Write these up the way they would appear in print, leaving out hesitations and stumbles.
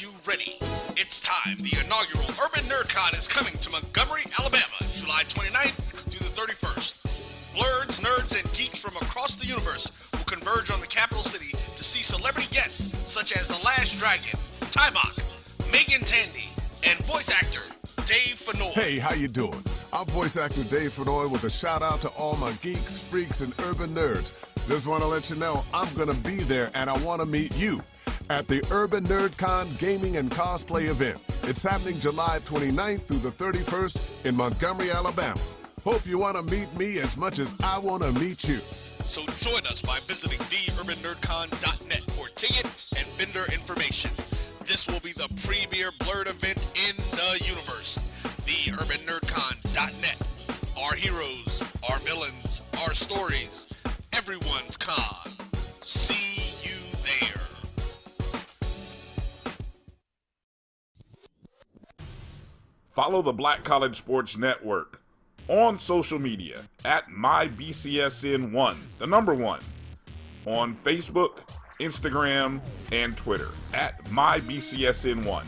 you ready? It's time. The inaugural Urban NerdCon is coming to Montgomery, Alabama, July 29th through the 31st. Blurs, nerds, and geeks from across the universe will converge on the capital city to see celebrity guests such as The Last Dragon, Tybok, Megan Tandy, and voice actor Dave Fennoy. Hey, how you doing? I'm voice actor Dave Fennoy with a shout out to all my geeks, freaks, and urban nerds. Just want to let you know I'm going to be there and I want to meet you at the Urban NerdCon Gaming and Cosplay event. It's happening July 29th through the 31st in Montgomery, Alabama. Hope you want to meet me as much as I want to meet you. So join us by visiting theurbannerdcon.net for ticket and vendor information. This will be the premier Blurred event in the universe. Theurbannerdcon.net. Our heroes, our villains, our stories, everyone's con. See you there. Follow the Black College Sports Network on social media at MyBCSN1, the number 1, on Facebook, Instagram, and Twitter at MyBCSN1.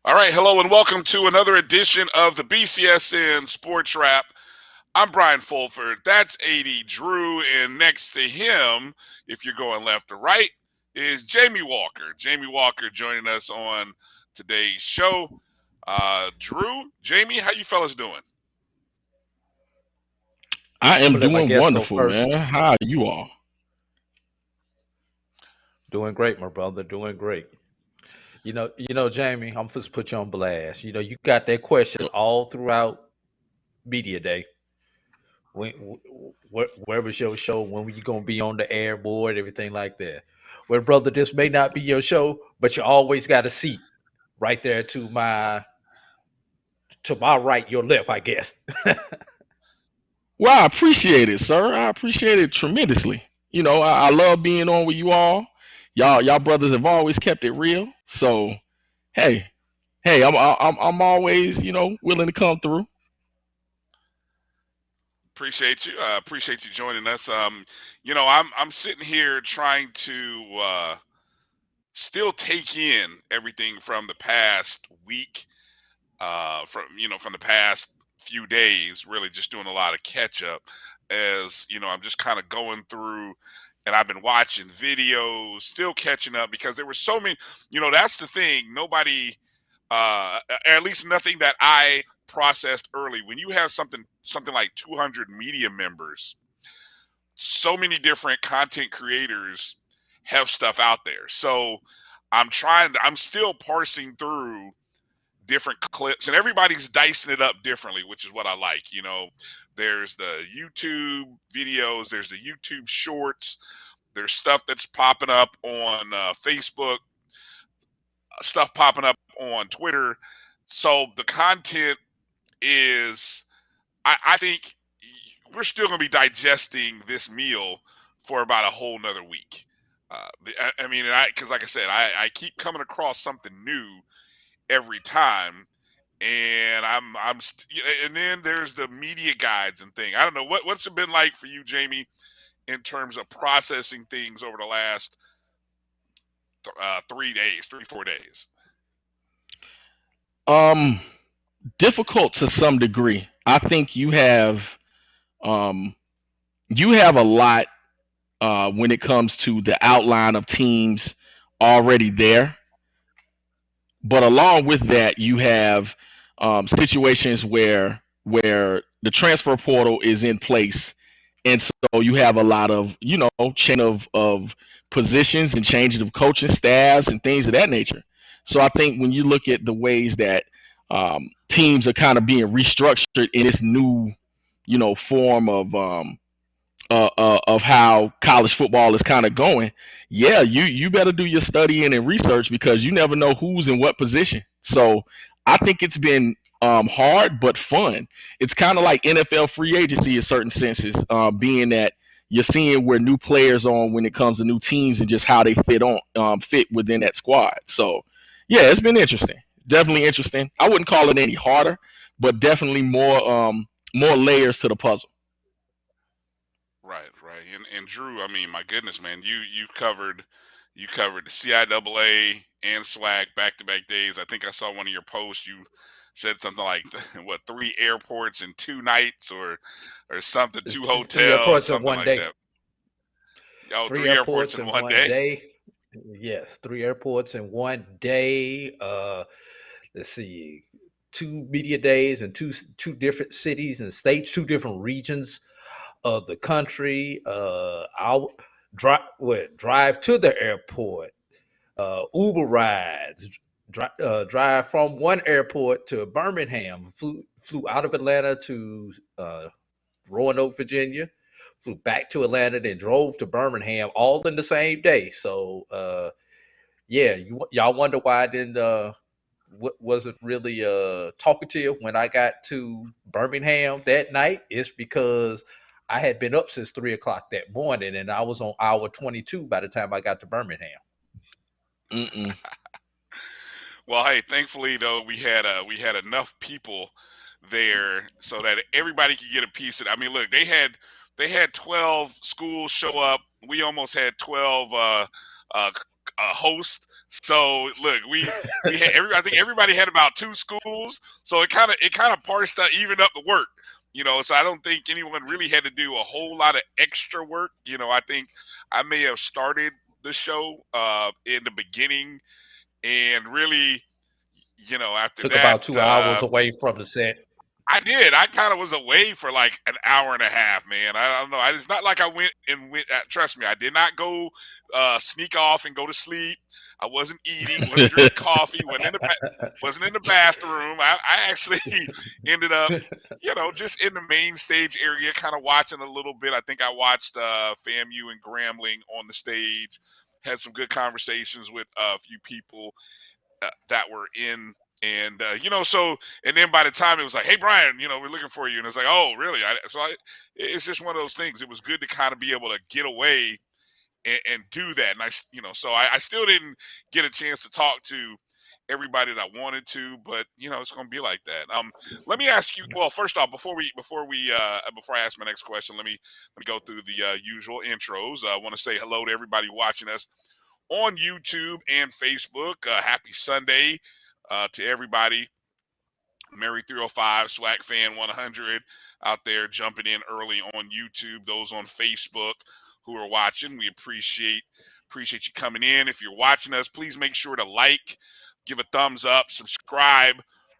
All right, hello and welcome to another edition of the BCSN SportsWrap. I'm Brian Fulford. That's AD Drew, and next to him, if you're going left or right, is Jamie Walker. Jamie Walker joining us on today's show. Drew, Jamie, how you fellas doing? I am doing wonderful, man. How are you all? Doing great, my brother. Doing great. You know, Jamie, I'm supposed to put you on blast. You know, you got that question all throughout media day. Where was your show? When were you gonna be on the air board? Everything like that. Well, brother, this may not be your show, but you always got a seat right there to my right, your left, I guess. Well, I appreciate it, sir. I appreciate it tremendously. You know, I love being on with you all. Y'all brothers have always kept it real. So, hey, I'm always, willing to come through. Appreciate you. Appreciate you joining us. I'm sitting here trying to still take in everything from the past week, from the past few days. Really, just doing a lot of catch up. As I'm just kind of going through. And I've been watching videos, still catching up because there were so many, that's the thing. Nobody, at least nothing that I processed early. When you have something like 200 media members, so many different content creators have stuff out there. So I'm still parsing through different clips, and everybody's dicing it up differently, which is what I like. There's the YouTube videos, there's the YouTube shorts, there's stuff that's popping up on Facebook, stuff popping up on Twitter. So the content is, I think we're still going to be digesting this meal for about a whole nother week. Because like I said, I keep coming across something new every time. And and then there's the media guides and thing. I don't know what's it been like for you, Jamie, in terms of processing things over the last 3 4 days. difficult to some degree. I think you have a lot when it comes to the outline of teams already there. But along with that, you have situations where the transfer portal is in place, and so you have a lot of chain of positions and changing of coaching staffs and things of that nature. So I think when you look at the ways that teams are kind of being restructured in this new form of how college football is kind of going, yeah, you better do your studying and research because you never know who's in what position. So I think it's been hard but fun. It's kind of like NFL free agency in certain senses, being that you're seeing where new players are when it comes to new teams and just how they fit within that squad. So yeah, it's been interesting, definitely interesting. I wouldn't call it any harder, but definitely more layers to the puzzle. Right, right. And Drew, I mean, my goodness, man, you covered the CIAA and SWAC back-to-back days. I think I saw one of your posts. You said something like what, 3 airports in 2 nights or something, 2 Three hotels, airports in something one like day. that. Oh, Three 3 airports airports in in one one day. day. Yes, 3 airports in one day. Let's see, 2 media days in two different cities and states, 2 different regions of the country. I'll drive to the airport, Uber rides, drive from one airport to Birmingham, flew out of Atlanta to Roanoke, Virginia, flew back to Atlanta, then drove to Birmingham, all in the same day. So yeah, y'all wonder why I didn't wasn't really talkative when I got to Birmingham that night. It's because I had been up since 3 o'clock that morning, and I was on hour 22 by the time I got to Birmingham. Mm-mm. Well, hey, thankfully though we had enough people there so that everybody could get a piece of it. I mean, look, they had 12 schools show up. We almost had 12 uh, hosts. So look, we had I think everybody had about 2 schools. So it kind of parsed out, even up the work. So I don't think anyone really had to do a whole lot of extra work. I think I may have started the show in the beginning, and really, after Took that, about 2 hours away from the set. I did. I kind of was away for like an hour and a half, man. I don't know. It's not like I went. Trust me, I did not go sneak off and go to sleep. I wasn't eating, wasn't drinking coffee, wasn't in the bathroom. I actually ended up, just in the main stage area, kind of watching a little bit. I think I watched FAMU and Grambling on the stage. Had some good conversations with a few people that were in, and and then by the time it was like, hey Brian, we're looking for you, and it's like, oh really? It's just one of those things. It was good to kind of be able to get away and do that, and so I still didn't get a chance to talk to everybody that I wanted to, but it's going to be like that. Let me ask you. Well, first off, before I ask my next question, let me go through the usual intros. I want to say hello to everybody watching us on YouTube and Facebook. Happy Sunday to everybody. Mary 305, SWAC Fan 100 out there jumping in early on YouTube. Those on Facebook who are watching, we appreciate you coming in. If you're watching us, please make sure to like, give a thumbs up, subscribe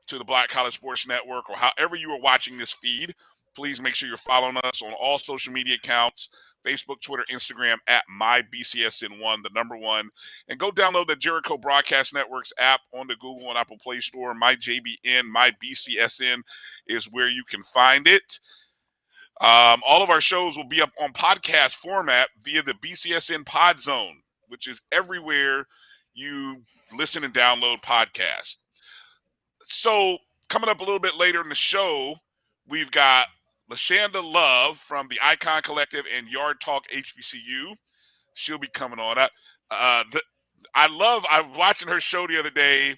to the Black College Sports Network, or however you are watching this feed. Please make sure you're following us on all social media accounts: Facebook, Twitter, Instagram at MyBCSN1, the number 1. And go download the Jericho Broadcast Network's app on the Google and Apple Play Store. MyJBN, MyBCSN is where you can find it. All of our shows will be up on podcast format via the BCSN Pod Zone, which is everywhere you listen and download podcasts. So coming up a little bit later in the show, we've got LaShanda Love from the Icon Collective and Yard Talk HBCU. She'll be coming on. I was watching her show the other day,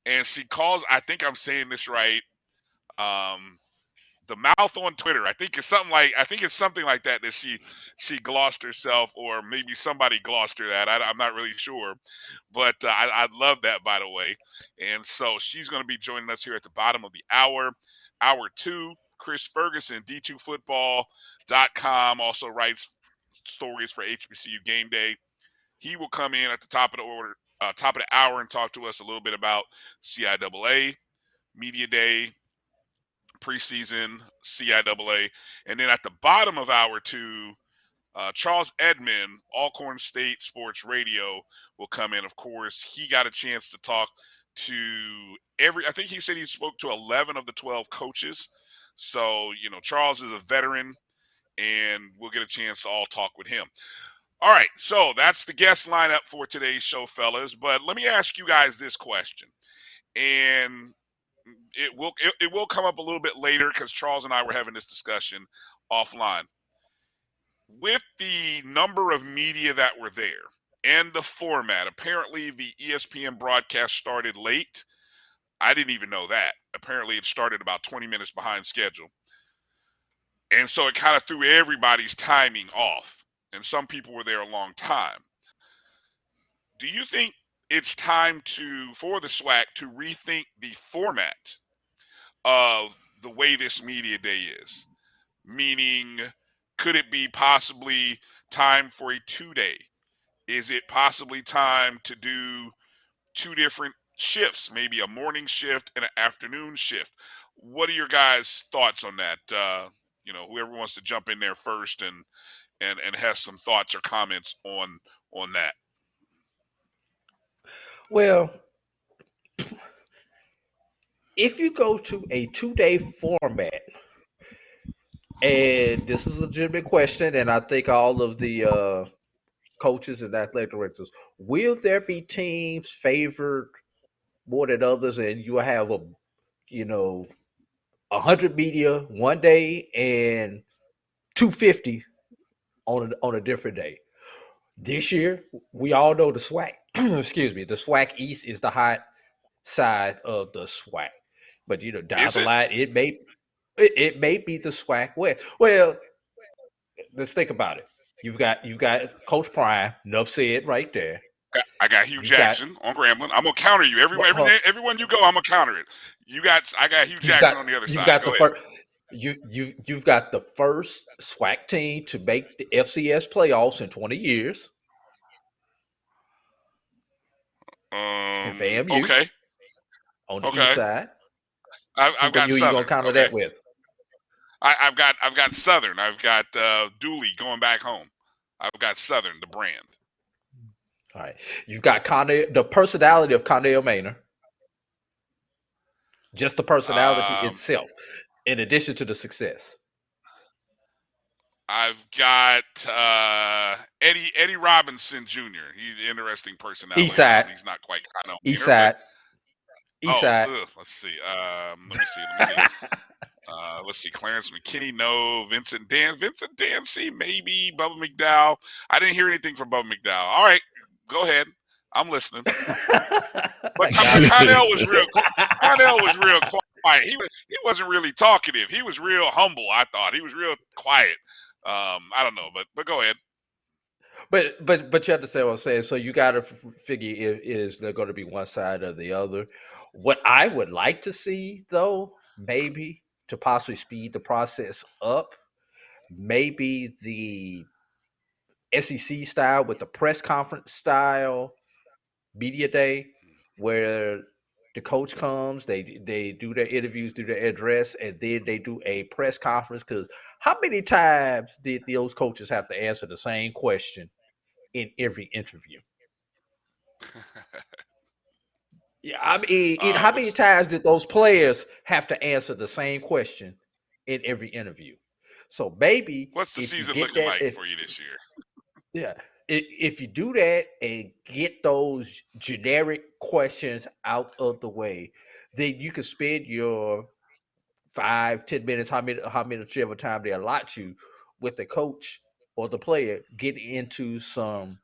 and she calls, I think I'm saying this right, the mouth on Twitter. I think it's something like that she glossed herself, or maybe somebody glossed her that. I'm not really sure, but I love that, by the way. And so she's going to be joining us here at the bottom of the hour. Hour 2, Chris Ferguson, D2Football.com, also writes stories for HBCU Game Day. He will come in at the top of the hour, and talk to us a little bit about CIAA, Media Day, preseason, CIAA. And then at the bottom of hour 2, Charles Edmond, Alcorn State Sports Radio, will come in. Of course, he got a chance to talk to I think he said he spoke to 11 of the 12 coaches. So, Charles is a veteran, and we'll get a chance to all talk with him. All right, so that's the guest lineup for today's show, fellas. But let me ask you guys this question. And it will come up a little bit later, because Charles and I were having this discussion offline. With the number of media that were there and the format, apparently the ESPN broadcast started late. I didn't even know that. Apparently it started about 20 minutes behind schedule. And so it kind of threw everybody's timing off. And some people were there a long time. Do you think it's time for the SWAC to rethink the format of the way this media day is? Meaning, could it be possibly time for a 2-day? Is it possibly time to do 2 different shifts, maybe a morning shift and an afternoon shift? What are your guys' thoughts on that? Whoever wants to jump in there first and has some thoughts or comments on that. Well, if you go to a 2-day format, and this is a legitimate question, and I think all of the coaches and athletic directors, will there be teams favored more than others, and you have 100 media one day and 250 on a different day? This year, we all know the SWAC. Excuse me, the SWAC East is the hot side of the SWAC, but down the line, it may be the SWAC West. Well, let's think about it. You've got Coach Prime. Enough said right there. I got Hugh Jackson on Grambling. I'm gonna counter you. Everyone you go, I'm gonna counter it. I got Hugh Jackson on the other side. Go ahead. You've got the first SWAC team to make the FCS playoffs in 20 years. In FAMU. Okay. On the east side. I've got Southern. You gonna counter that with? I've got Southern. I've got Dooley going back home. I've got Southern, the brand. All right. You've got the personality of Connell Maynor. Just the personality itself, in addition to the success. I've got Eddie Robinson Jr. He's an interesting personality. East side. He's not quite Connell. East side. East side. Let's see. Let me see. Let's see. Clarence McKinney, no. Vincent Dancy, maybe. Bubba McDowell. I didn't hear anything from Bubba McDowell. All right, go ahead. I'm listening. But Connell was real quiet. He wasn't really talkative. He was real humble. I thought he was real quiet. I don't know, but go ahead. But you understand what I'm saying. So you got to figure, is there going to be one side or the other? What I would like to see, though, maybe to possibly speed the process up, maybe the SEC style with the press conference style media day, where the coach comes, they do their interviews, do their address, and then they do a press conference. Because how many times did those coaches have to answer the same question in every interview? Yeah, I mean, how many times did those players have to answer the same question in every interview? So maybe what's the season looking like for you this year? Yeah, if you do that and get those generic questions out of the way, then you can spend your 5-10 minutes, how many whichever time they allot you, with the coach or the player, get into some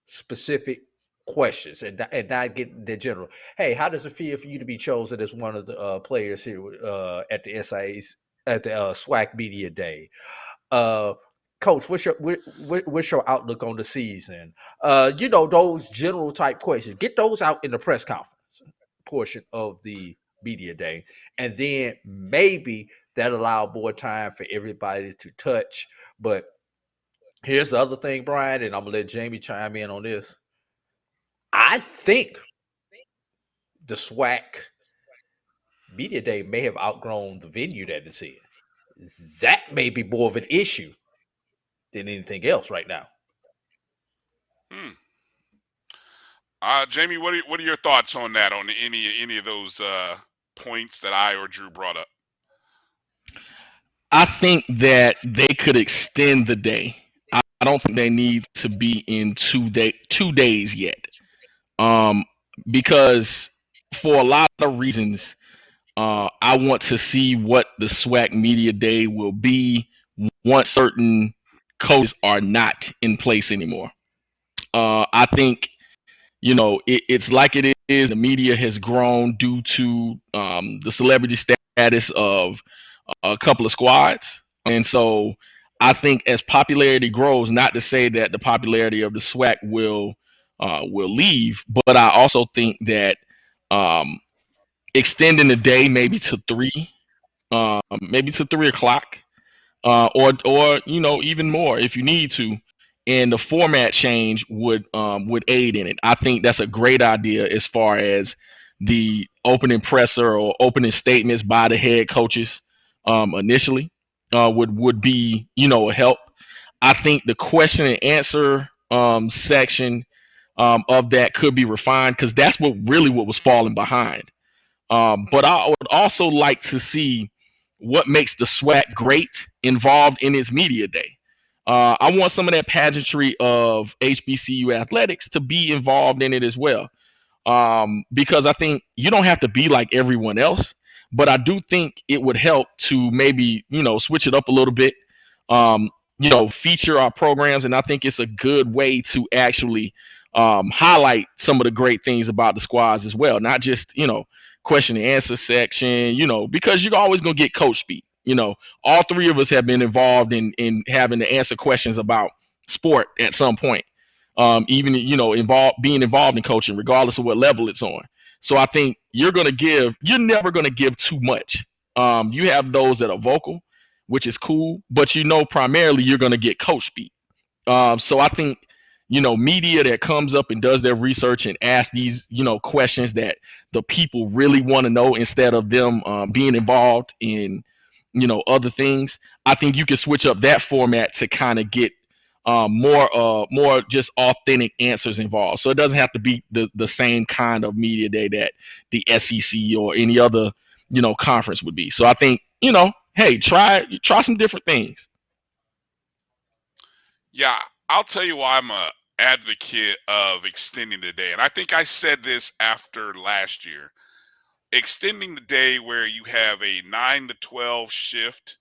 specific questions and not get the general. Hey, how does it feel for you to be chosen as one of the players here at the at the SWAC Media Day. Coach, what's your outlook on the season? Those general type questions. Get those out in the press conference portion of the media day, and then maybe that allow more time for everybody to touch. But here's the other thing, Brian, and I'm gonna let Jamie chime in on this. I think the SWAC media day may have outgrown the venue that it's in. That may be more of an issue than anything else right now. Jamie, what are your thoughts on that? On any of those points that I or Drew brought up? I think that they could extend the day. I don't think they need to be in 2 days yet. Because for a lot of reasons, I want to see what the SWAC Media Day will be once certain coaches are not in place anymore. I think, it's like it is. The media has grown due to the celebrity status of a couple of squads. And so I think as popularity grows, not to say that the popularity of the SWAC will leave, but I also think that extending the day maybe to 3 o'clock, or even more if you need to, and the format change would aid in it. I think that's a great idea as far as the opening presser or opening statements by the head coaches initially would be a help. I think the question and answer section of that could be refined, because that's what was falling behind. But I would also like to see what makes the SWAC great involved in its media day. I want some of that pageantry of HBCU athletics to be involved in it as well. Because I think you don't have to be like everyone else, but I do think it would help to maybe, switch it up a little bit, feature our programs. And I think it's a good way to actually highlight some of the great things about the squads as well. Not just, question and answer section, because you're always going to get coach speak. All 3 of us have been involved in having to answer questions about sport at some point. Even, being involved in coaching, regardless of what level it's on. So I think you're never going to give too much. You have those that are vocal, which is cool, but primarily you're going to get coach speak. So I think, media that comes up and does their research and asks these, questions that the people really want to know, instead of them being involved in, other things. I think you can switch up that format to kind of get more just authentic answers involved. So it doesn't have to be the same kind of media day that the SEC or any other, conference would be. So I think, hey, try some different things. Yeah, I'll tell you why I'm a advocate of extending the day. And I think I said this after last year. Extending the day where you have a 9 to 12 shift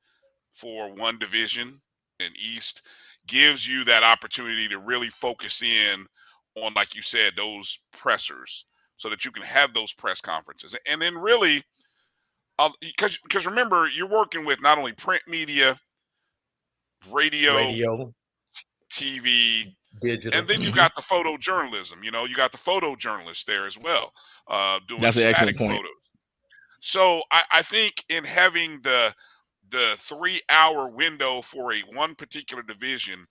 for one division in East gives you that opportunity to really focus in on, like you said, those pressers, so that you can have those press conferences. And then really, because remember, you're working with not only print media, radio, TV, digital, and then you got the photojournalism. You got the photojournalists there as well, doing That's an static excellent point. photos. So I think in having the 3-hour window for one particular division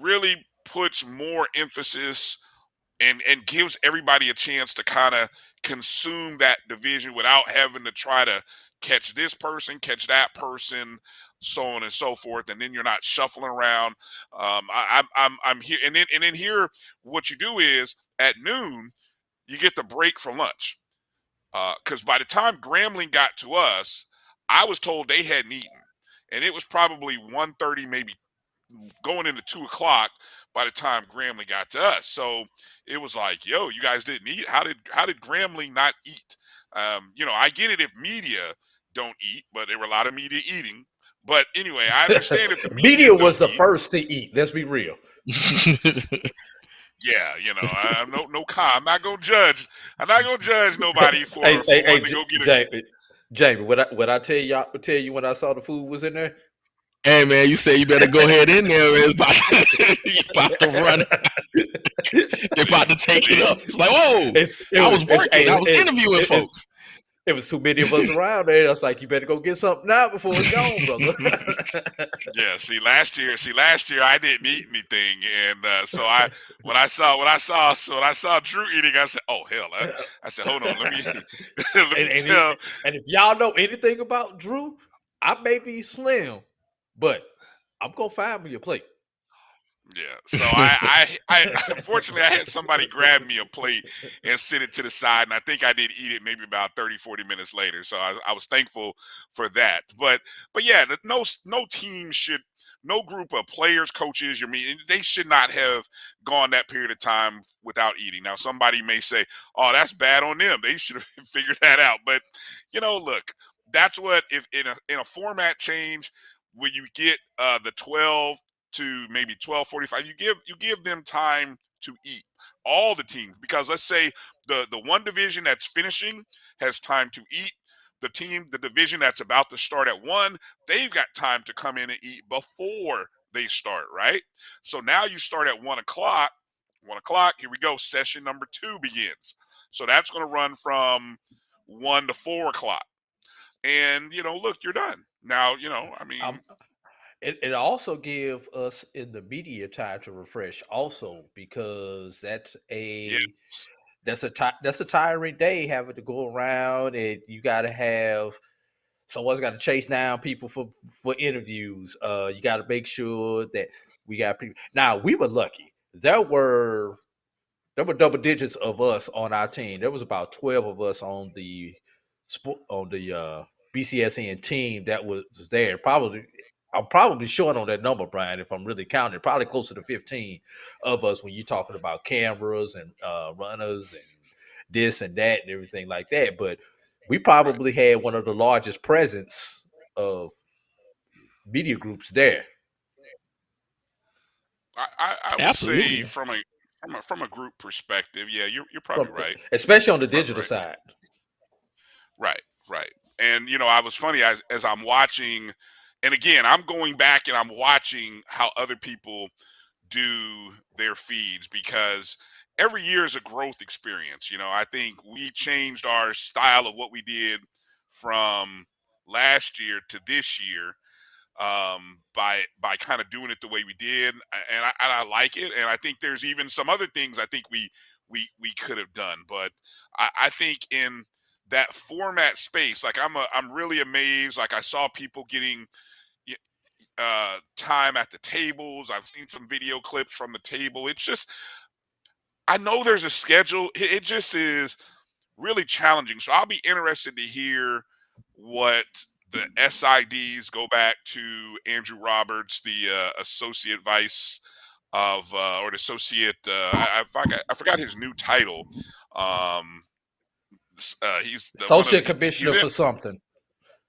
really puts more emphasis and gives everybody a chance to kind of consume that division without having to try to catch this person, catch that person, so on and so forth. And then you're not shuffling around. I'm here, and then here, what you do is at noon you get the break for lunch. Because by the time Grambling got to us, I was told they hadn't eaten, and it was probably 1:30, maybe going into 2 o'clock by the time Grambling got to us. So it was like, yo, you guys didn't eat. How did Grambling not eat? I get it if media don't eat, but there were a lot of media eating. But anyway, I understand if the media was the eat. first to eat. Let's be real. Yeah, I'm not gonna judge. I'm not gonna judge nobody for wanting to go get Jamie, Jamie, what I tell you when I saw the food was in there? Hey man, you say you better go ahead in there, man. It's about, you about to run. They're about to take it See, up. It's like, whoa, I was working. I was interviewing folks. It was too many of us around there. I was like, you better go get something now before it's gone, brother. yeah. See, last year I didn't eat anything, and so when I saw Drew eating, I said, "Oh hell!" I said, "Hold on, let me let me tell." And if y'all know anything about Drew, I may be slim, but I'm gonna find me a plate. Yeah. So I unfortunately I had somebody grab me a plate and sit it to the side, and I think I did eat it maybe about 30, 40 minutes later. So I was thankful for that. But yeah, no team should, no group of players, coaches, they should not have gone that period of time without eating. Now somebody may say, "Oh, that's bad on them. They should have figured that out." But look, that's what, if in a format change when you get the 12 to maybe 12:45, you give them time to eat, all the teams, because let's say the one division that's finishing has time to eat. The division that's about to start at 1, they've got time to come in and eat before they start, right? So now you start at 1 o'clock. 1 o'clock, here we go, session number 2 begins. So that's going to run from 1 to 4 o'clock. And look, you're done now. Um, it also give us in the media time to refresh, also because yeah. that's a tiring day having to go around, and you got to have someone's got to chase down people for interviews. You got to make sure that we got people. Now we were lucky. There were double digits of us on our team. There was about 12 of us on the BCSN team that was there. I'm probably short on that number, Brian, if I'm really counting. Probably closer to 15 of us when you're talking about cameras and runners and this and that and everything like that. But we Right. probably had one of the largest presence of media groups there. I would say Absolutely. from a group perspective, yeah, you're probably From right. especially on the You're probably digital right. side. Right, right. And I was funny as I'm watching, and again, I'm going back and I'm watching how other people do their feeds, because every year is a growth experience. I think we changed our style of what we did from last year to this year, by kind of doing it the way we did, and I like it. And I think there's even some other things I think we could have done, but I think in that format space, like I'm really amazed. Like I saw people getting y- time at the tables. I've seen some video clips from the table. It's just, I know there's a schedule. It just is really challenging. So I'll be interested to hear what the SIDs go back to Andrew Roberts, the associate vice of, or the associate. I forgot his new title. Um, he's the one of Associate he's commissioner in. for something.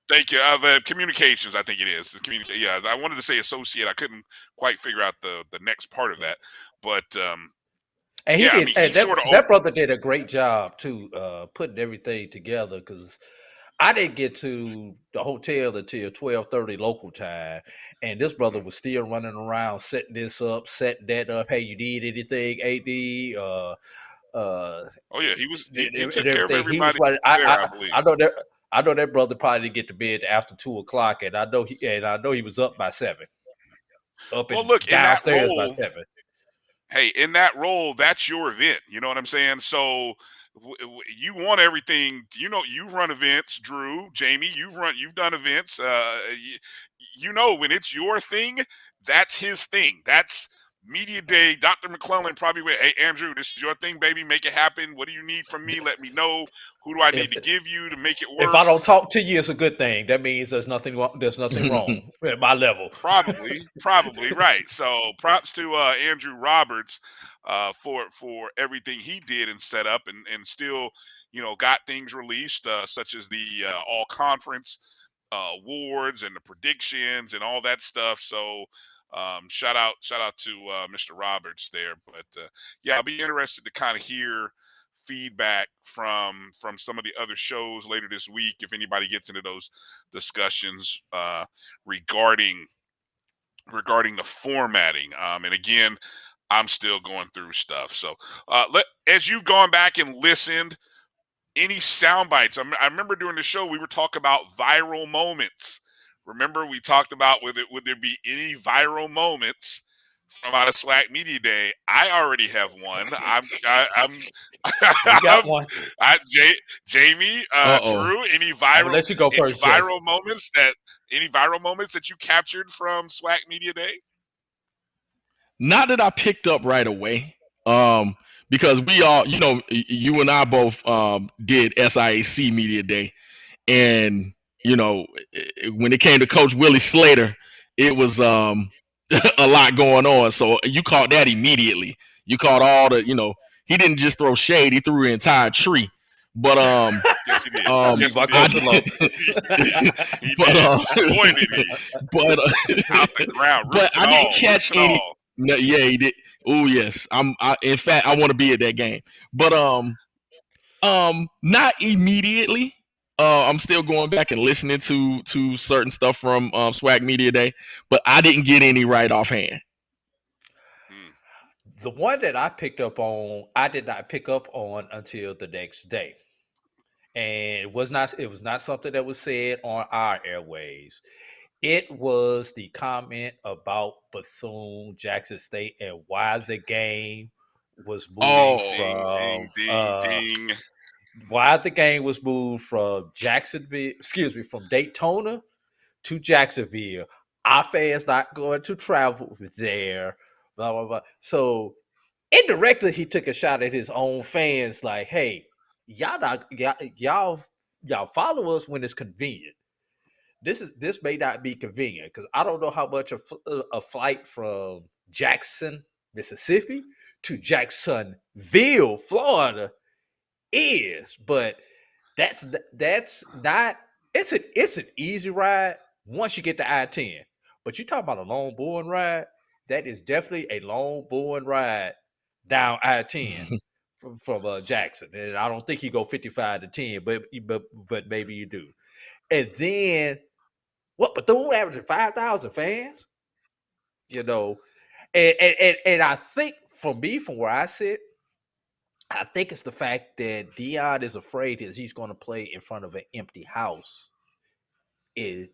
Thank you. Communications, I think it is. Yeah, I wanted to say associate. I couldn't quite figure out the next part of that, but And he yeah, I did, mean, he and sort of that brother did a great job too, putting everything together. Because I didn't get to the hotel until 12:30 local time, and this brother was still running around setting this up, setting that up. Hey, you need anything, AD? Oh yeah, he And took care of everything. He was everybody running. there, I believe. I know that. I know that brother probably didn't get to bed after 2 o'clock, and I know he was up by 7, up Well, and look, in that downstairs by role, 7. hey, in that role, that's your event. You know what I'm saying? So you want everything. You run events, Drew, Jamie. You've done events. When it's your thing, that's his thing. That's media day. Dr. McClellan probably went, "Hey, Andrew, this is your thing, baby. Make it happen. What do you need from me? Let me know. Who do I need If to give you to make it if work?" I don't talk to you, it's a good thing. That means there's nothing wrong. There's nothing wrong at my level. Probably right. So props to Andrew Roberts for everything he did and set up, and still got things released, such as the all conference awards and the predictions and all that stuff. So shout out to Mr. Roberts there. But yeah, I'll be interested to kind of hear feedback from some of the other shows later this week if anybody gets into those discussions regarding the formatting. And again, I'm still going through stuff. So as you've gone back and listened, any sound bites? I remember during the show we were talking about viral moments. Remember we talked about would there be any viral moments from out of SWAC Media Day? I already have one. You got one. Jamie, Drew, any I'm gonna let you go first, Jay. viral moments that you captured from SWAC Media Day? Not that I picked up right away. Because we all, you and I both did SIAC Media Day. And, when it came to Coach Willie Slater, it was a lot going on. So you caught that immediately. You caught all the, he didn't just throw shade, he threw an entire tree. But yes, he did. Yes, he but out the ground, but I didn't catch any. No, yeah, he did. Oh yes, in fact, I want to be at that game, but not immediately. I'm still going back and listening to certain stuff from SWAC Media Day, but I didn't get any right offhand. The one that I picked up on, I did not pick up on until the next day, and it was not something that was said on our airwaves. It was the comment about Bethune Jackson State and why the game was moved why the game was moved from from Daytona to Jacksonville. Our fans not going to travel there, blah blah blah. So indirectly, he took a shot at his own fans, like, "Hey, y'all follow us when it's convenient. This may not be convenient because I don't know how much a flight from Jackson, Mississippi, to Jacksonville, Florida, is, but that's not. It's an easy ride once you get to I-10. But you talk about a long boring ride. That is definitely a long boring ride down I-10 from Jackson, and I don't think you go 55 to 10, but maybe you do. And then what? Bethune averaging 5,000 fans, and I think for me, from where I sit, I think it's the fact that Dion is afraid that he's going to play in front of an empty house in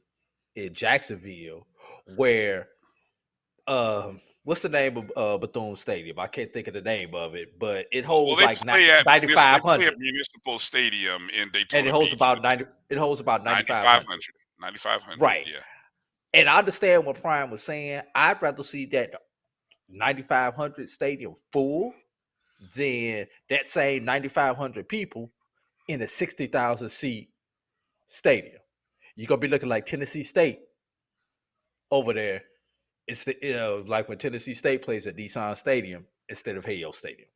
Jacksonville, where what's the name of Bethune Stadium? I can't think of the name of it, but it holds like 9,500. Municipal Stadium in Daytona, and it holds Beach, about 90. It holds about 9,500. 9,500. Right. Yeah. And I understand what Prime was saying. I'd rather see that 9,500 stadium full than that same 9,500 people in a 60,000 seat stadium. You're gonna be looking like Tennessee State over there. It's like when Tennessee State plays at Nissan Stadium instead of Hale Stadium.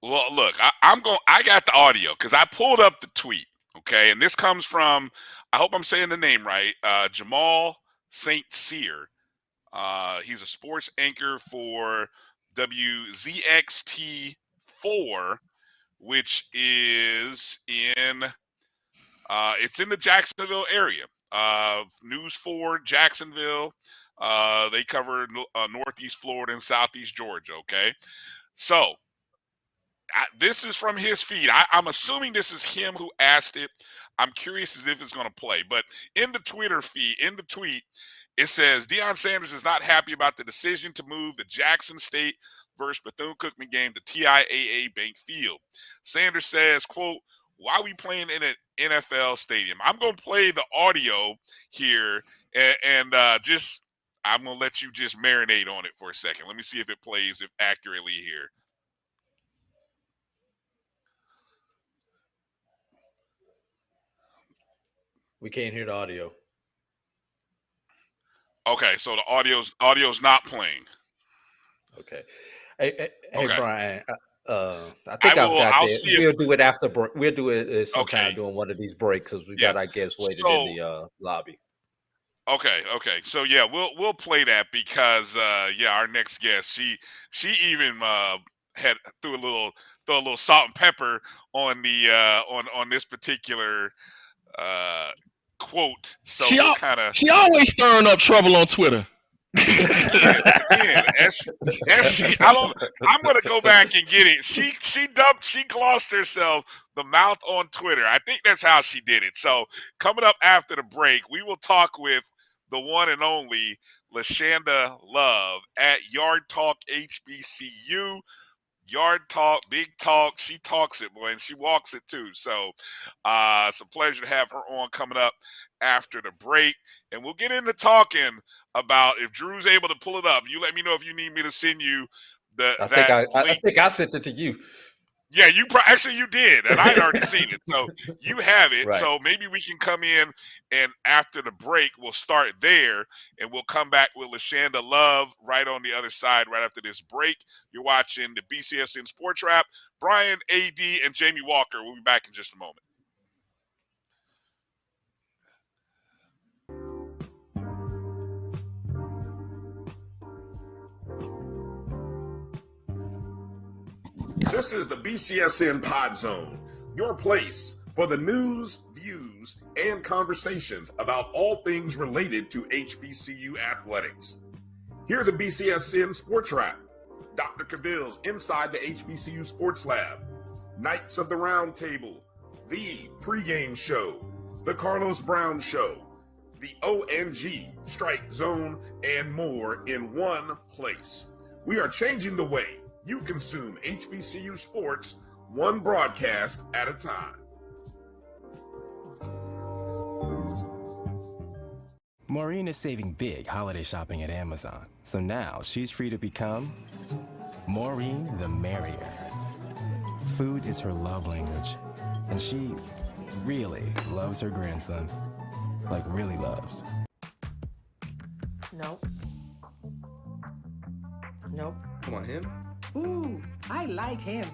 Well, look, I got the audio because I pulled up the tweet. Okay, and this comes from, I hope I'm saying the name right, Jamal St. Cyr. He's a sports anchor for WZXT4, which is it's in the Jacksonville area. News 4 Jacksonville. They cover Northeast Florida and Southeast Georgia. Okay, so this is from his feed. I'm assuming this is him who asked it. I'm curious as if it's going to play. But in the Twitter feed, in the tweet, it says Deion Sanders is not happy about the decision to move the Jackson State versus Bethune-Cookman game to TIAA Bank Field. Sanders says, quote, "Why are we playing in an NFL stadium?" I'm going to play the audio here and just I'm going to let you just marinate on it for a second. Let me see if it plays accurately here. We can't hear the audio. Okay, so the audio's not playing. Okay. Hey, okay. Brian. I think I've got that. We'll do it after break. We'll do it sometime during one of these breaks because we got our guests waiting in the lobby. Okay. So yeah, we'll play that because our next guest, she even had threw a little throw a little salt and pepper on the on this particular quote. So we'll kind of. She always stirring up trouble on Twitter. Again, I'm gonna go back and get it. She glossed herself the mouth on Twitter. I think that's how she did it. So coming up after the break, we will talk with the one and only LaShanda Love at Yard Talk HBCU. Yard talk, big talk. She talks it, boy, and she walks it too. So it's a pleasure to have her on coming up after the break. And we'll get into talking about if Drew's able to pull it up. You let me know if you need me to send you I think I sent it to you. Yeah, actually you did, and I had already seen it. So you have it. Right. So maybe we can come in, and after the break, we'll start there, and we'll come back with LaShanda Love right on the other side right after this break. You're watching the BCSN Sports Wrap. Brian, AD, and Jamie Walker. We'll be back in just a moment. This is the BCSN Pod Zone, your place for the news, views, and conversations about all things related to HBCU athletics. Here are the BCSN Sports Wrap, Dr. Cavill's Inside the HBCU Sports Lab, Knights of the Round Table, the pregame show, the Carlos Brown Show, the ONG Strike Zone, and more in one place. We are changing the way you consume HBCU sports, one broadcast at a time. Maureen is saving big holiday shopping at Amazon, so now she's free to become Maureen the Merrier. Food is her love language, and she really loves her grandson. Like, really loves. Nope. Nope. Come on, him? Ooh, I like him.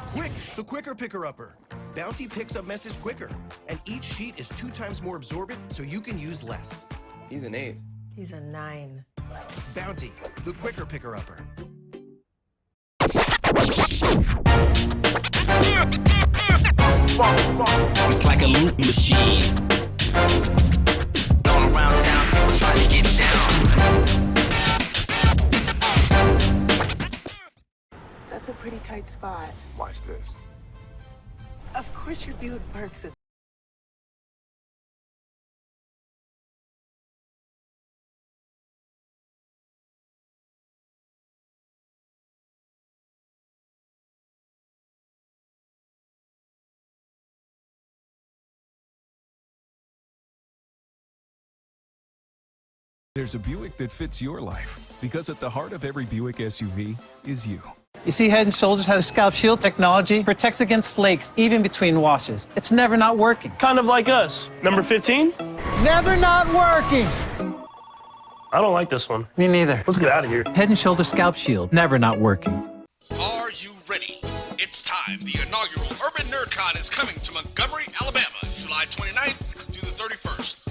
Quick, the quicker picker-upper. Bounty picks up messes quicker, and each sheet is 2 times more absorbent, so you can use less. He's an 8. He's a 9. Bounty, the quicker picker-upper. It's like a loot machine. All around town, people trying to get down. That's a pretty tight spot. Watch this. Of course your Buick parks it. There's a Buick that fits your life, because at the heart of every Buick SUV is you. You see, Head & Shoulders has scalp shield technology, protects against flakes, even between washes. It's never not working. Kind of like us. Number 15? Never not working! I don't like this one. Me neither. Let's get out of here. Head & Shoulders scalp shield, never not working. Are you ready? It's time. The inaugural Urban NerdCon is coming to Montgomery, Alabama, July 29th through the 31st.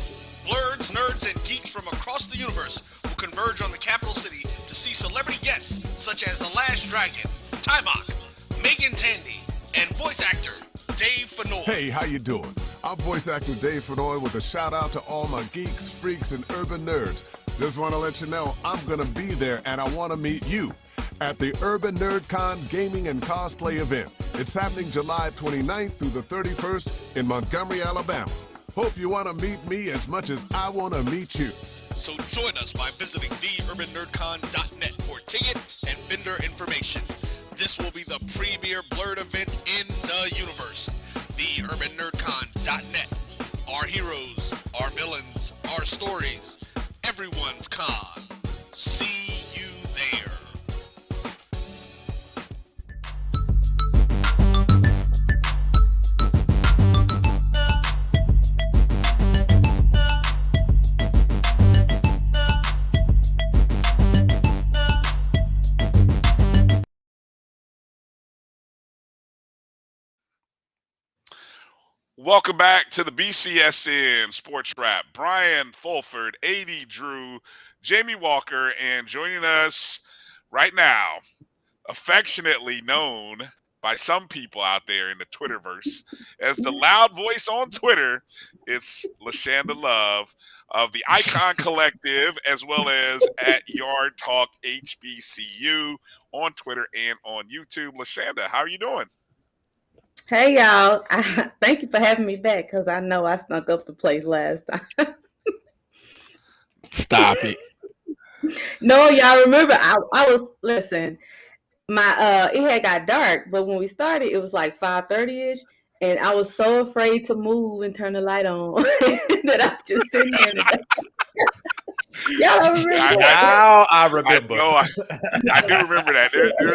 Blurs, nerds, and geeks from across the universe will converge on the capital city to see celebrity guests such as The Last Dragon, Timok, Megan Tandy, and voice actor Dave Fennoy. Hey, how you doing? I'm voice actor Dave Fennoy with a shout out to all my geeks, freaks, and urban nerds. Just want to let you know I'm going to be there, and I want to meet you at the Urban NerdCon Gaming and Cosplay event. It's happening July 29th through the 31st in Montgomery, Alabama. Hope you want to meet me as much as I want to meet you. So join us by visiting theurbannerdcon.net for ticket and vendor information. This will be the premier blurred event in the universe. Theurbannerdcon.net. Our heroes, our villains, our stories, everyone's con. See you there. Welcome back to the BCSN SportsWrap. Brian Fulford, AD Drew, Jamie Walker, and joining us right now, affectionately known by some people out there in the Twitterverse as the loud voice on Twitter, it's LaShanda Love of the Icon Collective, as well as at Yard Talk HBCU on Twitter and on YouTube. LaShanda, how are you doing? Hey y'all, thank you for having me back because I know I snuck up the place last time. Stop it. No, y'all remember I was listen, my it had got dark, but when we started it was like 5:30ish, and I was so afraid to move and turn the light on that I'm just sitting here in the dark. Y'all don't remember that? Now I remember. I do remember that.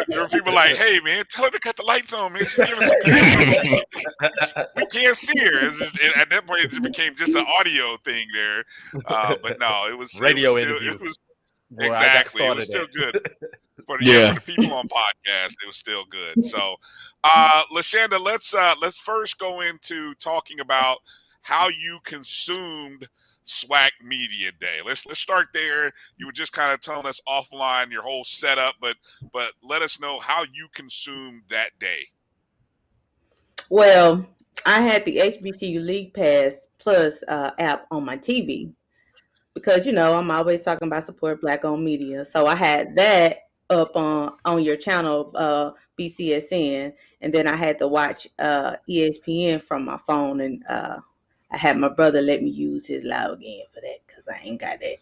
There were people like, "Hey, man, tell her to cut the lights on, man. She's giving some good info. We can't see her." At that point, it became just an audio thing there. But no, it was radio it was still, interview. It was Where exactly. It was still good for the for the people on podcast. It was still good. So, LaShanda, let's first go into talking about how you consumed SWAC Media Day. Let's start there. You were just kind of telling us offline your whole setup, but let us know how you consumed that day. Well, I had the HBCU League Pass Plus app on my TV because I'm always talking about support Black-owned media. So I had that up on your channel, BCSN, and then I had to watch ESPN from my phone, and I had my brother let me use his login for that because I ain't got that.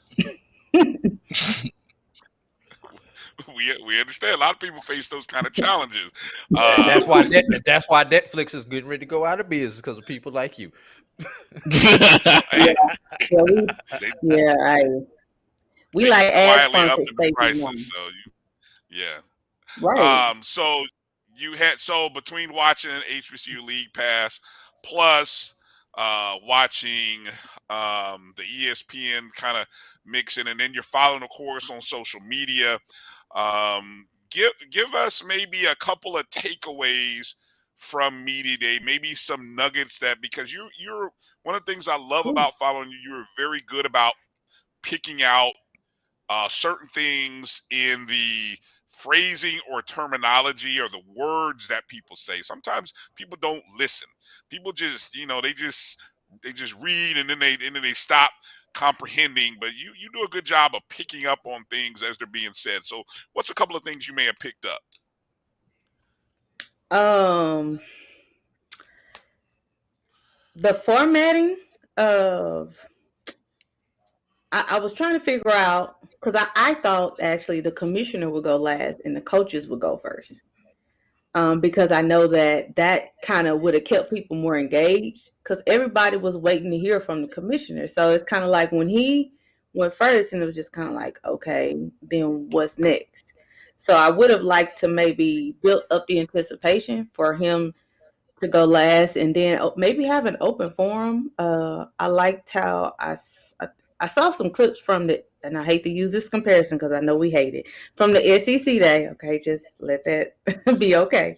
We understand. A lot of people face those kind of challenges. That's why Netflix is getting ready to go out of business because of people like you. We like ad quietly up sponsored the prices. So right. So between watching HBCU League Pass plus watching the ESPN kind of mixing, and then you're following, of course, on social media. Give us maybe a couple of takeaways from Media Day, maybe some nuggets that, because you're one of the things I love about following you. You're very good about picking out certain things in the phrasing or terminology or the words that people say. Sometimes people don't listen. People just, they just read and then they stop comprehending. But you do a good job of picking up on things as they're being said. So what's a couple of things you may have picked up? The formatting of I was trying to figure out, because I thought actually the commissioner would go last and the coaches would go first. Because I know that kind of would have kept people more engaged because everybody was waiting to hear from the commissioner. So it's kind of like when he went first and it was just kind of like, okay, then what's next? So I would have liked to maybe build up the anticipation for him to go last and then maybe have an open forum. I liked how I saw some clips from the, and I hate to use this comparison because I know we hate it, from the SEC day. Okay, just let that be okay.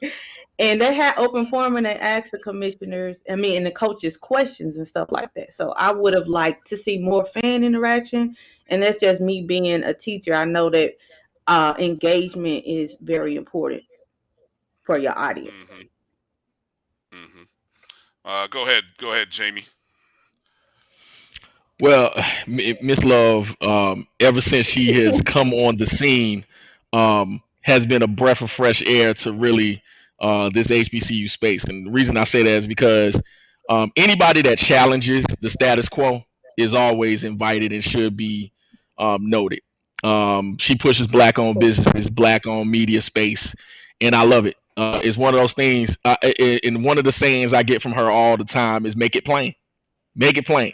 And they had open forum and they asked the commissioners, and the coaches questions and stuff like that. So I would have liked to see more fan interaction. And that's just me being a teacher. I know that engagement is very important for your audience. Go ahead, Jamie. Well, Miss Love, ever since she has come on the scene, has been a breath of fresh air to really this HBCU space. And the reason I say that is because anybody that challenges the status quo is always invited and should be noted. She pushes Black-owned businesses, Black-owned media space, and I love it. It's one of those things, and one of the sayings I get from her all the time is "Make it plain, make it plain."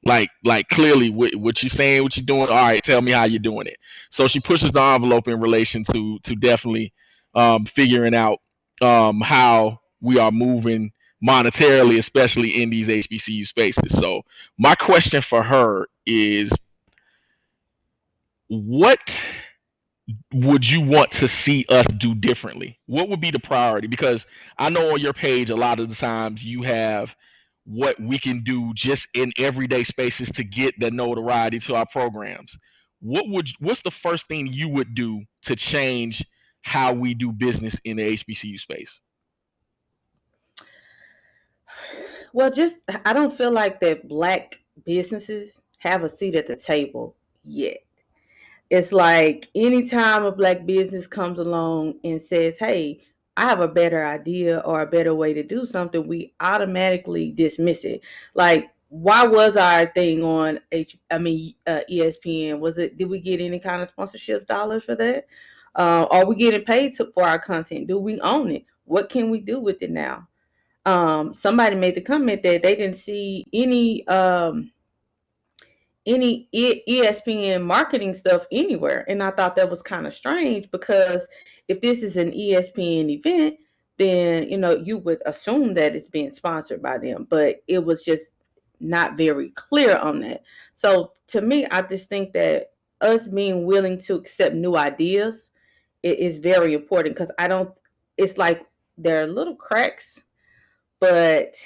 Like clearly what you're saying, what you're doing. All right, tell me how you're doing it. So she pushes the envelope in relation to definitely figuring out how we are moving monetarily, especially in these HBCU spaces. So my question for her is, what would you want to see us do differently? What would be the priority? Because I know on your page a lot of the times you have what we can do just in everyday spaces to get the notoriety to our programs. What's the first thing you would do to change how we do business in the HBCU space? Well, I don't feel like that Black businesses have a seat at the table yet. It's like anytime a Black business comes along and says, "Hey, I have a better idea or a better way to do something," we automatically dismiss it. Like, why was our thing on ESPN? Did we get any kind of sponsorship dollars for that? Are we getting paid for our content? Do we own it? What can we do with it now? Somebody made the comment that they didn't see any ESPN marketing stuff anywhere, and I thought that was kind of strange, because if this is an ESPN event, then you would assume that it's being sponsored by them, but it was just not very clear on that. So to me, I just think that us being willing to accept new ideas is very important, because it's like there are little cracks, but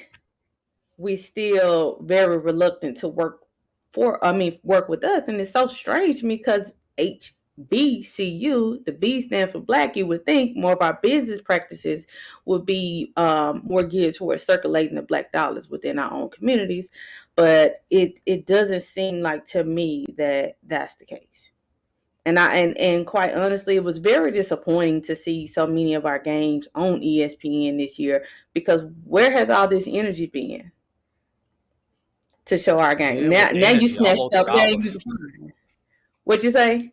we still very reluctant to work with us. And it's so strange to me, because HBCU, the B stand for Black, you would think more of our business practices would be more geared towards circulating the Black dollars within our own communities. But it doesn't seem like to me that that's the case. And quite honestly, it was very disappointing to see so many of our games on ESPN this year, because where has all this energy been to show our game? Now you snatched up games. What'd you say?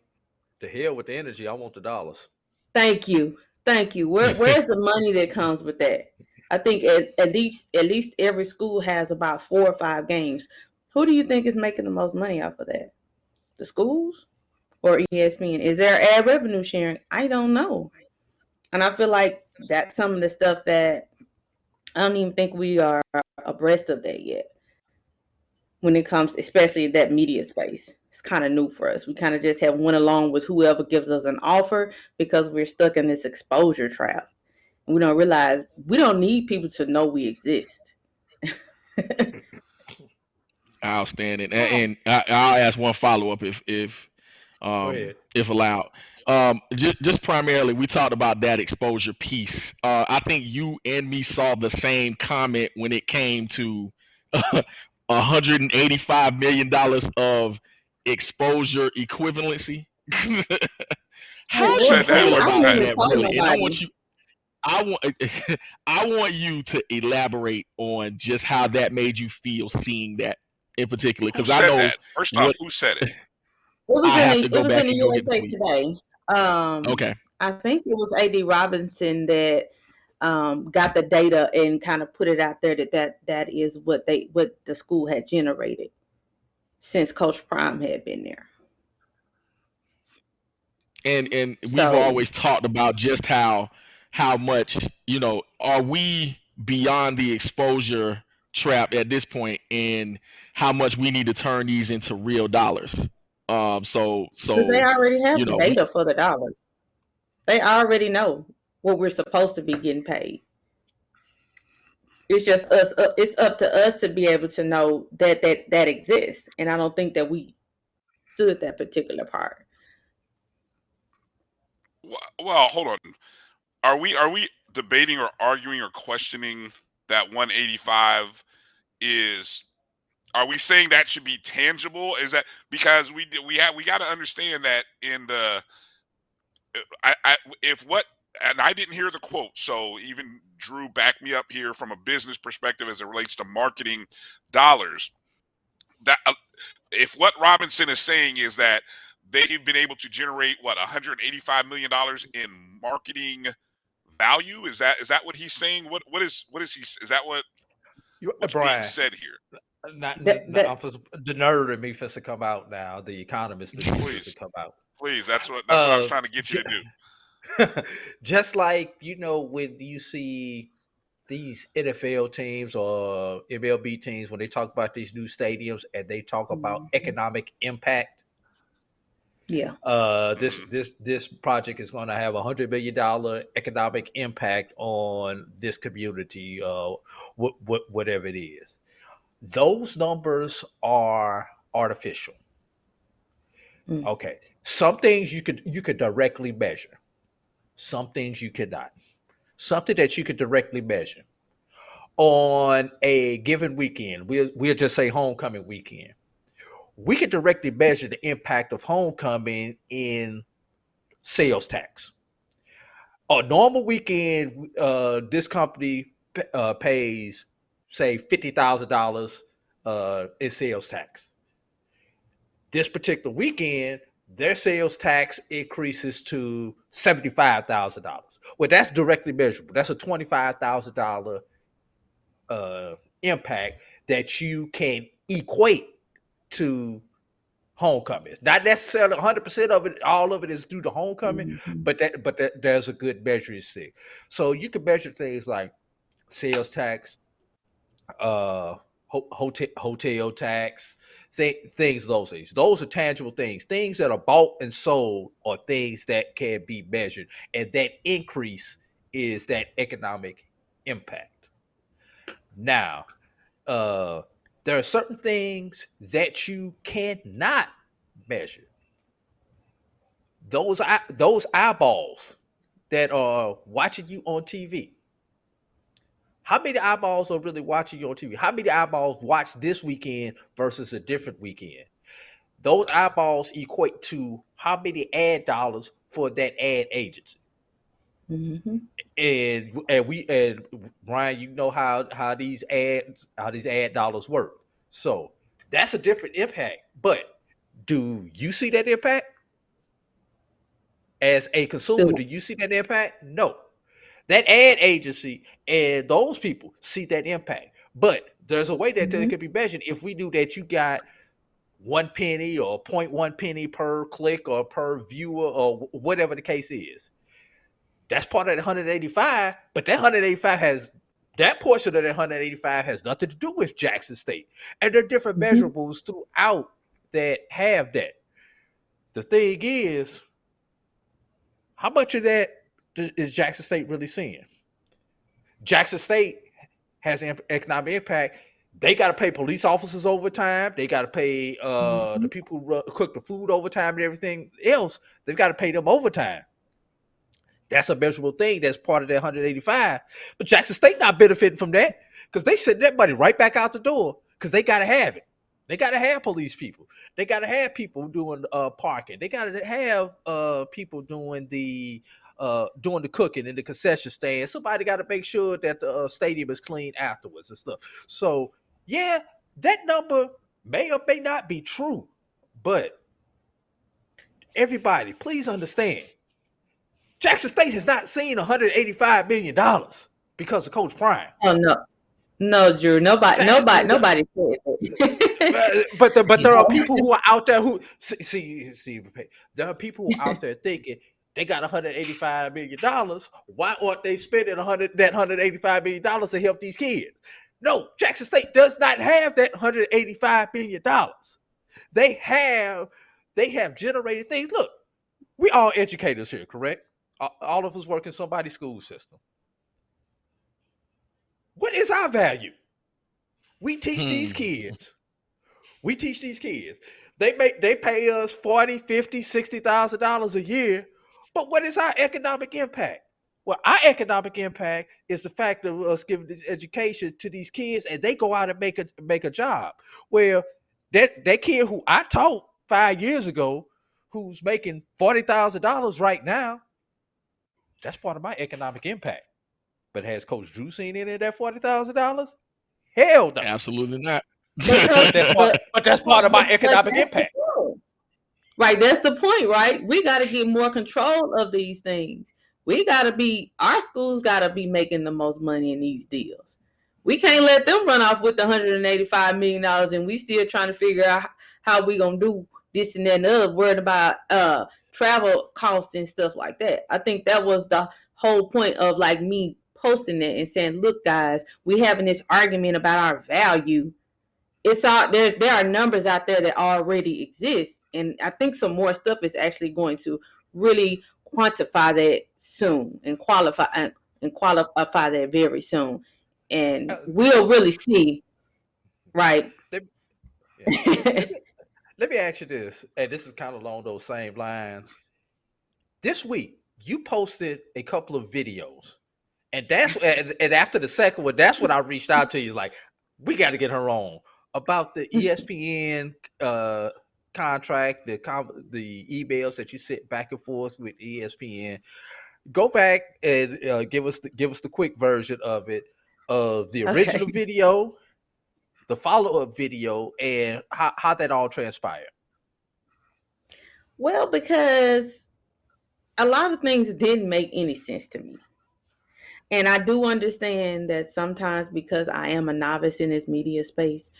The hell with the energy. I want the dollars. Thank you. Where's the money that comes with that? I think at least every school has about 4 or 5 games. Who do you think is making the most money off of that? The schools or ESPN? Is there ad revenue sharing? I don't know. And I feel like that's some of the stuff that I don't even think we are abreast of that yet. When it comes, especially in that media space, it's kind of new for us. We kind of just have went along with whoever gives us an offer, because we're stuck in this exposure trap. We don't realize we don't need people to know we exist. Outstanding. And I'll ask one follow up if allowed. Just primarily, we talked about that exposure piece. I think you and me saw the same comment when it came to $185 million of exposure equivalency. How do you feel about that, really? And I want you to elaborate on just how that made you feel seeing that in particular, because I know that? First off, who said it? It was in the USA Today. Okay. I think it was AD Robinson that got the data and kind of put it out there that is what the school had generated since Coach Prime had been there. And we've always talked about just how much, are we beyond the exposure trap at this point, and how much we need to turn these into real dollars. So they already have the data for the dollars. They already know what we're supposed to be getting paid. It's just us. It's up to us to be able to know that exists, and I don't think that we stood that particular part. Well, hold on. Are we debating or arguing or questioning that 185 is? Are we saying that should be tangible? Is that because we got to understand that in the and I didn't hear the quote, so even Drew backed me up here from a business perspective as it relates to marketing dollars. That if what Robinson is saying is that they've been able to generate $185 million in marketing value, is that what he's saying? What is he? Is that what's being said here? The nerd in me fits to come out now. The economist fits to come out. Please, that's what I was trying to get you to do. Just like when you see these NFL teams or MLB teams, when they talk about these new stadiums and they talk about economic impact. Yeah. This project is going to have $100 million economic impact on this community, whatever it is. those numbers are artificial. Okay, some things you could directly measure, some things you could not. Something that you could directly measure on a given weekend, we'll just say homecoming weekend. We could directly measure the impact of homecoming in sales tax. A normal weekend, this company pays, say, $50,000 in sales tax. This particular weekend, their sales tax increases to $75,000. Well, that's directly measurable. That's a $25,000 impact that you can equate to homecoming. It's not necessarily 100% of it, all of it is due to homecoming, but there's a good measuring stick. So you can measure things like sales tax, hotel tax, things, those things. Those are tangible things. Things that are bought and sold are things that can be measured, and that increase is that economic impact. Now, there are certain things that you cannot measure. Those eyeballs that are watching you on TV. How many eyeballs are really watching you on TV? How many eyeballs watch this weekend versus a different weekend? Those eyeballs equate to how many ad dollars for that ad agency. And Brian, you know how these ad dollars work. So that's a different impact. But do you see that impact? As a consumer, do you see that impact? No. That ad agency and those people see that impact. But there's a way that it could be measured. If we knew that you got 1 penny or 0.1 penny per click or per viewer or whatever the case is, that's part of that 185. But that 185 has that portion of that 185 has nothing to do with Jackson State. And there are different measurables throughout that have that. The thing is, how much of that is Jackson State really seeing? Jackson State has an economic impact. They got to pay police officers overtime. They got to pay the people who cook the food overtime and everything else. They've got to pay them overtime. That's a measurable thing. That's part of that 185. But Jackson State not benefiting from that because they send that money right back out the door because they got to have it. They got to have police people. They got to have people doing parking. They got to have people doing the cooking in the concession stand. Somebody got to make sure that the stadium is clean afterwards and stuff. So yeah, that number may or may not be true, but everybody, please understand, Jackson State has not seen $185 million because of Coach Prime. Oh no, Drew. Nobody said that. But there are people who are out there who see. There are people who are out there thinking they got $185 million. Why aren't they spending that $185 million to help these kids? No, Jackson State does not have that $185 million. They have generated things. Look, we all educators here, correct? All of us work in somebody's school system. What is our value? We teach these kids. They pay us $40,000, $50,000, $60,000 a year. But what is our economic impact? Well, our economic impact is the fact of us giving this education to these kids, and they go out and make a job. Where that kid who I taught 5 years ago, who's making $40,000 right now, that's part of my economic impact. But has Coach Drew seen any of that $40,000? Hell no. Absolutely not. But that's part of my economic impact. Right, that's the point, right? We got to get more control of these things. Our schools got to be making the most money in these deals. We can't let them run off with the $185 million and we still trying to figure out how we going to do this and that and the other, worried about travel costs and stuff like that. I think that was the whole point of like me posting it and saying, look, guys, we having this argument about our value. It's all there are numbers out there that already exist. And I think some more stuff is actually going to really quantify that soon and qualify that very soon. And we'll really see Right. Let, let me let me ask you this, and this is kind of along those same lines. This week, you posted a couple of videos, and after the second one, that's when I reached out to you. Like, we got to get her on about the ESPN contract, the emails that you sent back and forth with ESPN. Go back and give us the quick version of it, of the Okay. original video, the follow up video, and how that all transpired. Well, because a lot of things didn't make any sense to me. And I do understand that sometimes, because I am a novice in this media space,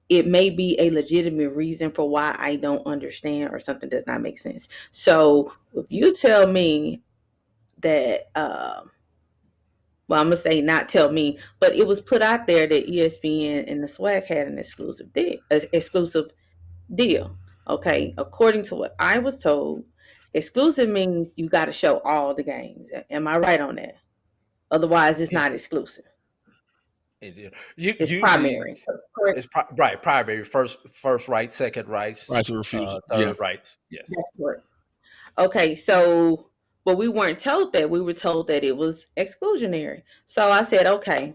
it may be a legitimate reason for why I don't understand or something does not make sense. So if you tell me that, well, I'm gonna say not tell me, but it was put out there that ESPN and the SWAC had an exclusive deal. Okay, according to what I was told, exclusive means you got to show all the games. Am I right on that? Otherwise, it's not exclusive. It's primary. It's right, primary, first rights, second rights, Rights of refusal. third rights. Yes, that's correct. Okay, so but we weren't told that. We were told that it was exclusionary. So I said, okay.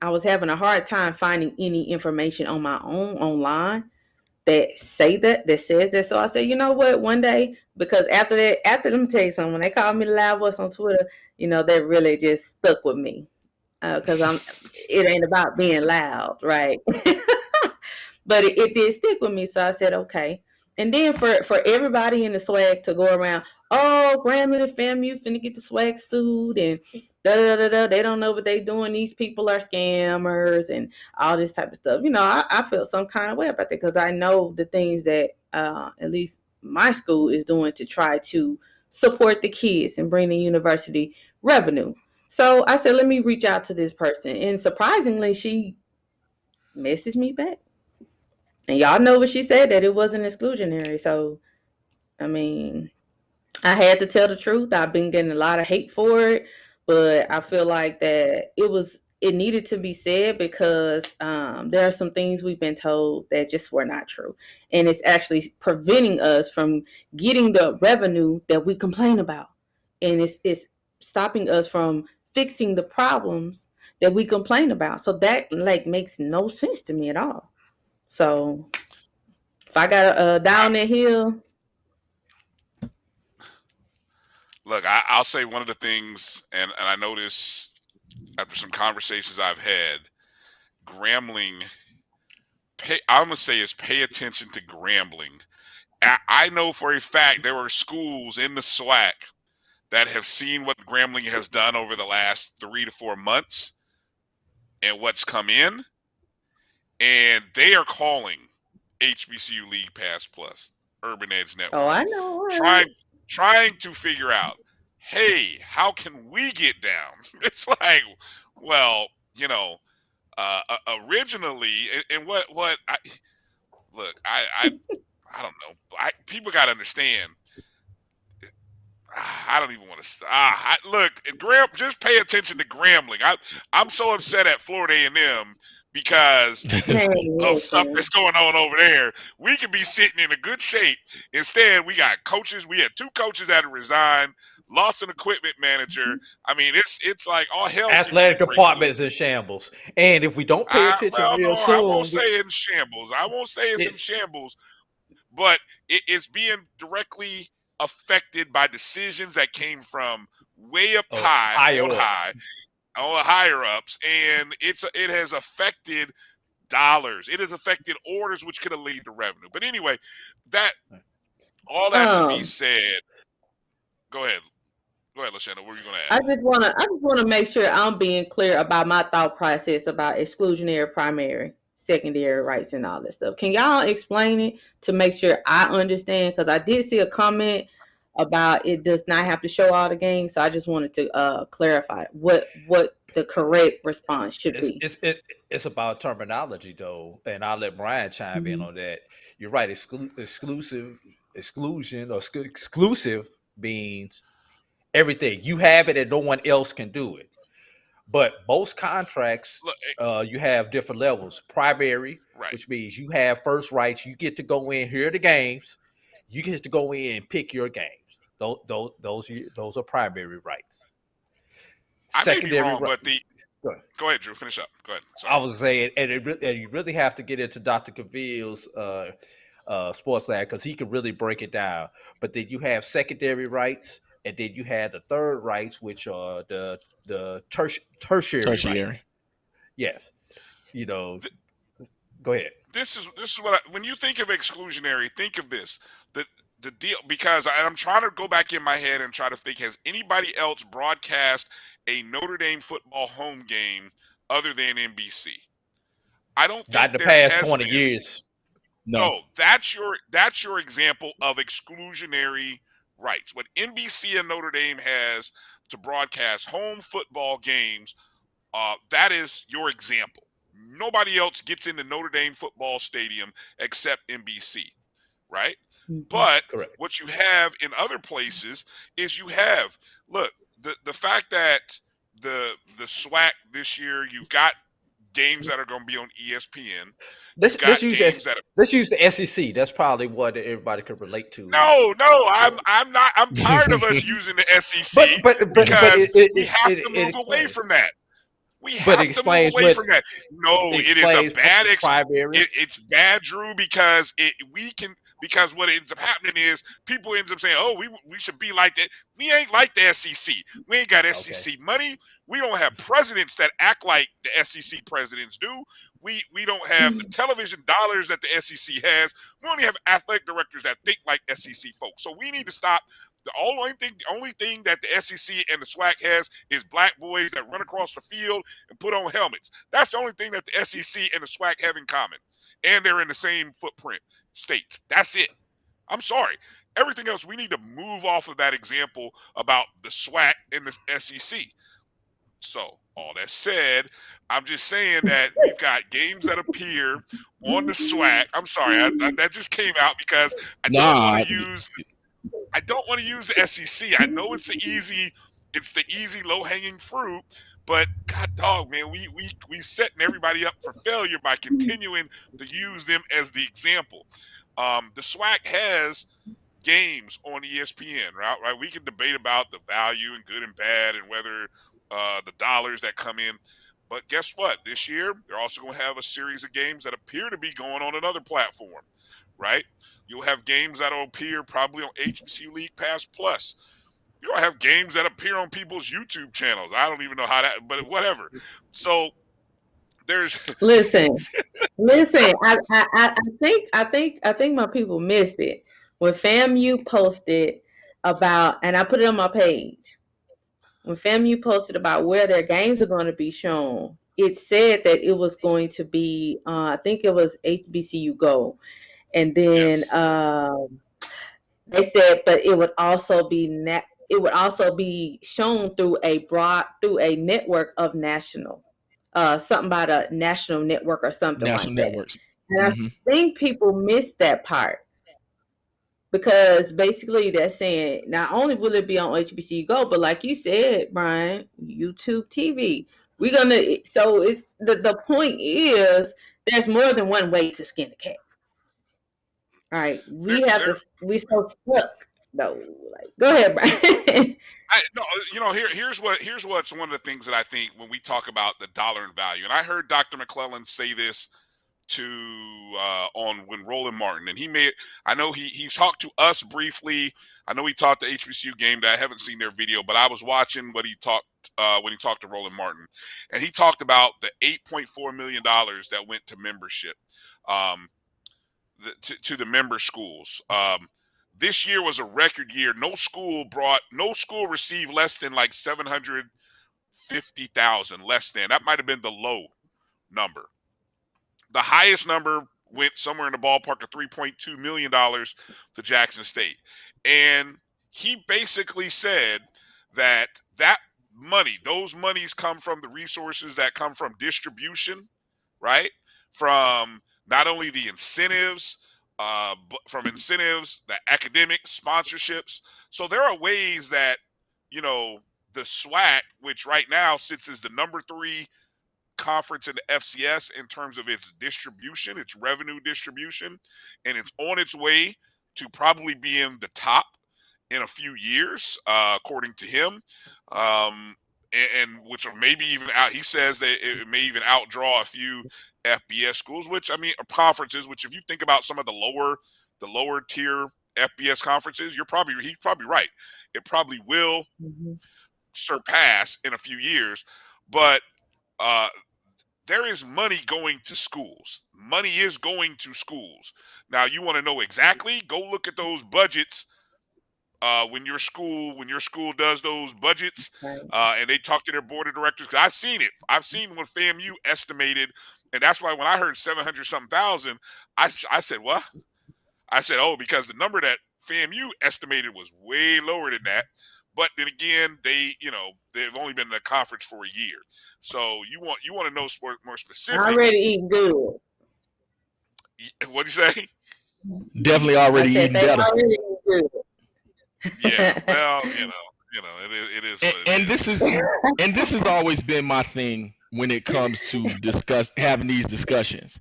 I was having a hard time finding any information on my own online that says that. So I said, you know what? One day, because after let me tell you something. When they called me the loud voice on Twitter, that really just stuck with me. Because it ain't about being loud, right? But it did stick with me. So I said, okay. And then for everybody in the SWAC to go around, oh, Grambling and FAMU finna get the SWAC sued, and they don't know what they doing. These people are scammers and all this type of stuff. I felt some kind of way about that, because I know the things that at least my school is doing to try to support the kids and bring the university revenue. So I said, let me reach out to this person. And surprisingly, she messaged me back. And y'all know what she said, that it wasn't exclusionary. So, I mean, I had to tell the truth. I've been getting a lot of hate for it, but I feel like that it needed to be said, because there are some things we've been told that just were not true. And it's actually preventing us from getting the revenue that we complain about. And it's stopping us from fixing the problems that we complain about. So that makes no sense to me at all. So if I got down that hill. Look, I'll say one of the things, and I notice after some conversations I've had, Grambling, I'm going to say is pay attention to Grambling. I know for a fact there were schools in the SWAC that have seen what Grambling has done over the last 3 to 4 months and what's come in, and they are calling HBCU League Pass Plus, Urban Edge Network. Oh, I know. Trying to figure out, hey, how can we get down? It's like, well, originally, and what I don't know. People got to understand. I don't even want to. Look, just pay attention to Grambling. I'm so upset at Florida A&M because of stuff that's going on over there. We could be sitting in a good shape. Instead, we got coaches. We had 2 coaches that had resigned, lost an equipment manager. I mean, it's like all hell. Athletic department is in shambles, and if we don't pay attention real soon, I won't say in shambles. I won't say it's in shambles, but it's being directly affected by decisions that came from way up higher ups, and it has affected dollars. It has affected orders, which could have led to revenue. But anyway, all that to be said, go ahead, Lashana. What are you going to add? I just want to make sure I'm being clear about my thought process about exclusionary primary, secondary rights, and all that stuff. Can y'all explain it to make sure I understand? Because I did see a comment about it does not have to show all the games. So I just wanted to clarify what the correct response should be. It's about terminology, though, and I'll let Brian chime in on that. You're right. Exclusion or exclusive means everything. You have it and no one else can do it. But most contracts, Look, you have different levels. Primary, right. which means you have first rights. You get to go in, hear the games. You get to go in and pick your games. Those are primary rights. I may be Secondary wrong, rights. but go ahead, Drew. Finish up. Go ahead. Sorry. I was saying, and you really have to get into Dr. Cavill's sports lab because he can really break it down. But then you have secondary rights, and then you have the third rights, which are the tertiary rights. Yes, go ahead. This is what when you think of exclusionary, think of this. The deal, because I'm trying to go back in my head and try to think, has anybody else broadcast a Notre Dame football home game other than NBC? I don't think Not in the there past has 20 been. years. No, that's your example of exclusionary rights. What NBC and Notre Dame has to broadcast home football games, that is your example. Nobody else gets into Notre Dame football stadium except NBC, right? But Correct. what you have in other places is the fact that the SWAC this year, you've got games that are going to be on ESPN. Let's use the SEC. That's probably what everybody could relate to. No, I'm not. I'm tired of us using the SEC because we have to move away from that. We have to move away from that. No, it is a bad it's bad, Drew, because because what ends up happening is people ends up saying, "Oh, we should be like that." We ain't like the SEC. We ain't got SEC money. We don't have presidents that act like the SEC presidents do. We don't have the television dollars that the SEC has. We only have athletic directors that think like SEC folks. So we need to stop. The only thing that the SEC and the SWAC has is black boys that run across the field and put on helmets. That's the only thing that the SEC and the SWAC have in common. And they're in the same footprint states. That's it. I'm sorry. Everything else, we need to move off of that example about the SWAC and the SEC. So, all that said, I'm just saying that we've got games that appear on the SWAC. I'm sorry, that just came out because I don't want to use the SEC. I know it's the easy low-hanging fruit, but God dog, man, we setting everybody up for failure by continuing to use them as the example. The SWAC has games on ESPN, right? We can debate about the value and good and bad and whether the dollars that come in. But guess what? This year, they're also going to have a series of games that appear to be going on another platform, right? You'll have games that will appear probably on HBCU League Pass Plus. You're going to have games that appear on people's YouTube channels. I don't even know how that, but whatever. So there's listen. I think my people missed it when FAMU posted about, and I put it on my page. When FAMU posted about where their games are going to be shown, it said that it was going to be, I think it was HBCU Go, and then they said, but it would also be shown through a network of national, something about a national network or something national like networks. that. And I think people missed that part. Because basically they're saying not only will it be on HBCU Go, but like you said, Brian, YouTube TV. So it's the point is there's more than one way to skin a cat. All right. We so stuck though. Like, go ahead, Brian. Here's what's one of the things that I think when we talk about the dollar and value, and I heard Dr. McClellan say this on when Roland Martin, and I know he talked to us briefly. I know he talked the HBCU game that I haven't seen their video, but I was watching what he talked when he talked to Roland Martin, and he talked about the $8.4 million that went to membership, to the member schools. This year was a record year. No school received less than like 750,000 less than. That might have been the low number. The highest number went somewhere in the ballpark of $3.2 million to Jackson State. And he basically said that those monies come from the resources that come from distribution, right? From not only the incentives, but from incentives, the academic sponsorships. So there are ways that, the SWAC, which right now sits as the number 3 conference in the FCS in terms of its distribution, its revenue distribution, and it's on its way to probably being the top in a few years, according to him. And which are maybe even out. He says that it may even outdraw a few FBS schools, which I mean conferences. Which, if you think about some of the lower tier FBS conferences, he's probably right. It probably will surpass in a few years, but there is money going to schools. Money is going to schools. Now, you want to know exactly? Go look at those budgets. When your school does those budgets, and they talk to their board of directors, because I've seen it. I've seen what FAMU estimated, and that's why when I heard 700-something thousand, I said, what? I said, oh, because the number that FAMU estimated was way lower than that. But then again, they've only been in the conference for a year. So you want to know more specific. Already eating good. What'd you say? Definitely already eating better. Already eating good. Yeah, well, it is. And this has always been my thing when it comes to having these discussions.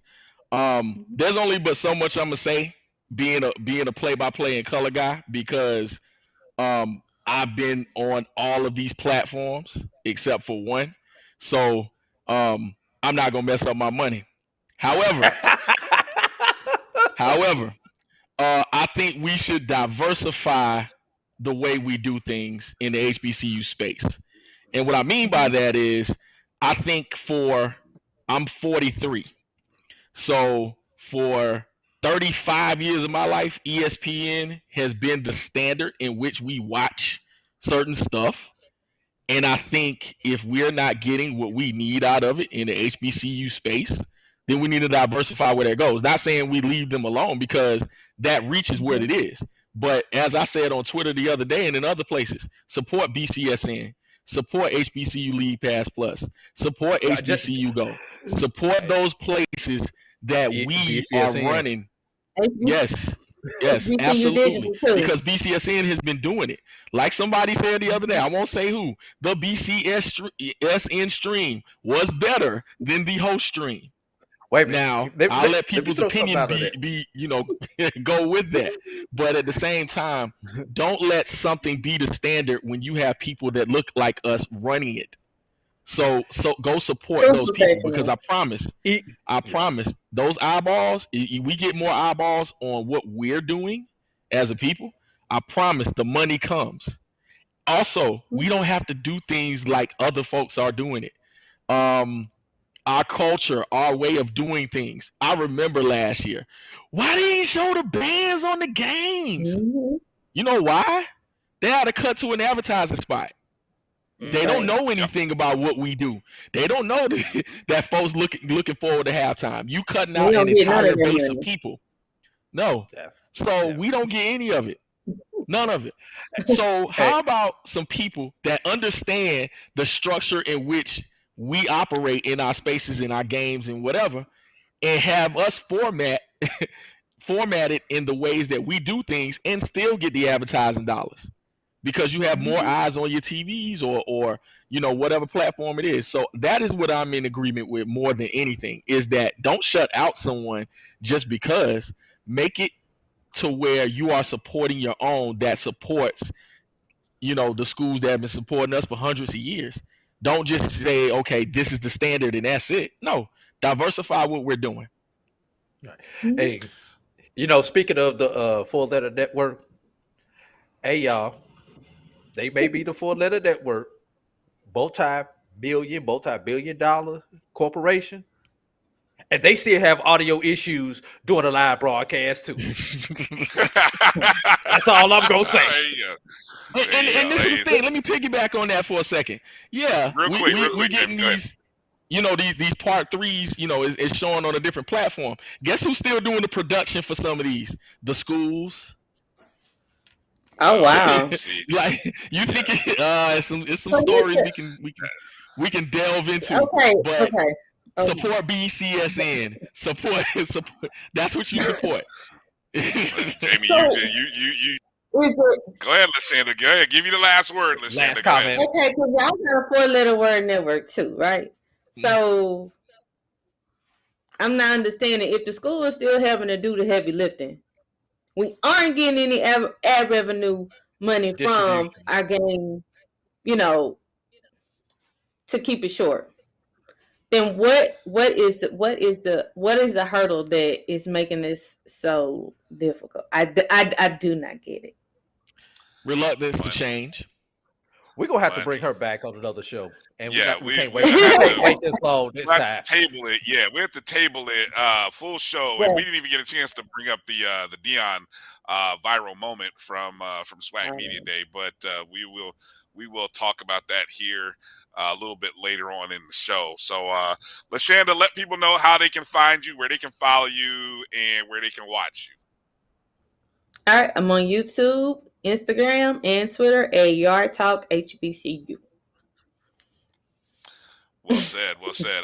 There's only but so much I'm gonna say being a play-by-play and color guy, because I've been on all of these platforms except for one, so I'm not gonna mess up my money. However, I think we should diversify the way we do things in the HBCU space. And what I mean by that is, I think I'm 43. So for 35 years of my life, ESPN has been the standard in which we watch certain stuff. And I think if we're not getting what we need out of it in the HBCU space, then we need to diversify where that goes. Not saying we leave them alone, because that reaches where it is. But as I said on Twitter the other day and in other places, support BCSN, support HBCU League Pass Plus, support HBCU Go, support those places that we BCSN. are running. Yes, absolutely. Because BCSN has been doing it. Like somebody said the other day, I won't say who, the BCSN stream was better than the host stream. Wait a minute. Now, I'll let people's opinion be go with that. But at the same time, don't let something be the standard when you have people that look like us running it. So go support those people, because I promise those eyeballs, we get more eyeballs on what we're doing as a people. I promise the money comes. Also, we don't have to do things like other folks are doing it. Our culture, our way of doing things. I remember last year, why didn't you show the bands on the games? You know why? They had to cut to an advertising spot. They don't know anything about what we do. They don't know that folks looking forward to halftime. You cutting out an entire base of people. No. So we don't get any of it. None of it. So how about some people that understand the structure in which we operate in our spaces, in our games and whatever, and have us formatted in the ways that we do things and still get the advertising dollars, because you have more eyes on your TVs or whatever platform it is. So that is what I'm in agreement with more than anything, is that don't shut out someone just because. Make it to where you are supporting your own that supports the schools that have been supporting us for hundreds of years. Don't just say, okay, this is the standard and that's it. No, diversify what we're doing. Hey, speaking of the four-letter network, hey, y'all, they may be the four-letter network, multi-billion-dollar corporation, and they still have audio issues during a live broadcast, too. That's all I'm going to say. And this is the thing. Let me piggyback on that for a second. Yeah, we're getting these, these part threes, is showing on a different platform. Guess who's still doing the production for some of these? The schools. Oh wow! Like you think it's some stories we can delve into. Okay, but support BCSN. Support. That's what you support. Jamie, Go ahead, Lashanda. Go ahead. Give you the last word, Lashanda. Last Go ahead. comment. Okay, because y'all got a 4-letter-word network too, right? So I'm not understanding if the school is still having to do the heavy lifting. We aren't getting any ad revenue money from our game, to keep it short. Then what is the hurdle that is making this so difficult? I do not get it. Reluctance to change. We're gonna have to bring her back on another show, and Yeah, we can't we're wait. gonna have We can't to wait this long this we have time. to table it. Yeah, we have to table it full show, and we didn't even get a chance to bring up the Dion viral moment from SWAC Media Day, but we will talk about that here a little bit later on in the show. So, Lashanda, let people know how they can find you, where they can follow you, and where they can watch you. All right, I'm on YouTube, Instagram, and Twitter at Yard Talk HBCU. Well said. Well said.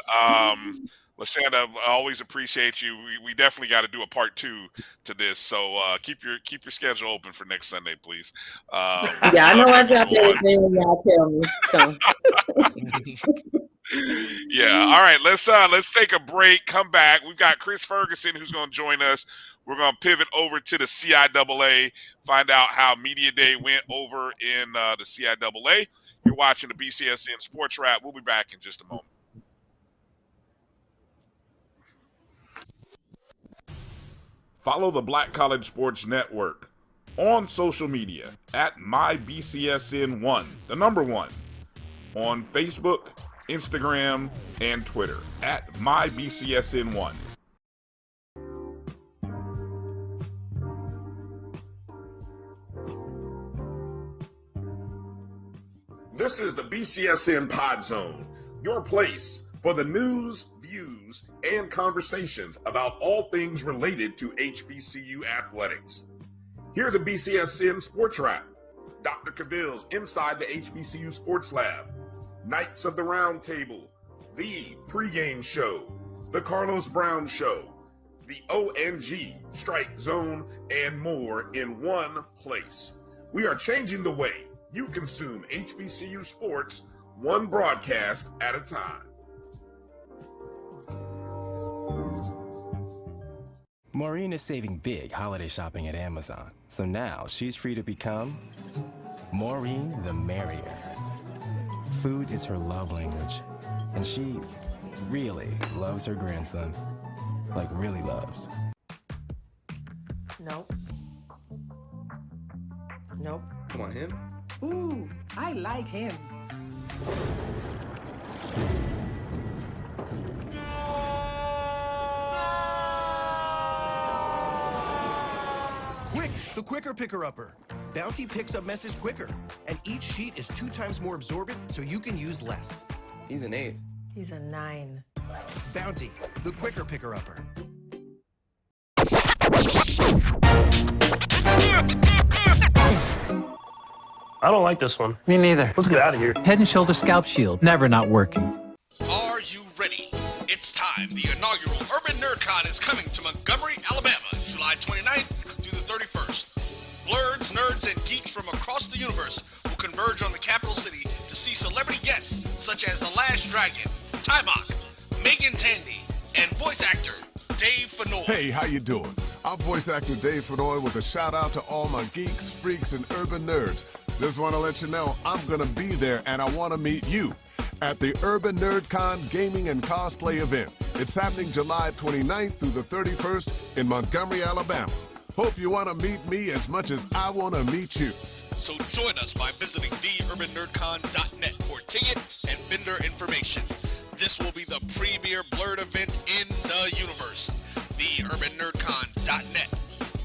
Lashanda, I always appreciate you. We definitely got to do a part 2 to this, so keep your schedule open for next Sunday, please. Yeah, I know I dropped everything when y'all tell me. So. Yeah. All right. Let's take a break. Come back. We've got Chris Ferguson who's going to join us. We're going to pivot over to the CIAA, find out how Media Day went over in the CIAA. You're watching the BCSN Sports Wrap. We'll be back in just a moment. Follow the Black College Sports Network on social media at MyBCSN1, the number 1, on Facebook, Instagram, and Twitter at MyBCSN1. This is the BCSN Pod Zone, your place for the news, views, and conversations about all things related to HBCU athletics. Here are the BCSN Sports Wrap, Dr. Cavill's Inside the HBCU Sports Lab, Knights of the Round Table, the pregame show, the Carlos Brown Show, the ONG Strike Zone, and more in one place. We are changing the way you consume HBCU sports, one broadcast at a time. Maureen is saving big holiday shopping at Amazon, so now she's free to become Maureen the Merrier. Food is her love language, and she really loves her grandson. Like, really loves. Nope. Nope. Come on, him? Ooh, I like him. Quick, the quicker picker-upper. Bounty picks up messes quicker, and each sheet is 2 times more absorbent, so you can use less. He's an 8. He's a 9. Bounty, the quicker picker-upper. I don't like this one. Me neither. Let's get out of here. Head and Shoulder Scalp Shield, never not working. Are you ready? It's time. The inaugural Urban NerdCon is coming to Montgomery, Alabama, July 29th through the 31st. Blurs, nerds, and geeks from across the universe will converge on the capital city to see celebrity guests such as The Last Dragon, Tymok, Megan Tandy, and voice actor Dave Fennoy. Hey, how you doing? I'm voice actor Dave Fennoy with a shout out to all my geeks, freaks, and urban nerds. Just want to let you know I'm going to be there and I want to meet you at the Urban NerdCon Gaming and Cosplay event. It's happening July 29th through the 31st in Montgomery, Alabama. Hope you want to meet me as much as I want to meet you. So join us by visiting theurbannerdcon.net for ticket and vendor information. This will be the premier blurred event in the universe. Theurbannerdcon.net.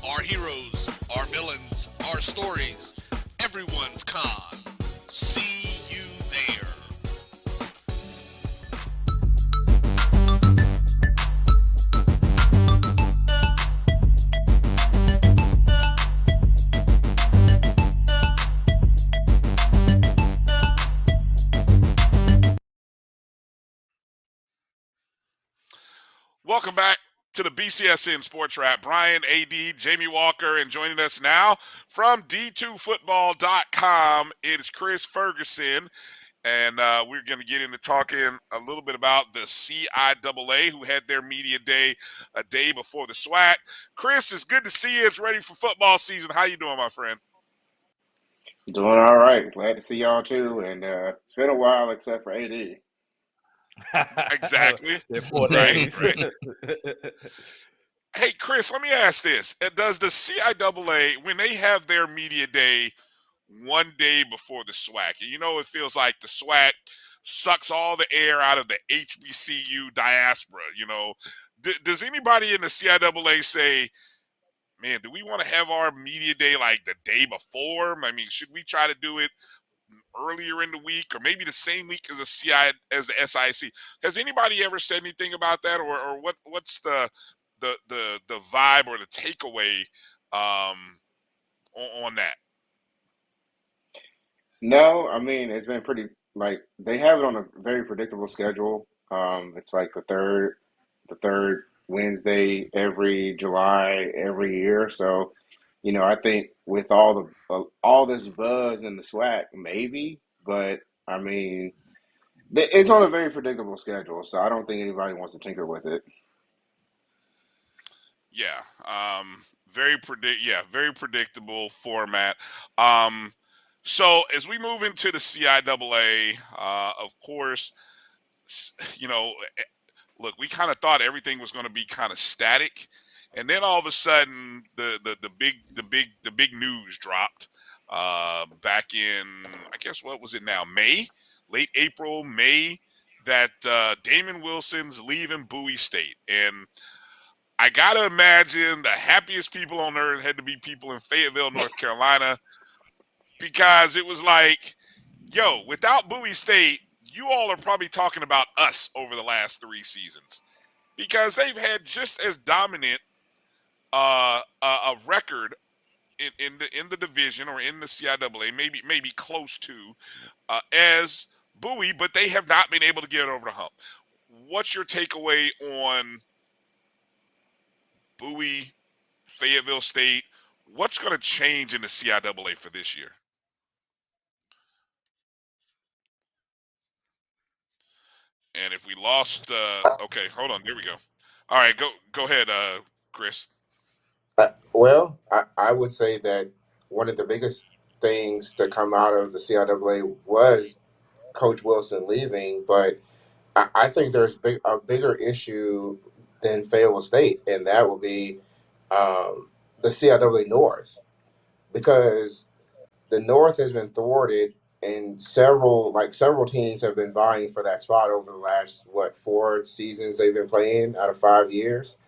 Our heroes, our villains, our stories, everyone's con. See you there. Welcome back. to the BCSN Sports Wrap. Brian, AD, Jamie Walker, and joining us now from D2Football.com, it is Chris Ferguson. And we're going to get into talking a little bit about the CIAA, who had their media day a day before the SWAC. Chris, it's good to see you. It's ready for football season. How you doing, my friend? Doing all right. Glad to see y'all too. And it's been a while, except for AD. Exactly. They're 4 Right, days. right. Hey, Chris, let me ask this. Does the CIAA, when they have their media day one day before the SWAC, and you know it feels like the SWAC sucks all the air out of the HBCU diaspora, you know, does anybody in the CIAA say, man, do we want to have our media day like the day before? I mean, should we try to do it earlier in the week or maybe the same week as the SIC? Has anybody ever said anything about that, or what's the vibe or the takeaway on that? No, I mean it's been pretty they have it on a very predictable schedule. It's like the third Wednesday every July every year. So, I think with all this buzz in the SWAC, maybe, but I mean it's on a very predictable schedule. So I don't think anybody wants to tinker with it. Yeah, very predictable format. So as we move into the CIAA, of course, you know, look, we kind of thought everything was going to be kind of static, and then all of a sudden, the big news dropped back in, I guess, what was it now? Late April, May, that Damon Wilson's leaving Bowie State, and I gotta imagine the happiest people on earth had to be people in Fayetteville, North Carolina, because it was like, yo, without Bowie State, you all are probably talking about us over the last 3 seasons, because they've had just as dominant a record in the division or in the CIAA, maybe close to as Bowie, but they have not been able to get it over the hump. What's your takeaway on Bowie, Fayetteville State? What's going to change in the CIAA for this year? And if we lost, okay, hold on, there we go. All right, go ahead, Chris. Well, I would say that one of the biggest things to come out of the CIAA was Coach Wilson leaving, but I think there's a bigger issue than Fayetteville State, and that will be the CIAA North, because the North has been thwarted, and several teams have been vying for that spot over the last 4 seasons they've been playing out of 5 years.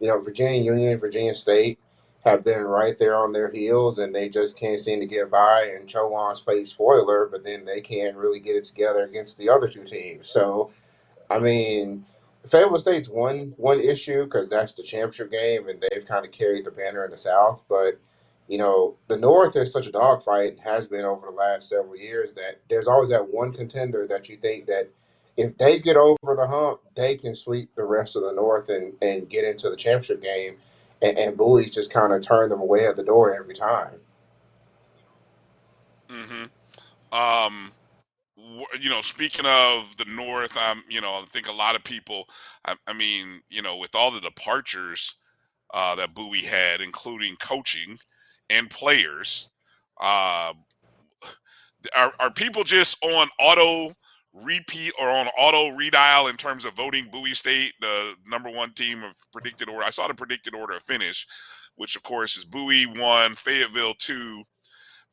Virginia Union, Virginia State have been right there on their heels, and they just can't seem to get by. And Chowan's played spoiler, but then they can't really get it together against the other two teams. So, I mean, Fayetteville State's one issue because that's the championship game, and they've kind of carried the banner in the South. But the North is such a dogfight and has been over the last several years that there's always that one contender that you think that if they get over the hump, they can sweep the rest of the North and get into the championship game. And Bowie's just kind of turn them away at the door every time. Mm-hmm. Speaking of the North, I think a lot of people, I mean, with all the departures that Bowie had, including coaching and players, uh, are people just on auto repeat or on auto redial in terms of voting Bowie State the #1 team of predicted order? I saw the predicted order of finish, which of course is Bowie 1, Fayetteville 2,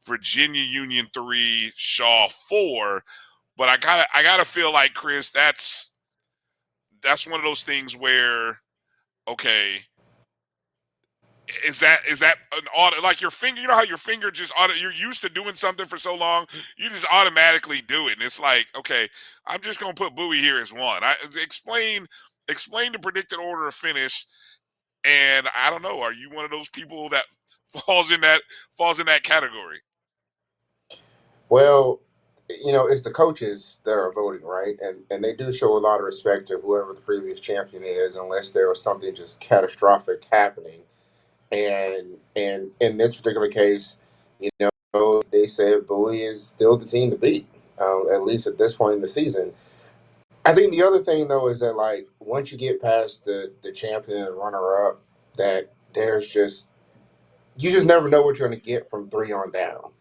Virginia Union 3, Shaw 4. But I gotta feel like, Chris, that's one of those things where, okay, is that an auto, like your finger? You know how your finger just you're used to doing something for so long, you just automatically do it, and it's like, okay, I'm just gonna put Bowie here as 1. Explain the predicted order of finish, and I don't know, are you one of those people that falls in that category? Well, it's the coaches that are voting, right? And they do show a lot of respect to whoever the previous champion is, unless there was something just catastrophic happening. And in this particular case, they said Bowie is still the team to beat, at least at this point in the season. I think the other thing though is that like once you get past the champion and runner up, that there's just you just never know what you're going to get from three on down.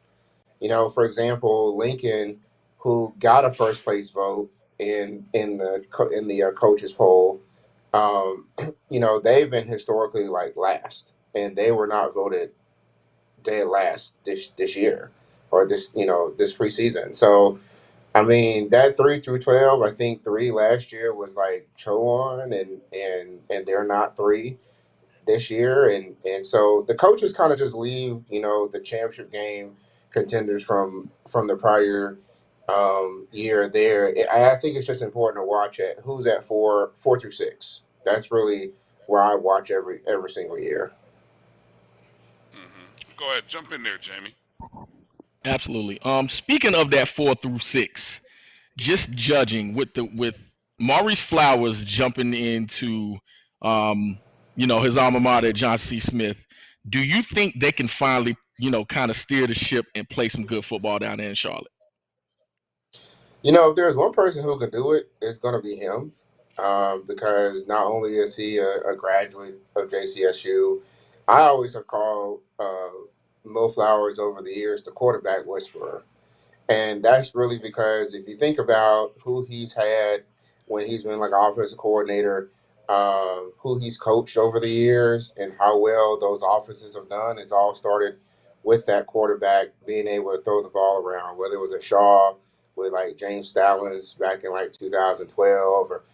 For example, Lincoln, who got a first place vote in the coaches poll, they've been historically like last, and they were not voted dead last this year or this preseason. So I mean that 3 through 12, I think three last year was like Chowan, and they're not three this year, and so the coaches kind of just leave the championship game contenders from the prior year there. I think it's just important to watch it. Who's at 4 through 6? That's really where I watch every single year. Go ahead, jump in there, Jamie. Absolutely. Speaking of that 4 through 6, just judging with Maurice Flowers jumping into his alma mater, John C. Smith, do you think they can finally kind of steer the ship and play some good football down there in Charlotte? If there's one person who can do it, it's going to be him, because not only is he a graduate of JCSU, I always have called Mo Flowers over the years the quarterback whisperer. And that's really because if you think about who he's had when he's been like offensive coordinator, who he's coached over the years, and how well those offenses have done, it's all started with that quarterback being able to throw the ball around, whether it was a Shaw with like James Stallings back in like 2012 or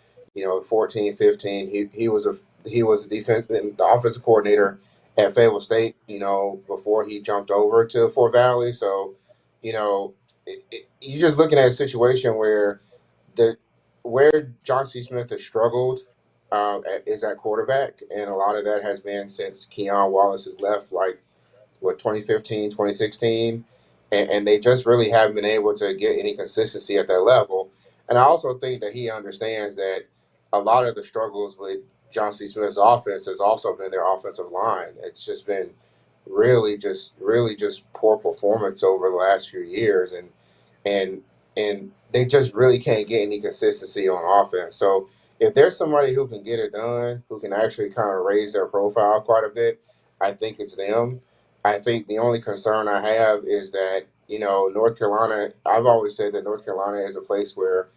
14, 15. He was the offensive coordinator at Fayetteville State, before he jumped over to Fort Valley. So, you're just looking at a situation where John C. Smith has struggled is at quarterback, and a lot of that has been since Keon Wallace has left, like 2015, 2016, and they just really haven't been able to get any consistency at that level. And I also think that he understands that a lot of the struggles with John C. Smith's offense has also been their offensive line. It's just been really just poor performance over the last few years, and and they just really can't get any consistency on offense. So if there's somebody who can get it done, who can actually kind of raise their profile quite a bit, I think it's them. I think the only concern I have is that North Carolina. I've always said that North Carolina is a place where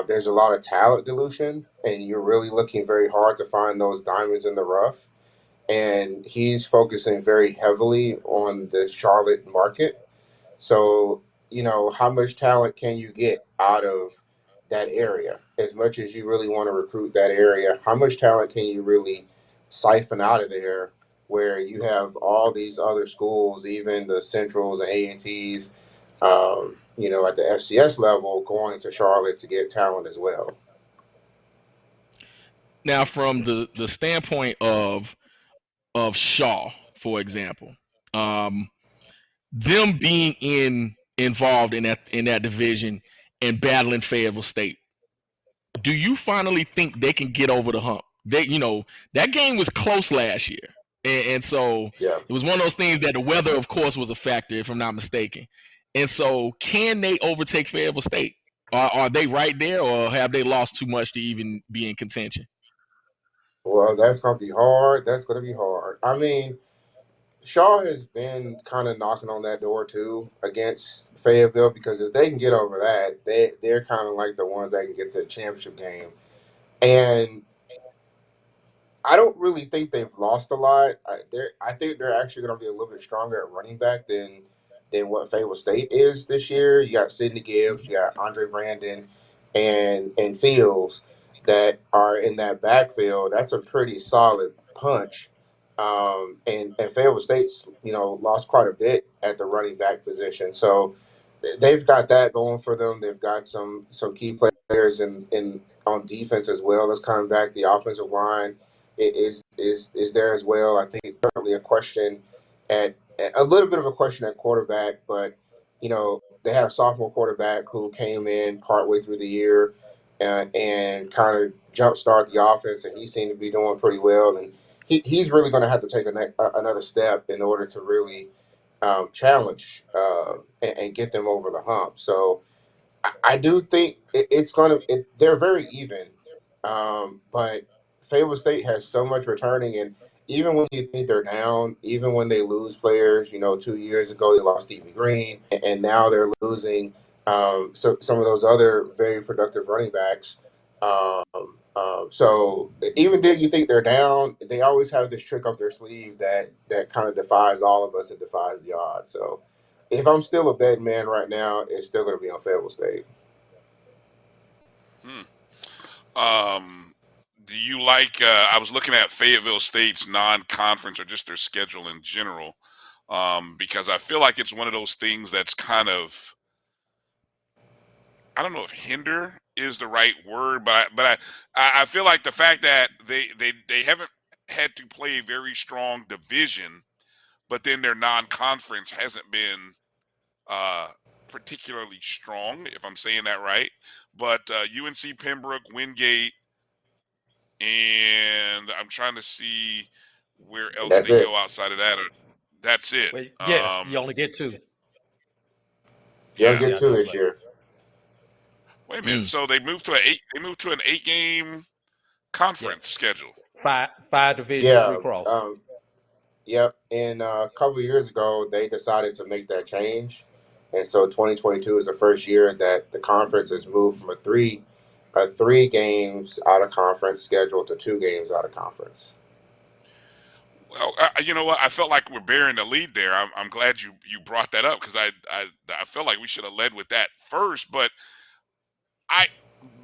there's a lot of talent dilution, and you're really looking very hard to find those diamonds in the rough. And he's focusing very heavily on the Charlotte market. So, how much talent can you get out of that area? As much as you really want to recruit that area, how much talent can you really siphon out of there where you have all these other schools, even the Centrals and A&Ts, at the FCS level, going to Charlotte to get talent as well? Now, from the standpoint of Shaw, for example, them being involved in that division and battling Fayetteville State, do you finally think they can get over the hump? That game was close last year, and so Yeah. it was one of those things that the weather, of course, was a factor, if I'm not mistaken. And so, can they overtake Fayetteville State? Are they right there, or have they lost too much to even be in contention? Well, that's going to be hard. That's going to be hard. I mean, Shaw has been kind of knocking on that door too against Fayetteville, because if they can get over that, they're kind of like the ones that can get to the championship game. And I don't really think they've lost a lot. I think they're actually going to be a little bit stronger at running back than what Fayetteville State is this year. You got Sidney Gibbs, you got Andre Brandon, and Fields that are in that backfield. That's a pretty solid punch. And Fayetteville State's lost quite a bit at the running back position, so they've got that going for them. They've got some key players in on defense as well. That's coming back. The offensive line is there as well. I think certainly a little bit of a question at quarterback, but they had a sophomore quarterback who came in partway through the year and kind of jumpstart the offense, and he seemed to be doing pretty well. And he's really going to have to take another step in order to really challenge and get them over the hump. So I do think it's going to. They're very even, but Fayetteville State has so much returning, and even when you think they're down, even when they lose players, 2 years ago they lost Stevie Green, and now they're losing some of those other very productive running backs. Um, so even though you think they're down, they always have this trick up their sleeve that kind of defies all of us and defies the odds. So if I'm still a betting man right now, it's still going to be on Fayetteville State. Do you like? I was looking at Fayetteville State's non-conference or just their schedule in general, because I feel like it's one of those things that's kind of, I don't know if hinder is the right word, but I feel like the fact that they haven't had to play a very strong division, but then their non-conference hasn't been particularly strong, if I'm saying that right. But UNC Pembroke, Wingate, and I'm trying to see where else That's they it. go outside of that. That's it. Well, yeah, you only get two. You only Yeah. get two this year. Wait a minute. So they moved to an 8-game conference schedule. Five division, Yeah. 3 cross. Yep. And a couple of years ago, they decided to make that change, and so 2022 is the first year that the conference has moved from a three games out of conference schedule to 2 games out of conference. Well, you know what? I felt like we're bearing the lead there. I'm glad you brought that up, because I felt like we should have led with that first. But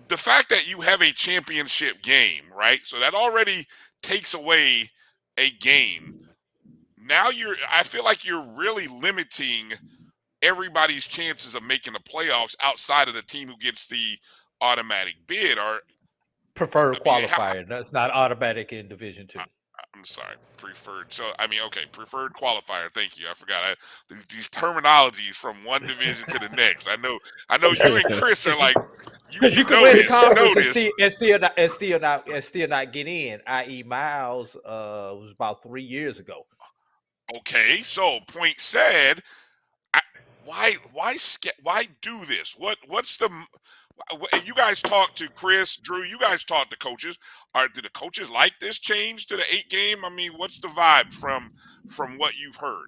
the fact that you have a championship game, right? So that already takes away a game. Now I feel like you're really limiting everybody's chances of making the playoffs outside of the team who gets the automatic bid. Or Preferred I mean, qualifier. That's not automatic in Division II. I'm sorry, preferred. So I mean, okay, preferred qualifier. Thank you. I forgot these terminologies from one division to the next. I know you and Chris are like, because you can know win the this, conference you know this. and still not get in. I.e., Miles was about 3 years ago. Okay, so point said. Why do this? What's the? You guys talk to Chris, Drew. You guys talk to coaches. Do the coaches like this change to the 8-game? I mean, what's the vibe from what you've heard?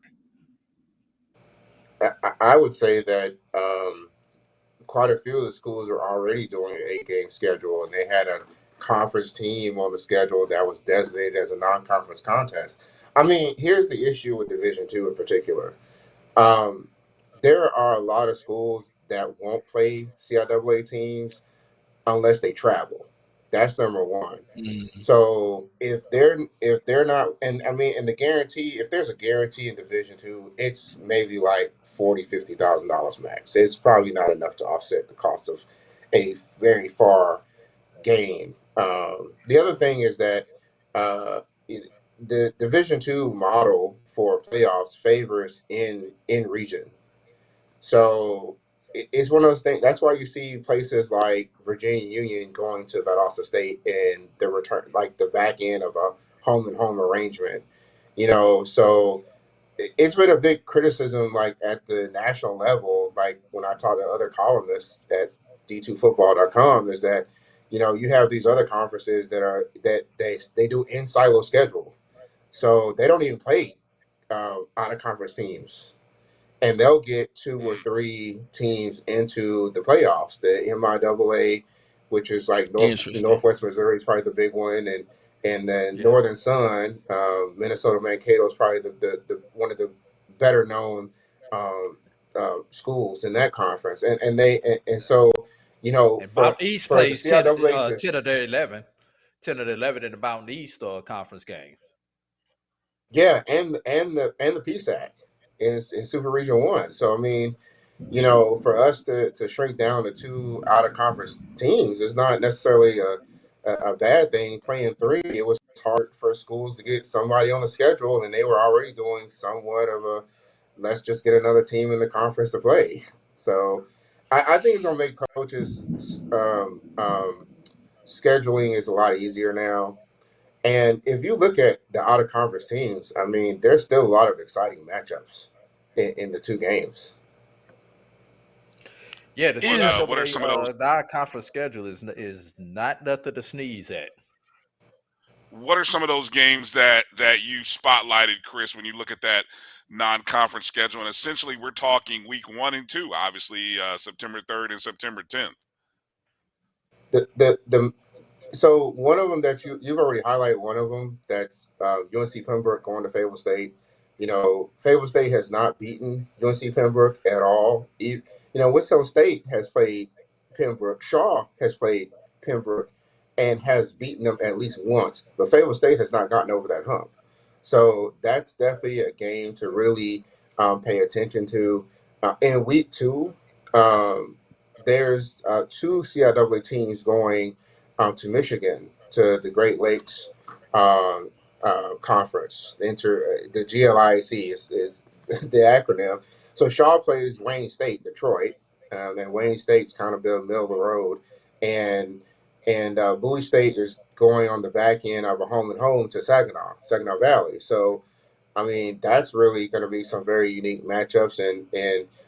I would say that quite a few of the schools are already doing an 8-game schedule, and they had a conference team on the schedule that was designated as a non-conference contest. I mean, here's the issue with Division II in particular. There are a lot of schools that won't play CIAA teams unless they travel. That's number one. So if they're not, and I mean, and the guarantee, if there's a guarantee in Division II, it's maybe like $40,000-$50,000 max. It's probably not enough to offset the cost of a very far game. The other thing is that the Division II model for playoffs favors in region. So it's one of those things. That's why you see places like Virginia Union going to Valdosta State and the return, like the back end of a home and home arrangement. So it's been a big criticism, like at the national level. Like when I talk to other columnists at d2football.com, is that you have these other conferences that they do in silo schedule, so they don't even play out of conference teams. And they'll get 2 or 3 teams into the playoffs. The MIAA, which is like Northwest Missouri, is probably the big one, and then Northern Sun, Minnesota Mankato is probably the one of the better known schools in that conference. And so Mountain East for the plays 10 CIAA of their 11. 10 of the 11 in the Mountain East conference games. Yeah, and the PSAC in Super Region 1. So I mean, for us to shrink down to 2 out of conference teams is not necessarily a bad thing. Playing 3, it was hard for schools to get somebody on the schedule, and they were already doing somewhat of a let's just get another team in the conference to play. So I think it's going to make coaches scheduling is a lot easier now. And if you look at the out of conference teams, I mean, there's still a lot of exciting matchups in the two games. Yeah, the What are some of those? CIAA non-conference schedule is not nothing to sneeze at. What are some of those games that you spotlighted, Chris, when you look at that non-conference schedule? And essentially, we're talking week 1 and 2, obviously September 3rd and September 10th. So one of them that you've already highlighted, one of them that's UNC Pembroke going to Fayetteville State. You know, Fayetteville State has not beaten UNC Pembroke at all. You know, Winston State has played Pembroke. Shaw has played Pembroke and has beaten them at least once. But Fayetteville State has not gotten over that hump. So that's definitely a game to really pay attention to. In week 2, there's 2 CIAA teams going to Michigan, to the Great Lakes Conference. The GLIC is the acronym. So Shaw plays Wayne State, Detroit, and Wayne State's kind of middle of the road, and Bowie State is going on the back end of a home to Saginaw Valley. So I mean, that's really going to be some very unique matchups, and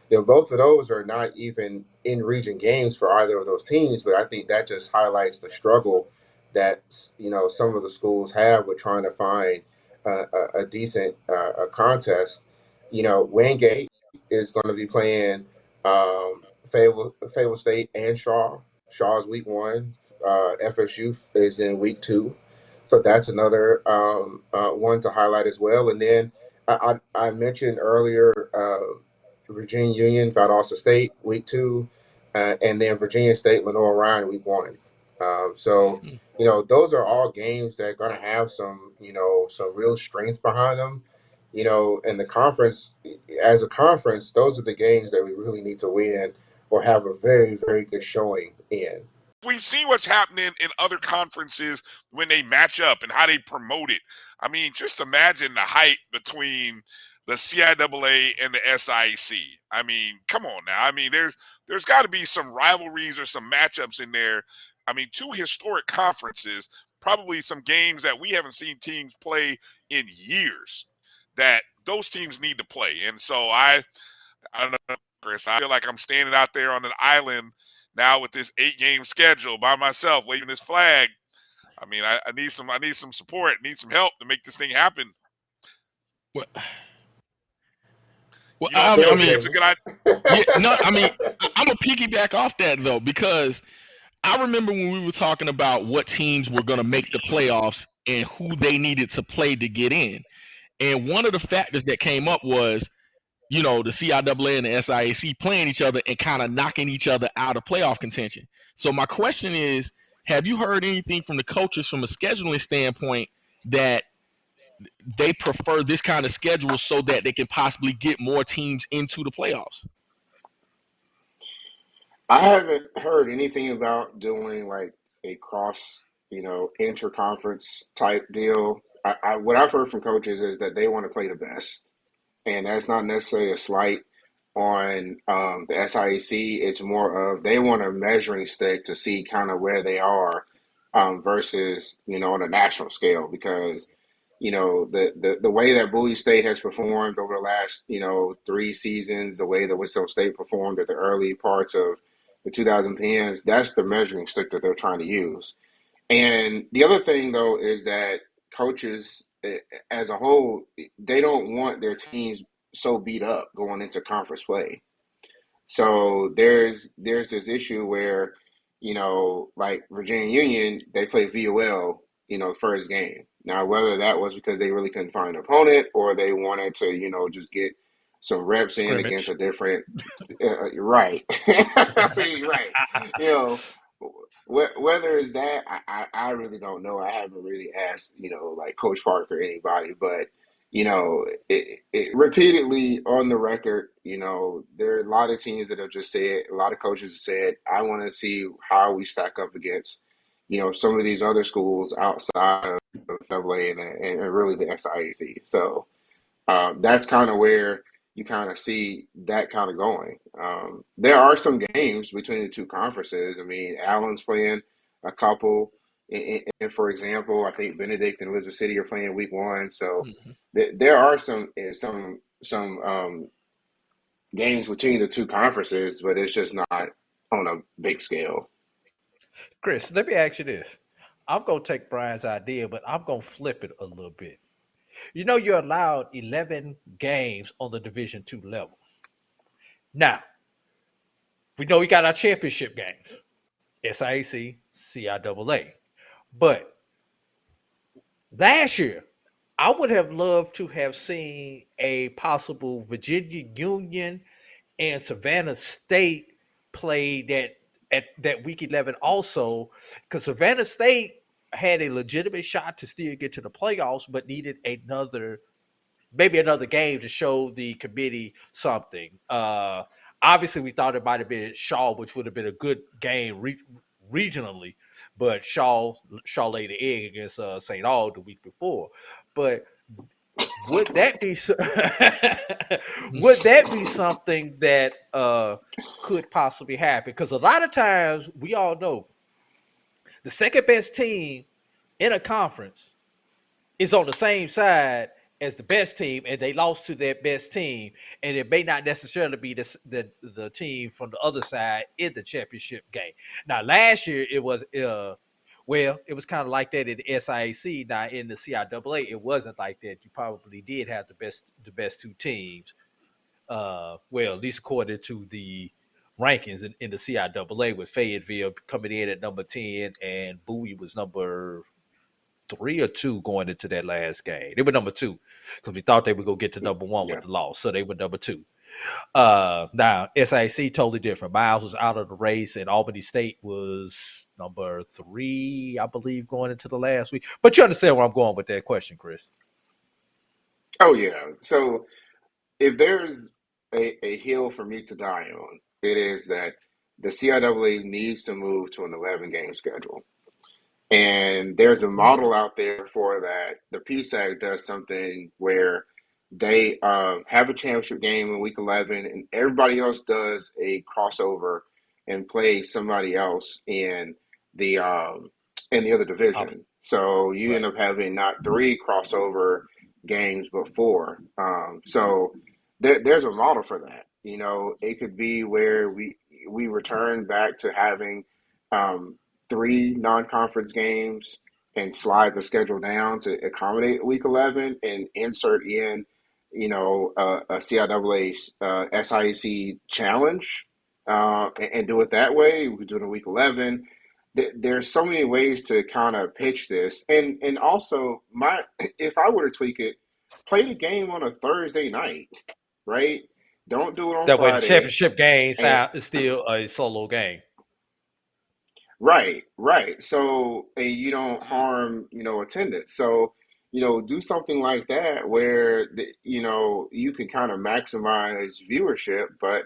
you know, both of those are not even in region games for either of those teams. But I think that just highlights the struggle that some of the schools have with trying to find a decent contest. You know, Wingate is going to be playing Fayetteville State and Shaw. Shaw's week 1. FSU is in week 2. So that's another one to highlight as well. And then I mentioned earlier Virginia Union, Valdosta State, week 2, and then Virginia State, Lenore Ryan, week 1. So, you know, those are all games that are going to have some real strength behind them. You know, in the conference, as a conference, those are the games that we really need to win or have a very, very good showing in. We've seen what's happening in other conferences when they match up and how they promote it. I mean, just imagine the hype between the CIAA and the SIAC. I mean, come on now. I mean, there's got to be some rivalries or some matchups in there. I mean, 2 historic conferences, probably some games that we haven't seen teams play in years that those teams need to play. And so I don't know, Chris, I feel like I'm standing out there on an island now with this 8-game schedule by myself, waving this flag. I mean, I need some support, need some help to make this thing happen. Well, You don't think it's a good idea? Yeah, no, I mean, I'm gonna piggyback off that though, because I remember when we were talking about what teams were gonna make the playoffs and who they needed to play to get in. And one of the factors that came up was, the CIAA and the SIAC playing each other and kind of knocking each other out of playoff contention. So my question is, have you heard anything from the coaches from a scheduling standpoint that they prefer this kind of schedule so that they can possibly get more teams into the playoffs? I haven't heard anything about doing like a cross, inter-conference type deal. What I've heard from coaches is that they want to play the best, and that's not necessarily a slight on the SIAC. It's more of they want a measuring stick to see kind of where they are versus on a national scale, because the way that Bowie State has performed over the last 3 seasons, the way that Winston State performed at the early parts of the 2010s, that's the measuring stick that they're trying to use. And the other thing, though, is that coaches as a whole, they don't want their teams so beat up going into conference play. So there's this issue where, like Virginia Union, they play VOL, the first game. Now, whether that was because they really couldn't find an opponent or they wanted to, just get some reps in against a different right. I mean, right. Whether it's that, I really don't know. I haven't really asked, like Coach Parker or anybody, but it repeatedly on the record, there are a lot of teams that have just said, a lot of coaches have said, I want to see how we stack up against, some of these other schools outside of AA and really the SIAC. So that's kind of where, you kind of see that kind of going. There are some games between the two conferences. I mean, Allen's playing a couple. And for example, I think Benedict and Elizabeth City are playing week 1. So there are some games between the two conferences, but it's just not on a big scale. Chris, let me ask you this. I'm gonna take Brian's idea, but I'm gonna flip it a little bit. You know, you're allowed 11 games on the Division II level. Now, we know we got our championship games, SIAC, CIAA. But last year, I would have loved to have seen a possible Virginia Union and Savannah State play at that week 11 also, because Savannah State had a legitimate shot to still get to the playoffs, but needed maybe another game to show the committee something. Obviously, we thought it might have been Shaw, which would have been a good game regionally, but Shaw laid the egg against St. Aul the week before. But would that be would that be something that could possibly happen? Because a lot of times we all know the second best team in a conference is on the same side as the best team, and they lost to that best team, and it may not necessarily be the team from the other side in the championship game. Now, last year it was it was kind of like that in the SIAC. Now, in the CIAA, it wasn't like that. You probably did have the best two teams. At least according to the rankings in the CIAA, with Fayetteville coming in at number 10, and Bowie was number 3 or 2 going into that last game. They were number 2 because we thought they would go get to number 1 with the loss, so they were number 2. Now SIC totally different. Miles was out of the race, and Albany State was number 3, I believe, going into the last week. But you understand where I'm going with that question, Chris? Oh yeah. So if there's a hill for me to die on, it is that the CIAA needs to move to an 11-game schedule. And there's a model out there for that. The PSAC does something where they have a championship game in week 11, and everybody else does a crossover and play somebody else in the other division. So you end up having not 3 crossover games, but 4. So there's a model for that. You know, it could be where we return back to having 3 non-conference games and slide the schedule down to accommodate week 11 and insert in, you know, a CIAA SIAC challenge and do it that way. We could do it in week 11. There's so many ways to kind of pitch this. And also, if I were to tweak it, play the game on a Thursday night, right? Don't do it on That way, Friday. the championship game is still a solo game. Right. So, and you don't harm, you know, attendance. So, you know, do something like that where, you know, you can kind of maximize viewership. But,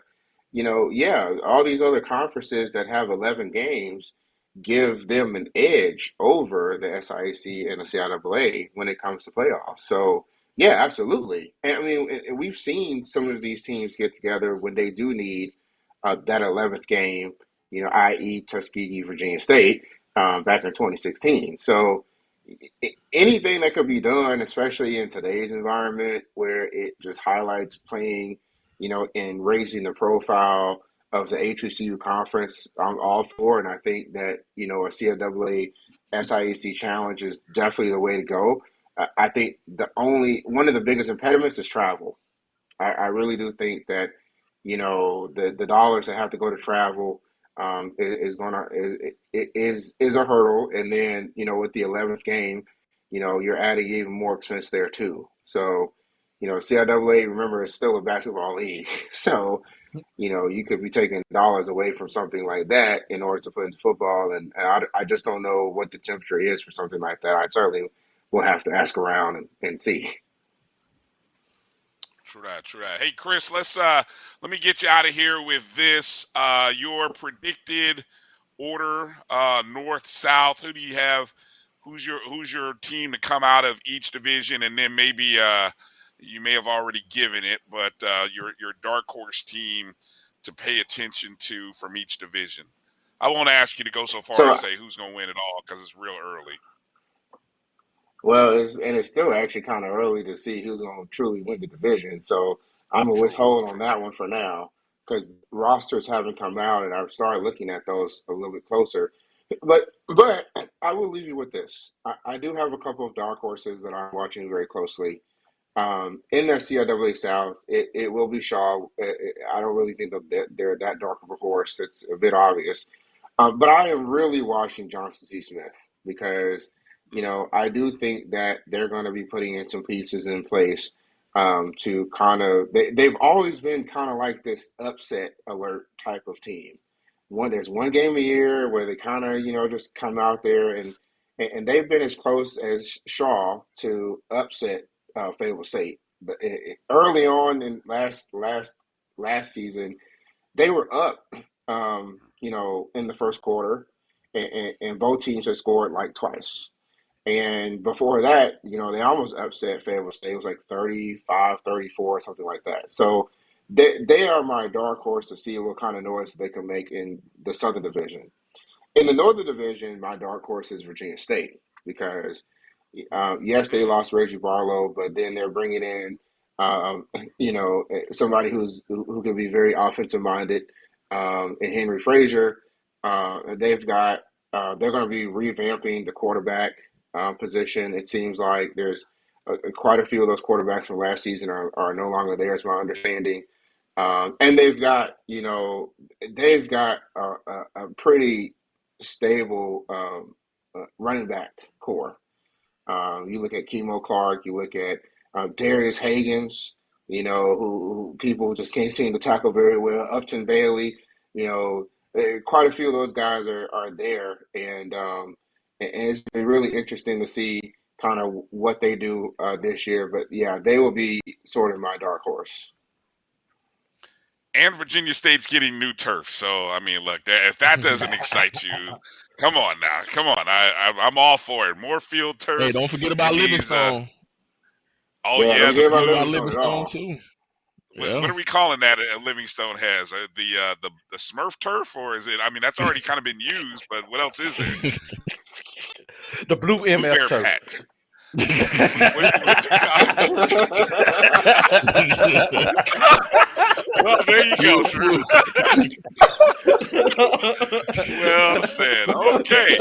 you know, yeah, all these other conferences that have 11 games give them an edge over the SIAC and the CIAA when it comes to playoffs. So, yeah, absolutely. And I mean, we've seen some of these teams get together when they do need that 11th game, you know, i.e. Tuskegee, Virginia State, back in 2016. So anything that could be done, especially in today's environment where it just highlights playing, you know, and raising the profile of the HBCU conference, I'm all for. And I think that, you know, a CIAA SIAC challenge is definitely the way to go. I think one of the biggest impediments is travel. I really do think that, you know, the dollars that have to go to travel is a hurdle. And then, you know, with the 11th game, you know, you're adding even more expense there too. So, you know, CIAA, remember, is still a basketball league. So, you know, you could be taking dollars away from something like that in order to put into football. And I just don't know what the temperature is for something like that. I certainly will have to ask around and see. True that. Hey, Chris, let me get you out of here with this. Your predicted order, north, south. Who do you have? Who's your team to come out of each division, and then maybe you may have already given it, but your dark horse team to pay attention to from each division. I won't ask you to go so far as say who's going to win it all because it's real early. Well, it's still actually kind of early to see who's going to truly win the division. So I'm going to withhold on that one for now because rosters haven't come out, and I've started looking at those a little bit closer. But I will leave you with this. I do have a couple of dark horses that I'm watching very closely. In their CIAA South, it will be Shaw. I don't really think that they're that dark of a horse. It's a bit obvious. But I am really watching Johnson C. Smith because, I do think that they're going to be putting in some pieces in place to kind of they've always been kind of like this upset alert type of team. There's one game a year where they kind of, just come out there and they've been as close as Shaw to upset Fayetteville State. Early on in last season, they were up, in the first quarter, and both teams had scored like twice. And before that, they almost upset Fayetteville State. It was like 35-34, something like that. So they are my dark horse to see what kind of noise they can make in the Southern Division. In the Northern Division, my dark horse is Virginia State because, yes, they lost Reggie Barlow, but then they're bringing in, somebody who can be very offensive minded, and Henry Frazier. They're going to be revamping the quarterback position. It seems like there's quite a few of those quarterbacks from last season are no longer there, is my understanding. And they've got a pretty stable running back core. You look at Kemo Clark, you look at Darius Hagens, who people just can't seem to tackle very well. Upton Bailey, quite a few of those guys are there, and it's been really interesting to see kind of what they do this year. But yeah, they will be sort of my dark horse. And Virginia State's getting new turf. So, I mean, look, if that doesn't excite you, come on now. Come on. I'm all for it. More field turf. Hey, don't forget about Livingstone. Don't forget about Livingstone too. What are we calling that Livingstone has? The Smurf turf? Or is it, that's already kind of been used, but what else is there? The blue MF turf. Patch. What you call Well, there you go, Drew. Well said. Okay.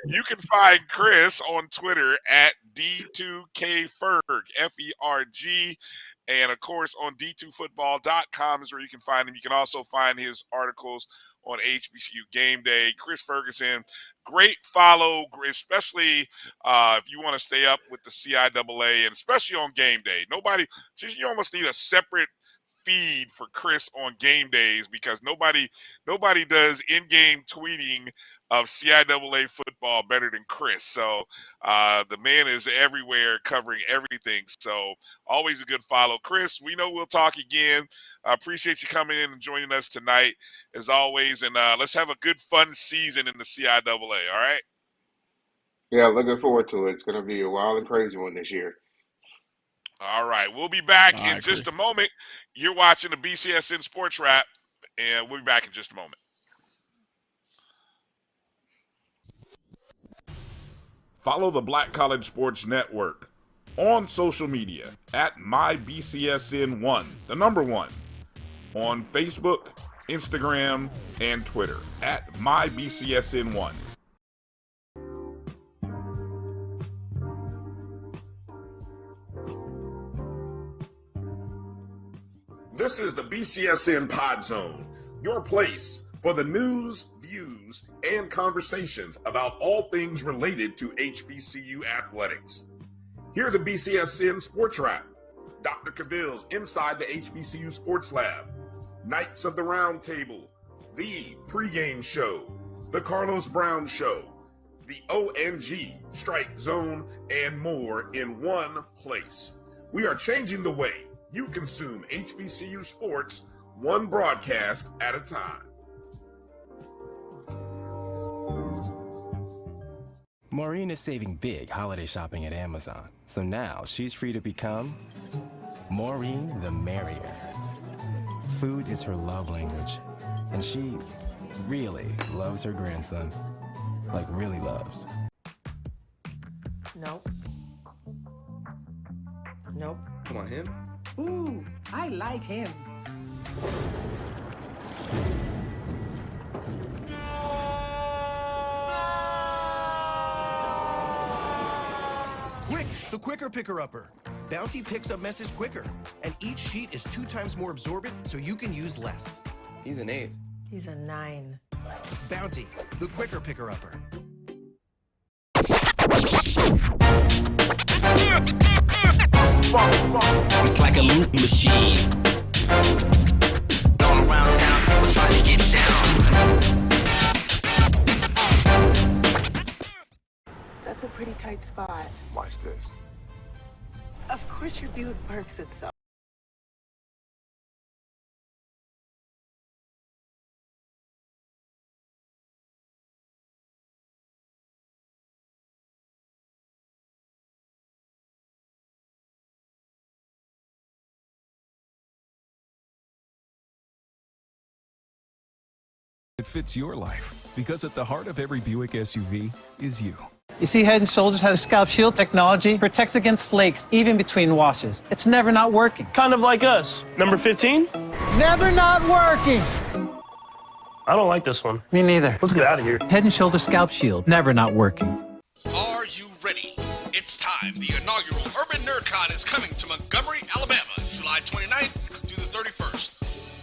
You can find Chris on Twitter at D2KFerg, F-E-R-G. And, of course, on D2Football.com is where you can find him. You can also find his articles on HBCU Game Day. Chris Ferguson, great follow, especially if you want to stay up with the CIAA, and especially on game day. You almost need a separate feed for Chris on game days because nobody does in-game tweeting of CIAA football better than Chris. So the man is everywhere covering everything. So always a good follow. Chris, we know we'll talk again. I appreciate you coming in and joining us tonight, as always. And let's have a good, fun season in the CIAA, all right? Yeah, looking forward to it. It's going to be a wild and crazy one this year. All right. We'll be back in just a moment. You're watching the BCSN Sports Wrap, and we'll be back in just a moment. Follow the Black College Sports Network on social media at MyBCSN1, the number 1, on Facebook, Instagram, and Twitter at MyBCSN1. This is the BCSN Pod Zone, your place for the news, views, and conversations about all things related to HBCU athletics. Here are the BCSN Sports Wrap, Dr. Cavill's Inside the HBCU Sports Lab, Knights of the Round Table, the pregame show, the Carlos Brown Show, the ONG Strike Zone, and more in one place. We are changing the way you consume HBCU sports, one broadcast at a time. Maureen is saving big holiday shopping at Amazon, so now she's free to become Maureen the Merrier. Food is her love language, and she really loves her grandson. Like, really loves. Nope. Nope. Come on, him? Ooh, I like him. Quick, the quicker picker-upper. Bounty picks up messes quicker, and each sheet is 2 times more absorbent, so you can use less. He's an 8. He's a 9. Bounty, the quicker picker-upper. It's like a loot machine. All around town, people trying to get down. That's a pretty tight spot. Watch this. Of course your Buick parks itself. It fits your life, because at the heart of every Buick SUV is you. You see, Head & Shoulders has scalp shield technology, protects against flakes, even between washes. It's never not working. Kind of like us. Number 15? Never not working! I don't like this one. Me neither. Let's get out of here. Head & Shoulders scalp shield, never not working. Are you ready? It's time. The inaugural Urban NerdCon is coming to Montgomery, Alabama, July 29th through the 31st.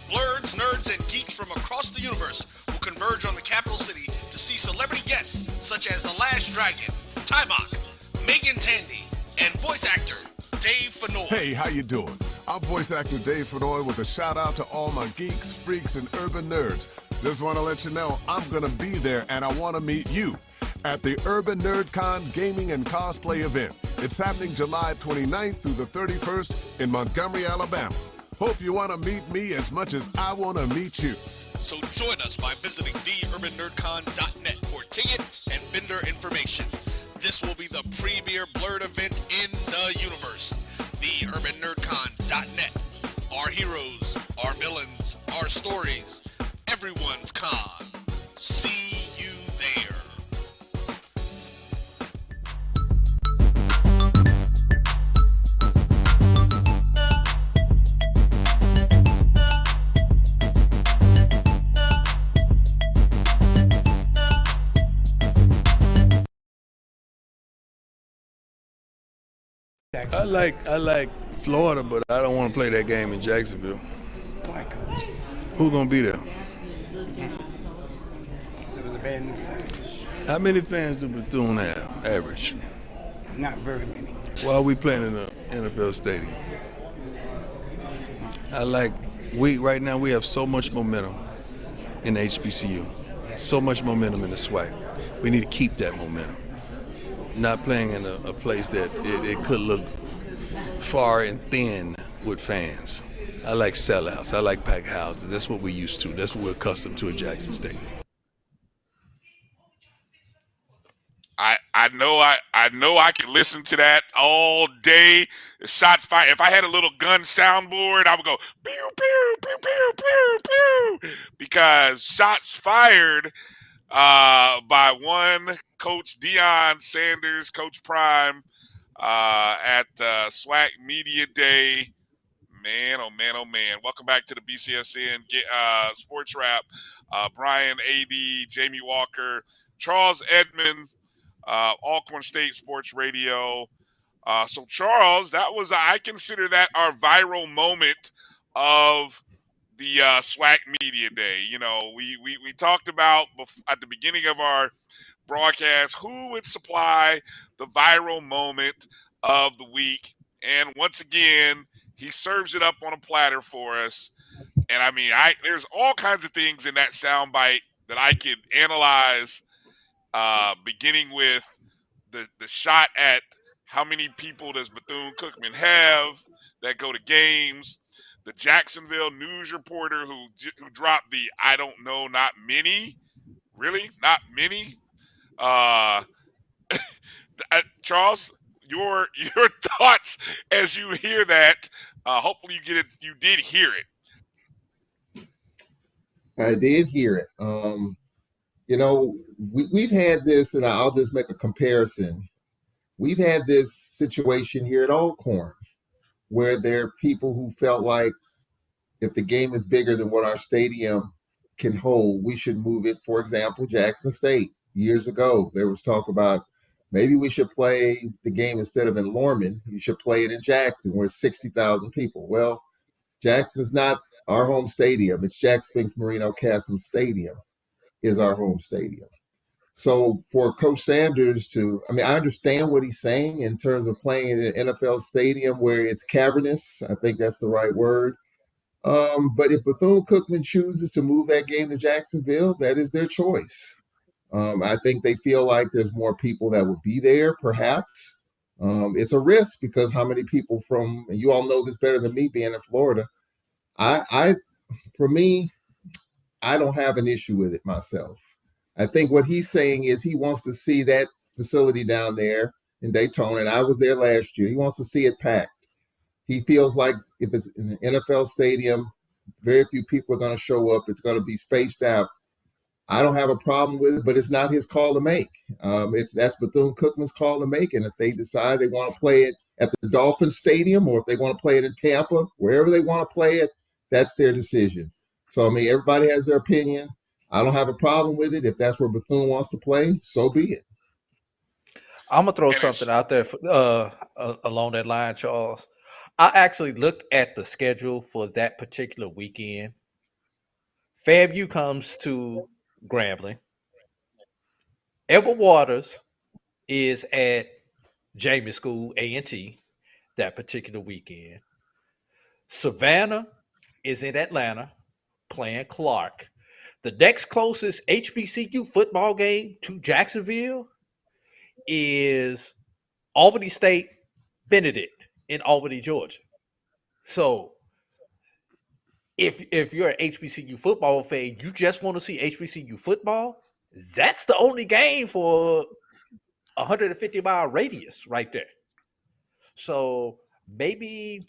Blurs, nerds, and geeks from across the universe will converge on the capital city to see celebrity guests such as The Last Dragon, Timok, Megan Tandy, and voice actor Dave Fennoy. Hey, how you doing? I'm voice actor Dave Fennoy with a shout out to all my geeks, freaks, and urban nerds. Just want to let you know I'm going to be there, and I want to meet you at the Urban NerdCon Gaming and Cosplay event. It's happening July 29th through the 31st in Montgomery, Alabama. Hope you want to meet me as much as I want to meet you. So join us by visiting theurbannerdcon.net for ticket and vendor information. This will be the premier blurred event in the universe. Theurbannerdcon.net. Our heroes, our villains, our stories, everyone's con. See you there. I like Florida, but I don't want to play that game in Jacksonville. Why, Coach? Who's gonna be there? So it was a bad night. How many fans do Bethune have, average? Not very many. Why are we playing in the NFL stadium? Right now we have so much momentum in the HBCU, so much momentum in the SWAC. We need to keep that momentum. Not playing in a place that it could look far and thin with fans. I like sellouts. I like packed houses. That's what we're used to. That's what we're accustomed to at Jackson State. I know I could listen to that all day. Shots fired. If I had a little gun soundboard, I would go pew pew pew pew pew pew, because shots fired by one Coach Deion Sanders, Coach Prime, at SWAC Media Day. Man, oh man, oh man. Welcome back to the BCSN SportsWrap. Brian, AD, Jamie Walker, Charles Edmond, Alcorn State Sports Radio. So Charles, that was, I consider that our viral moment of the SWAC Media Day. You know, we talked about at the beginning of our broadcast who would supply the viral moment of the week. And once again, he serves it up on a platter for us. And I mean, there's all kinds of things in that soundbite that I could analyze, beginning with the shot at how many people does Bethune-Cookman have that go to games, the Jacksonville news reporter who dropped the "I don't know, not many," really, not many. Charles, your thoughts as you hear that. Hopefully you get it. You did hear it. I did hear it. We've had this, and I'll just make a comparison. We've had this situation here at Alcorn where there are people who felt like if the game is bigger than what our stadium can hold, we should move it. For example, Jackson State. Years ago, there was talk about maybe we should play the game instead of in Lorman, you should play it in Jackson where it's 60,000 people. Well, Jackson's not our home stadium. It's Jack Spinks Marino Castle Stadium is our home stadium. So for Coach Sanders I understand what he's saying in terms of playing in an NFL stadium where it's cavernous. I think that's the right word. But if Bethune-Cookman chooses to move that game to Jacksonville, that is their choice. I think they feel like there's more people that would be there, perhaps. It's a risk because how many people and you all know this better than me being in Florida. For me, I don't have an issue with it myself. I think what he's saying is he wants to see that facility down there in Daytona, and I was there last year. He wants to see it packed. He feels like if it's in an NFL stadium, very few people are going to show up. It's going to be spaced out. I don't have a problem with it, but it's not his call to make. That's Bethune-Cookman's call to make, and if they decide they want to play it at the Dolphin Stadium or if they want to play it in Tampa, wherever they want to play it, that's their decision. So, everybody has their opinion. I don't have a problem with it. If that's where Bethune wants to play, so be it. I'm going to throw something out there along that line, Charles. I actually looked at the schedule for that particular weekend. FAMU comes to Grambling. Edward Waters is at Jamie School, A&T, that particular weekend. Savannah is in Atlanta playing Clark. The next closest HBCU football game to Jacksonville is Albany State Benedict in Albany, Georgia. So if you're an HBCU football fan, you just want to see HBCU football, that's the only game for 150-mile radius right there. So maybe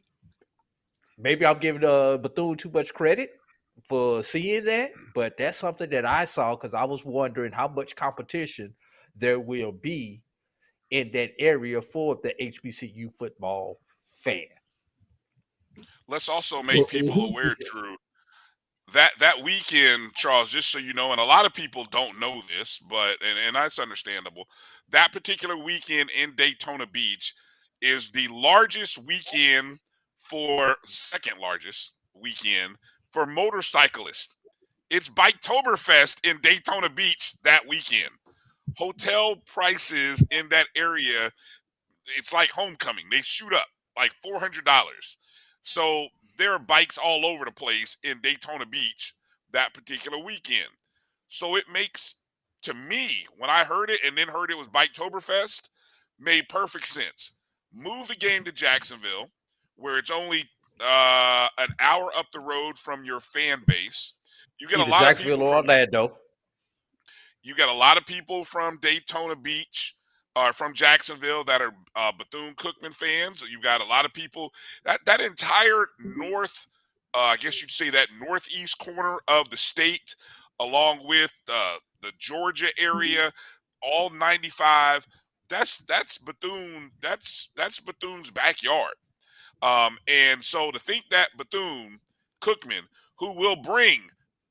I'm giving Bethune too much credit for seeing that, but that's something that I saw because I was wondering how much competition there will be in that area for the HBCU football fan. Let's also make people aware, Drew, that weekend, Charles, just so you know, and a lot of people don't know this, but and that's understandable. That particular weekend in Daytona Beach is the largest weekend second largest weekend for motorcyclists. It's Biketoberfest in Daytona Beach that weekend. Hotel prices in that area, it's like homecoming. They shoot up like $400. So there are bikes all over the place in Daytona Beach that particular weekend. So it makes, to me, when I heard it and then heard it was Biketoberfest, made perfect sense. Move the game to Jacksonville, where it's only an hour up the road from your fan base. You get Either a lot Jacksonville of people or Orlando. You got a lot of people from Daytona Beach or from Jacksonville that are Bethune-Cookman fans. You got a lot of people that entire I guess you'd say that northeast corner of the state, along with the Georgia area, all 95. That's Bethune. That's Bethune's backyard. And so to think that Bethune-Cookman, who will bring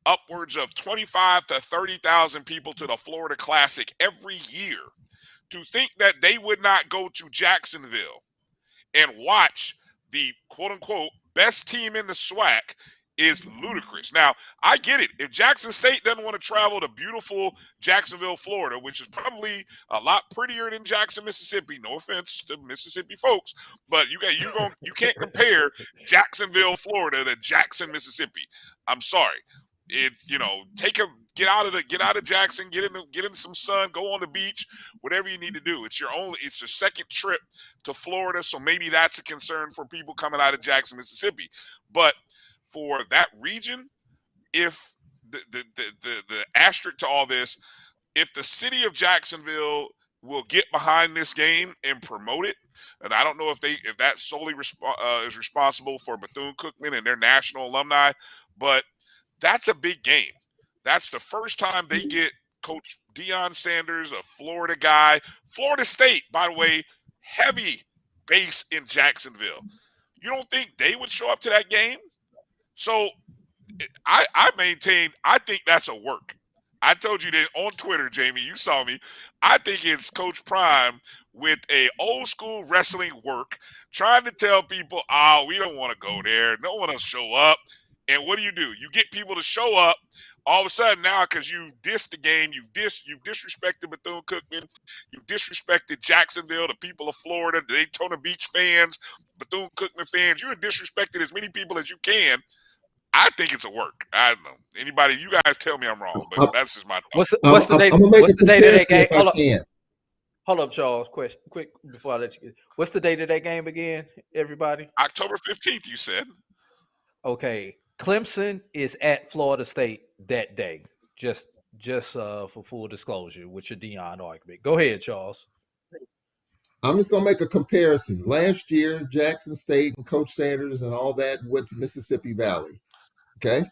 upwards of 25 to 30,000 people to the Florida Classic every year, to think that they would not go to Jacksonville and watch the quote-unquote best team in the SWAC is ludicrous. Now, I get it. If Jackson State doesn't want to travel to beautiful Jacksonville, Florida, which is probably a lot prettier than Jackson, Mississippi, no offense to Mississippi folks, but you can't compare Jacksonville, Florida to Jackson, Mississippi. I'm sorry. Get out of Jackson, get in some sun, go on the beach, whatever you need to do. It's your second trip to Florida, so maybe that's a concern for people coming out of Jackson, Mississippi. But for that region, if the asterisk to all this, if the city of Jacksonville will get behind this game and promote it. And I don't know if that solely is responsible for Bethune-Cookman and their national alumni, but that's a big game. That's the first time they get Coach Deion Sanders, a Florida guy. Florida State, by the way, heavy base in Jacksonville. You don't think they would show up to that game? So I maintain, I think that's a work. I told you that on Twitter, Jamie, you saw me. I think it's Coach Prime with a old school wrestling work, trying to tell people, oh, we don't want to go there. No one will show up. And what do? You get people to show up. All of a sudden now, because you dissed the game, you disrespected Bethune-Cookman, you disrespected Jacksonville, the people of Florida, the Daytona Beach fans, Bethune-Cookman fans. You're disrespected as many people as you can. I think it's a work. I don't know. Anybody, you guys tell me I'm wrong, but that's just my thought. What's the date? I'm gonna make What's a the date of that comparison game? if I can. Hold up, Charles. Quick before I let you. What's the date of that game again? Everybody. October 15th. You said. Okay. Clemson is at Florida State that day. Just for full disclosure with your Deion argument. Go ahead, Charles. I'm just going to make a comparison. Last year, Jackson State and Coach Sanders and all that went to Mississippi Valley. Okay?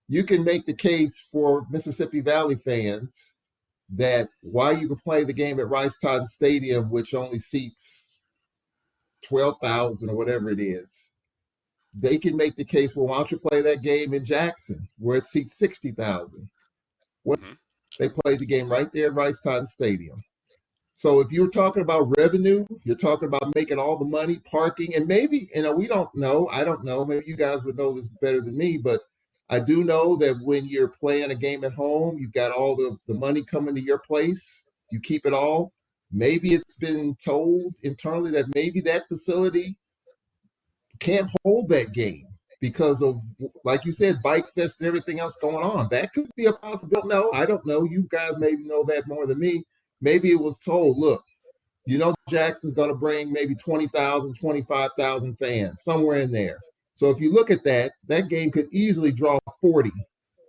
You can make the case for Mississippi Valley fans that why you can play the game at Rice Totten Stadium, which only seats 12,000 or whatever it is. They can make the case, well, why don't you play that game in Jackson where it seats 60,000? Well, they played the game right there at Rice Totten Stadium. So if you're talking about revenue, you're talking about making all the money, parking, and maybe, we don't know. I don't know. Maybe you guys would know this better than me, but I do know that when you're playing a game at home, you've got all the money coming to your place. You keep it all. Maybe it's been told internally that maybe that facility can't hold that game because of, like you said, Bike Fest and everything else going on. That could be a possibility. No, I don't know. You guys maybe know that more than me. Maybe it was told, look, Jackson's going to bring maybe 20,000, 25,000 fans, somewhere in there. So if you look at that game could easily draw 40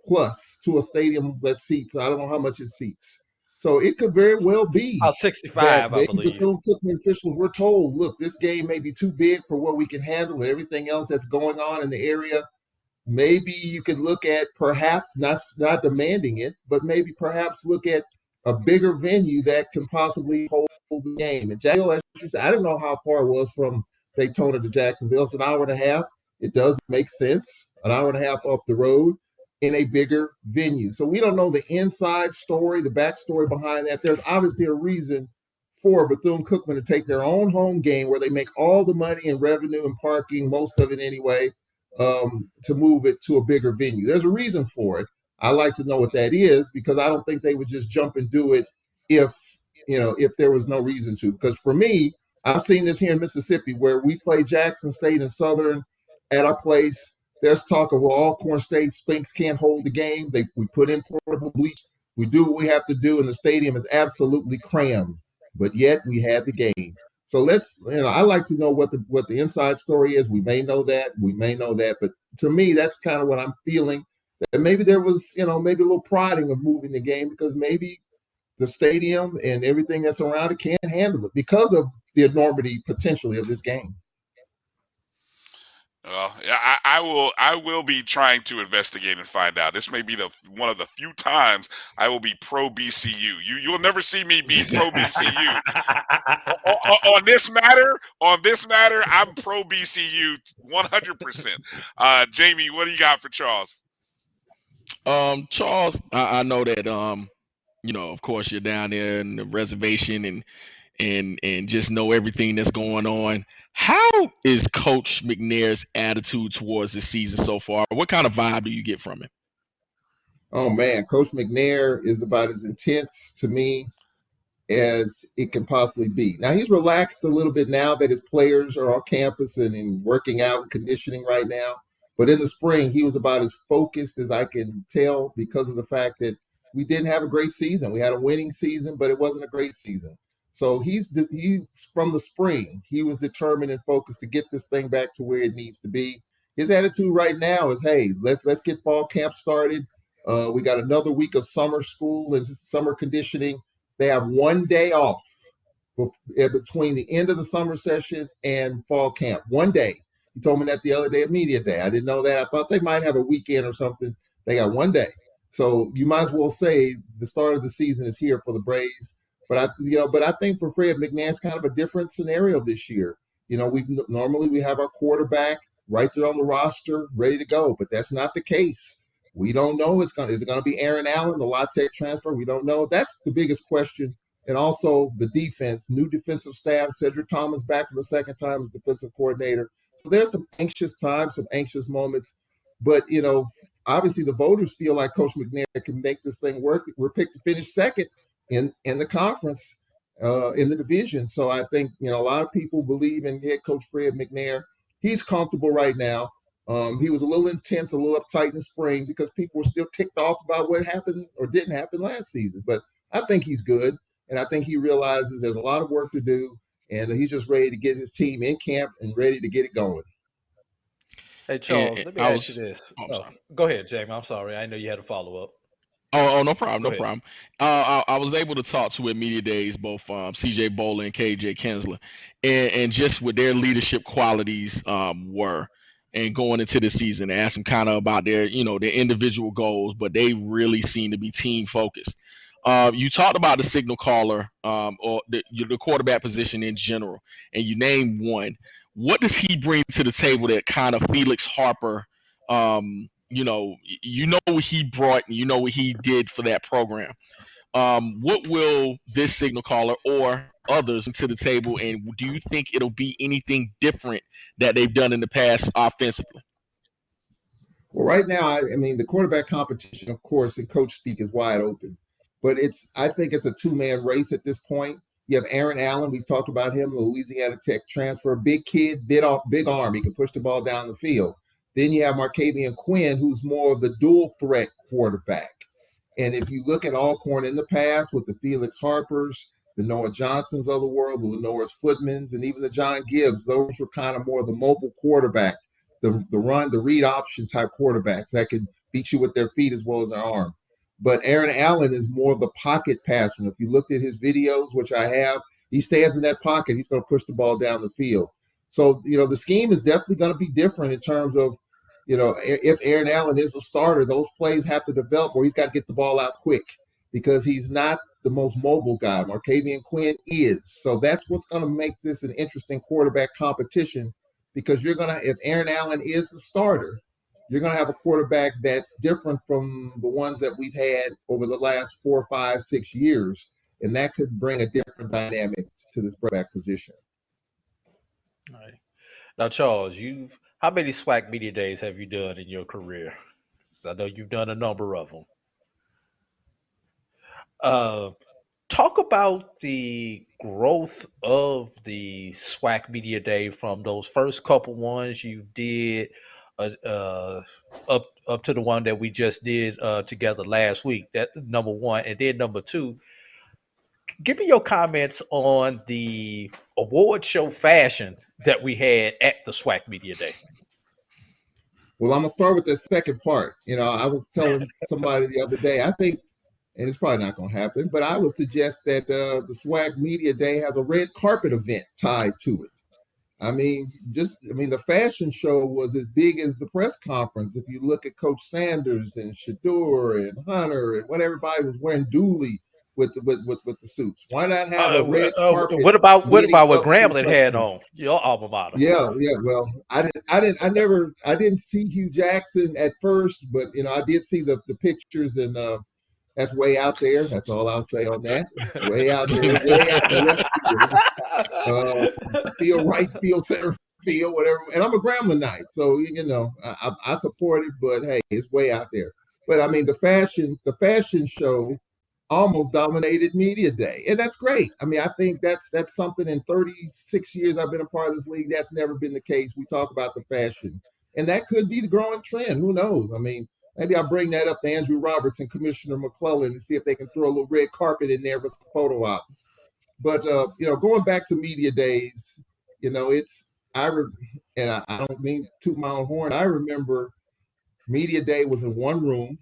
plus to a stadium that seats, I don't know how much it seats. So it could very well be 65, I believe. Bethune-Cookman officials were told, look, this game may be too big for what we can handle and everything else that's going on in the area. Maybe you can look at perhaps not demanding it, but maybe perhaps look at a bigger venue that can possibly hold the game. And Jacksonville, as you said, I don't know how far it was from Daytona to Jacksonville. It's an hour and a half. It does make sense. An hour and a half up the road in a bigger venue. So we don't know the inside story, the backstory behind that. There's obviously a reason for Bethune-Cookman to take their own home game where they make all the money and revenue and parking, most of it anyway, to move it to a bigger venue. There's a reason for it. I like to know what that is because I don't think they would just jump and do it if there was no reason to. Because for me, I've seen this here in Mississippi where we play Jackson State and Southern at our place. There's talk of, well, Alcorn State Spinks can't hold the game. We put in portable bleach. We do what we have to do, and the stadium is absolutely crammed. But yet we had the game. So I like to know what the inside story is. We may know that. But to me, that's kind of what I'm feeling. That maybe there was, maybe a little prodding of moving the game because maybe the stadium and everything that's around it can't handle it because of the enormity potentially of this game. Well, I will be trying to investigate and find out. This may be one of the few times I will be pro BCU. You'll never see me be pro BCU. on this matter, I'm pro BCU 100%. Jamie, what do you got for Charles? Charles, I know that of course you're down there in the reservation and just know everything that's going on. How is Coach Mcnair's attitude towards the season so far? What kind of vibe do you get from him? Oh man, Coach Mcnair is about as intense to me as it can possibly be. Now he's relaxed a little bit now that his players are on campus and working out and conditioning right now. But in the spring, he was about as focused as I can tell because of the fact that we didn't have a great season. We had a winning season, but it wasn't a great season. So he's from the spring, he was determined and focused to get this thing back to where it needs to be. His attitude right now is, hey, let's get fall camp started. We got another week of summer school and summer conditioning. They have one day off between the end of the summer session and fall camp. One day. He told me that the other day at media day. I didn't know that. I thought they might have a weekend or something. They got one day. So you might as well say the start of the season is here for the Braves. But I think for Fred McNair, it's kind of a different scenario this year. We have our quarterback right there on the roster, ready to go, but that's not the case. We don't know. Is it going to be Aaron Allen, the La Tech transfer? We don't know. That's the biggest question. And also the defense, new defensive staff, Cedric Thomas back for the second time as defensive coordinator. So there's some anxious times, some anxious moments. But, obviously the voters feel like Coach McNair can make this thing work. We're picked to finish second in the conference, in the division. So I think, a lot of people believe in head coach Fred McNair. He's comfortable right now. He was a little intense, a little uptight in the spring because people were still ticked off about what happened or didn't happen last season. But I think he's good. And I think he realizes there's a lot of work to do. And he's just ready to get his team in camp and ready to get it going. Hey, Charles, let me ask you this. Go ahead, Jamie. I'm sorry. I know you had a follow-up. Oh, no problem, no problem. I was able to talk to at media days both CJ Bowler and KJ Kinsler, and just what their leadership qualities were, and going into the season, ask them kind of about their their individual goals, but they really seem to be team focused. You talked about the signal caller or the quarterback position in general, and you named one. What does he bring to the table that kind of Felix Harper? What he brought, and what he did for that program. What will this signal caller or others to the table, and do you think it'll be anything different that they've done in the past offensively? Well, right now, the quarterback competition, of course, in coach speak is wide open, but I think it's a two-man race at this point. You have Aaron Allen. We've talked about him, the Louisiana Tech transfer, big kid, big arm. He can push the ball down the field. Then you have Markavian Quinn, who's more of the dual threat quarterback. And if you look at Alcorn in the past with the Felix Harpers, the Noah Johnsons of the world, the Lenoris Footmans, and even the John Gibbs, those were kind of more the mobile quarterback, the run, the read option type quarterbacks that can beat you with their feet as well as their arm. But Aaron Allen is more of the pocket passer. If you looked at his videos, which I have, he stands in that pocket. He's going to push the ball down the field. So, the scheme is definitely going to be different in terms of, if Aaron Allen is a starter, those plays have to develop where he's got to get the ball out quick because he's not the most mobile guy. Markavian Quinn is. So that's what's going to make this an interesting quarterback competition because if Aaron Allen is the starter, you're going to have a quarterback that's different from the ones that we've had over the last 4, 5, 6 years. And that could bring a different dynamic to this quarterback position. All right. Now, Charles, how many SWAC media days have you done in your career? I know you've done a number of them. Talk about the growth of the SWAC media day from those first couple ones you did up to the one that we just did together last week. That number one, and then number two. Give me your comments on the award show fashion that we had at the SWAC Media Day. Well, I'm going to start with the second part. I was telling somebody the other day, I think, and it's probably not going to happen, but I would suggest that the SWAC Media Day has a red carpet event tied to it. The fashion show was as big as the press conference. If you look at Coach Sanders and Shador and Hunter and what everybody was wearing duly with the suits. Why not have a red carpet? What about what Grambling had on? Your alma mater. Yeah. Well, I didn't see Hugh Jackson at first, but I did see the pictures, and that's way out there. That's all I'll say on that. Way out there, way out the left field, right field, center field, whatever. And I'm a Grambling-ite, so I support it. But hey, it's way out there. But the fashion show almost dominated media day, and that's great. I think that's something in 36 years I've been a part of this league. That's never been the case. We talk about the fashion, and that could be the growing trend. Who knows? Maybe I'll bring that up to Andrew Roberts and Commissioner McClellan and see if they can throw a little red carpet in there for some photo ops. But going back to media days, I don't mean to toot my own horn. I remember media day was in one room.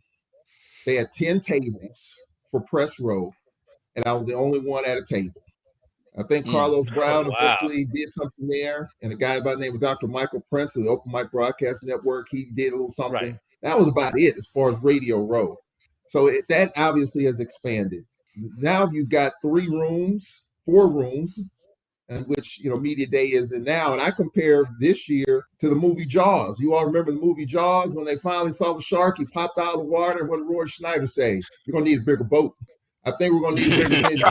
They had 10 tables for press row, and I was the only one at a table. I think Carlos Oh, Brown wow. eventually did something there, and a guy by the name of Dr. Michael Prince of the Open Mic Broadcast Network, he did a little Right. something. That was about it as far as Radio Row. So that obviously has expanded. Now you've got 4 rooms, in which Media Day is in now. And I compare this year to the movie Jaws. You all remember the movie Jaws when they finally saw the shark? He popped out of the water. And what did Roy Schneider say? We're gonna need a bigger boat. I think we're gonna need a bigger venue.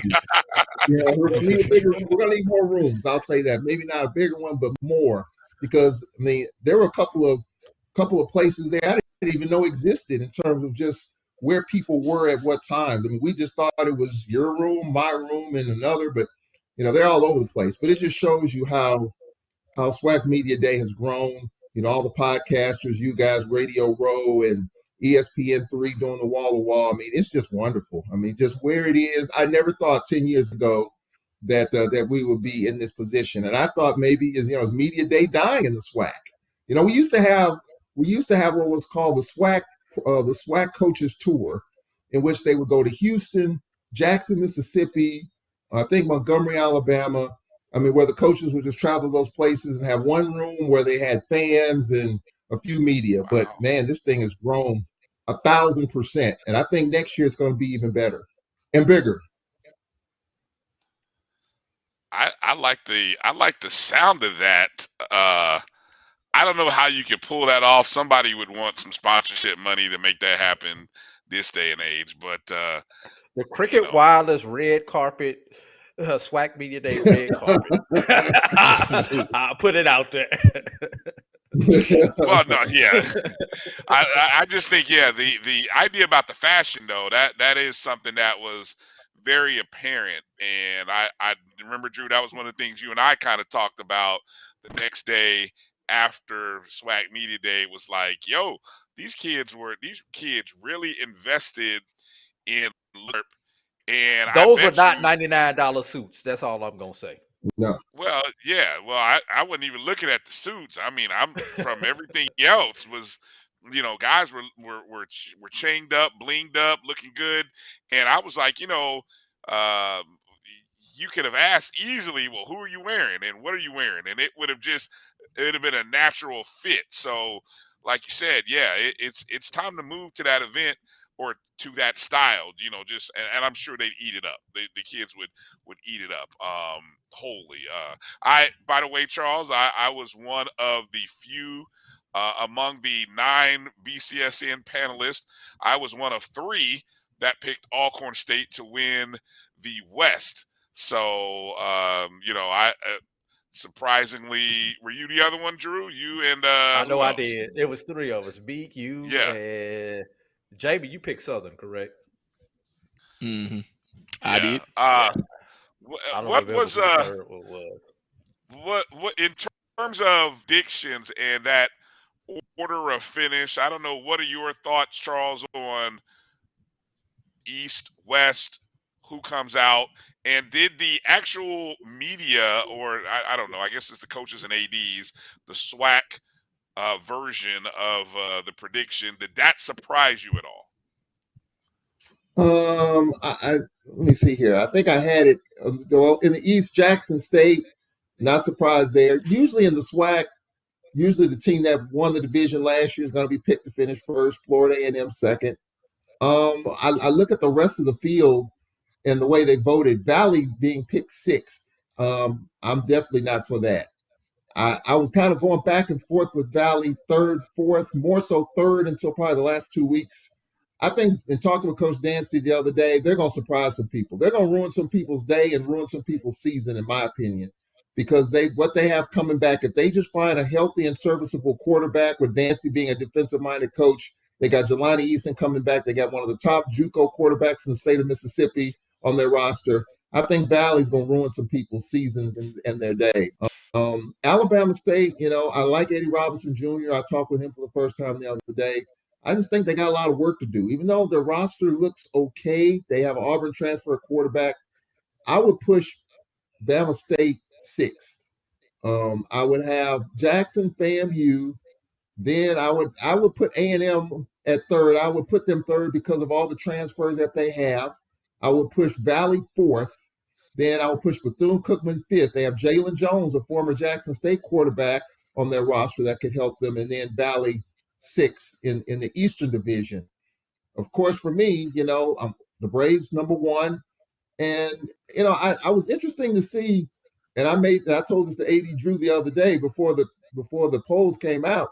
We're gonna need we're gonna need more rooms. I'll say that. Maybe not a bigger one, but more. Because I mean, there were a couple of places there I didn't even know existed in terms of just where people were at what times. I mean, we just thought it was your room, my room, and another, but they're all over the place. But it just shows you how SWAC Media Day has grown. All the podcasters, you guys, Radio Row and ESPN3 doing the wall to wall. I mean, it's just wonderful. I mean, just where it is. I never thought 10 years ago that we would be in this position. And I thought maybe is Media Day dying in the SWAC. We used to have what was called the SWAC coaches tour, in which they would go to Houston, Jackson, Mississippi, I think Montgomery, Alabama. I mean, where the coaches would just travel to those places and have one room where they had fans and a few media. Wow. But man, this thing has grown 1,000%, and I think next year it's going to be even better and bigger. I like the sound of that. I don't know how you could pull that off. Somebody would want some sponsorship money to make that happen this day and age. But the Cricket Wireless red carpet, SWAC Media Day red carpet. I'll put it out there. Well, no, yeah. I just think, the idea about the fashion though, that is something that was very apparent. And I remember, Drew, that was one of the things you and I kind of talked about the next day after SWAC Media Day. Was like, yo, these kids really invested in LERP. And those were not $99 suits. That's all I'm gonna say. No. Well, yeah. Well, I wasn't even looking at the suits. I mean, I'm from everything else was, guys were chained up, blinged up, looking good, and I was like, you could have asked easily, well, who are you wearing and what are you wearing, and it would have been a natural fit. So, like you said, yeah, it's time to move to that event or to that style, and I'm sure they'd eat it up. The kids would eat it up wholly. By the way, Charles, I was one of the few among the 9 BCSN panelists. I was one of 3 that picked Alcorn State to win the West. So, I surprisingly, were you the other one, Drew? You and I know I else? did. It was 3 of us. Beak, you, and Jamie. You picked Southern, correct? Mm-hmm. Yeah. I did. I don't What remember was who the third one was. what in terms of dictions and that order of finish? I don't know. What are your thoughts, Charles, on East, West, who comes out, and did the actual media, or I don't know, I guess it's the coaches and ADs, the SWAC version of the prediction, did that surprise you at all? I let me see here. I think I had it well, in the East, Jackson State. Not surprised there. Usually in the SWAC, the team that won the division last year is going to be picked to finish first. Florida A&M second. I look at the rest of the field and the way they voted. Valley being picked 6th. I'm definitely not for that. I was kind of going back and forth with Valley 3rd, 4th, more so 3rd until probably the last 2 weeks. I think in talking with Coach Dancy the other day, they're going to surprise some people. They're going to ruin some people's day and ruin some people's season, in my opinion, because what they have coming back, if they just find a healthy and serviceable quarterback, with Dancy being a defensive-minded coach, they got Jelani Easton coming back. They got one of the top JUCO quarterbacks in the state of Mississippi on their roster. I think Valley's going to ruin some people's seasons and their day. Alabama State, I like Eddie Robinson Jr. I talked with him for the first time the other day. I just think they got a lot of work to do. Even though their roster looks okay, they have an Auburn transfer quarterback. I would push Bama State 6th. I would have Jackson, FAMU. Then I would put A&M at 3rd. I would put them 3rd because of all the transfers that they have. I would push Valley 4th. Then I would push Bethune-Cookman fifth. They have Jalen Jones, a former Jackson State quarterback, on their roster that could help them. And then Valley sixth in the Eastern Division. Of course, for me, the Braves number one. And, I was interesting to see, and I told this to AD Drew the other day before the polls came out.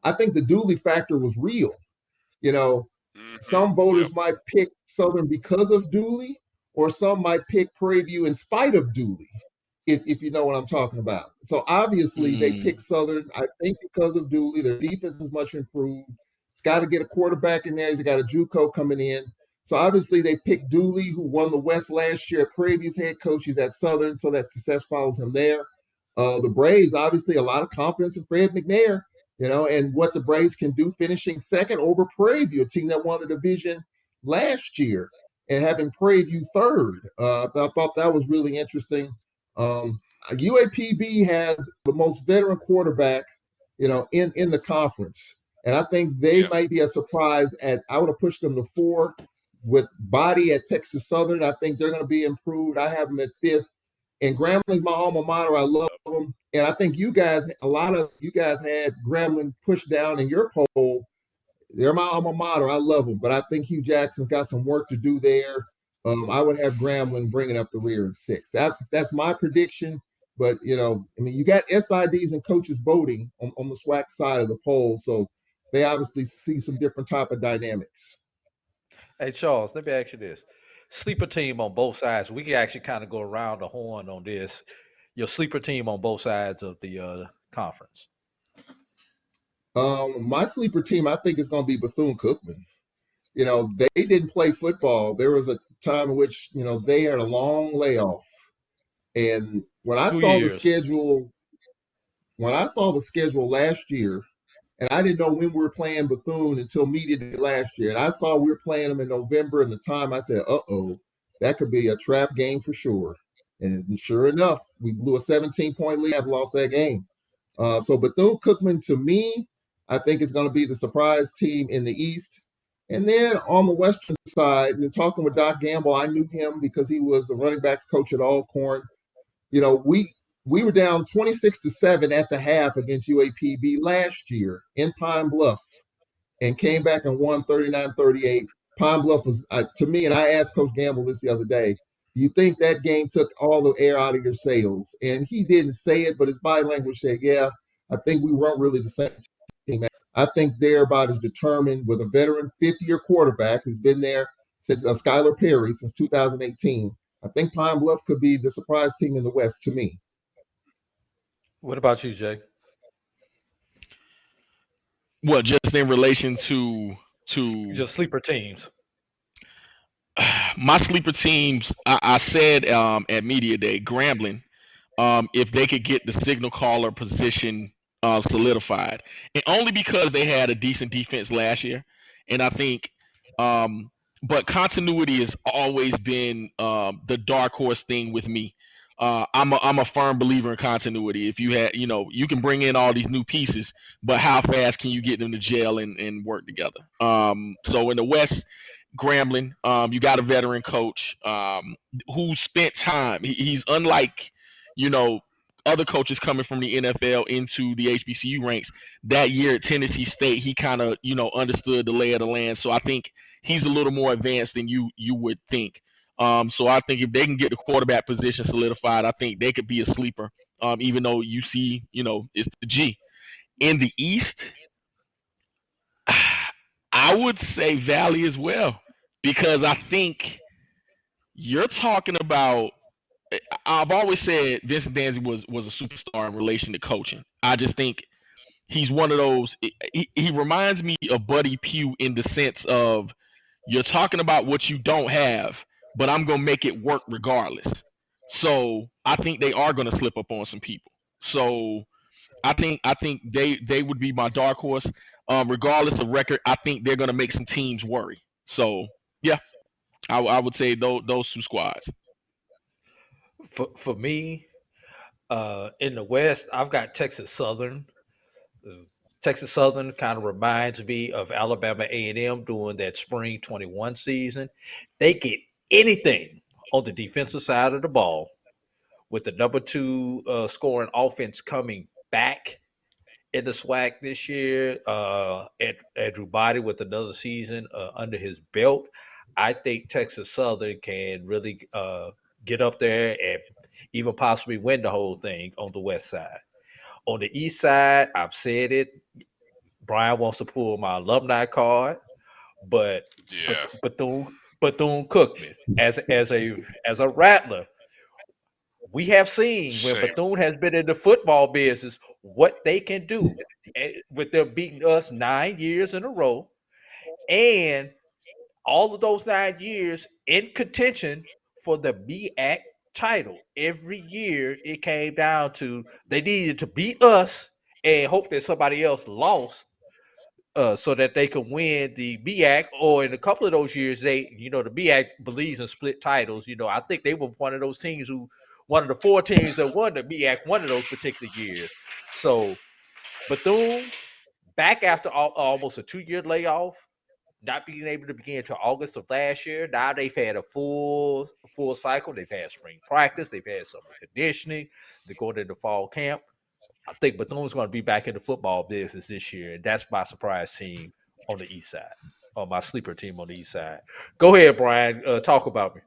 I think the Dooley factor was real. Some voters might pick Southern because of Dooley, or some might pick Prairie View in spite of Dooley, if you know what I'm talking about. So obviously they picked Southern, I think, because of Dooley. Their defense is much improved. It's got to get a quarterback in there. He's got a JUCO coming in. So obviously they picked Dooley, who won the West last year at Prairie View's head coach. He's at Southern, so that success follows him there. The Braves, obviously, a lot of confidence in Fred Mcnair. And what the Braves can do finishing second over Prairie View, a team that won the division last year, and having Prairie View third. I thought that was really interesting. UAPB has the most veteran quarterback, in the conference. And I think they might be a surprise I would have pushed them to 4 with Body at Texas Southern. I think they're going to be improved. I have them at 5th. And Gramblin's my alma mater. I love them. And I think a lot of you guys had Grambling pushed down in your poll. They're my alma mater. I love them. But I think Hugh Jackson's got some work to do there. I would have Grambling bringing up the rear in 6th. That's my prediction. But, you got SIDs and coaches voting on the SWAC side of the poll. So they obviously see some different type of dynamics. Hey, Charles, let me ask you this. Sleeper team on both sides. We can actually kind of go around the horn on this. Your sleeper team on both sides of the conference. My sleeper team, I think, is going to be Bethune-Cookman. They didn't play football. There was a time in which, they had a long layoff. And when I saw the schedule last year, and I didn't know when we were playing Bethune until media day last year. And I saw we were playing them in November, and the time I said, that could be a trap game for sure. And sure enough, we blew a 17-point lead and lost that game. So Bethune-Cookman, to me, I think is going to be the surprise team in the East. And then on the Western side, talking with Doc Gamble, I knew him because he was the running backs coach at Alcorn. We were down 26-7 at the half against UAPB last year in Pine Bluff and came back and won 39-38. Pine Bluff was, to me, and I asked Coach Gamble this the other day, do you think that game took all the air out of your sails? And he didn't say it, but his body language said, yeah, I think we weren't really the same team. I think they're about as determined with a veteran fifth-year quarterback who's been there since Skylar Perry since 2018. I think Pine Bluff could be the surprise team in the West to me. What about you, Jay? What, just in relation to just sleeper teams? My sleeper teams, I said at media day, Grambling, if they could get the signal caller position solidified, and only because they had a decent defense last year, and I think, but continuity has always been the dark horse thing with me. I'm a firm believer in continuity. If you had, you can bring in all these new pieces, but how fast can you get them to gel and work together? So in the West, Grambling, you got a veteran coach who spent time. He's unlike, other coaches coming from the NFL into the HBCU ranks. That year at Tennessee State, he kind of, understood the lay of the land. So I think he's a little more advanced than you would think. So I think if they can get the quarterback position solidified, I think they could be a sleeper. Even though you see, it's the G. In the East, I would say Valley as well, because I think you're talking about. I've always said Vincent Danzy was a superstar in relation to coaching. I just think he's one of those. He reminds me of Buddy Pugh in the sense of you're talking about what you don't have, but I'm gonna make it work regardless. So I think they are gonna slip up on some people. So I think they would be my dark horse. Regardless of record, I think they're gonna make some teams worry. So yeah, I would say those two squads. For me, in the West, I've got Texas Southern. Texas Southern kind of reminds me of Alabama A&M during that spring 21 season. They get anything on the defensive side of the ball, with the number 2 scoring offense coming back in the SWAC this year, Andrew Body with another season under his belt, I think Texas Southern can really get up there and even possibly win the whole thing on the west side. On the east side, I've said it. Brian wants to pull my alumni card, but Yeah. Bethune Cookman as a Rattler, we have seen when Shame. Bethune has been in the football business what they can do with them beating us 9 years in a row, and all of those 9 years in contention for the BAC title. Every year it came down to they needed to beat us and hope that somebody else lost so that they could win the BAC. Or in a couple of those years, the BAC believes in split titles. I think they were one of those teams one of the 4 teams that won the BAC one of those particular years. So Bethune, back after almost a 2-year layoff, not being able to begin until August of last year. Now they've had a full cycle. They've had spring practice. They've had summer conditioning. They're going into fall camp. I think Bethune's going to be back in the football business this year, and that's my surprise team on the east side, or my sleeper team on the east side. Go ahead, Brian. Talk about me.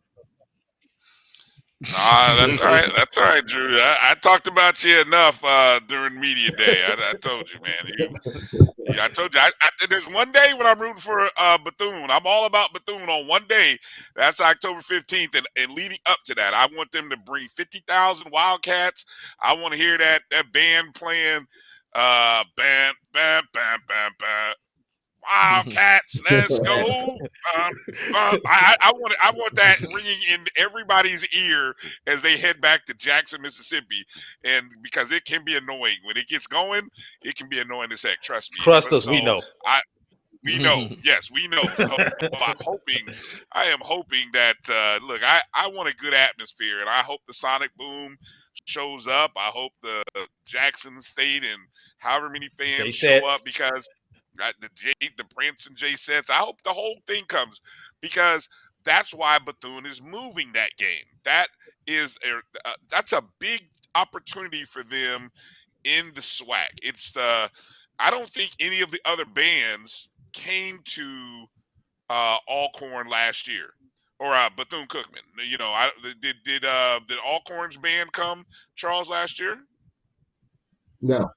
Nah, that's all right. That's all right, Drew. I talked about you enough during media day. I told you, man. I told you. There's one day when I'm rooting for Bethune. I'm all about Bethune on one day. That's October 15th, and leading up to that, I want them to bring 50,000 Wildcats. I want to hear that band playing, bam, bam, bam, bam, bam. Wildcats, let's go. I want that ringing in everybody's ear as they head back to Jackson, Mississippi, and because it can be annoying when it gets going, it can be annoying as heck. Trust me. Trust us, we know. We know. Yes, we know. So I am hoping that look, I want a good atmosphere, and I hope the Sonic Boom shows up. I hope the Jackson State and however many fans show up, because the Prince and J sets. I hope the whole thing comes, because that's why Bethune is moving that game. That's a big opportunity for them in the SWAC. It's I don't think any of the other bands came to Alcorn last year, or Bethune Cookman. Did Alcorn's band come, Charles, last year? No.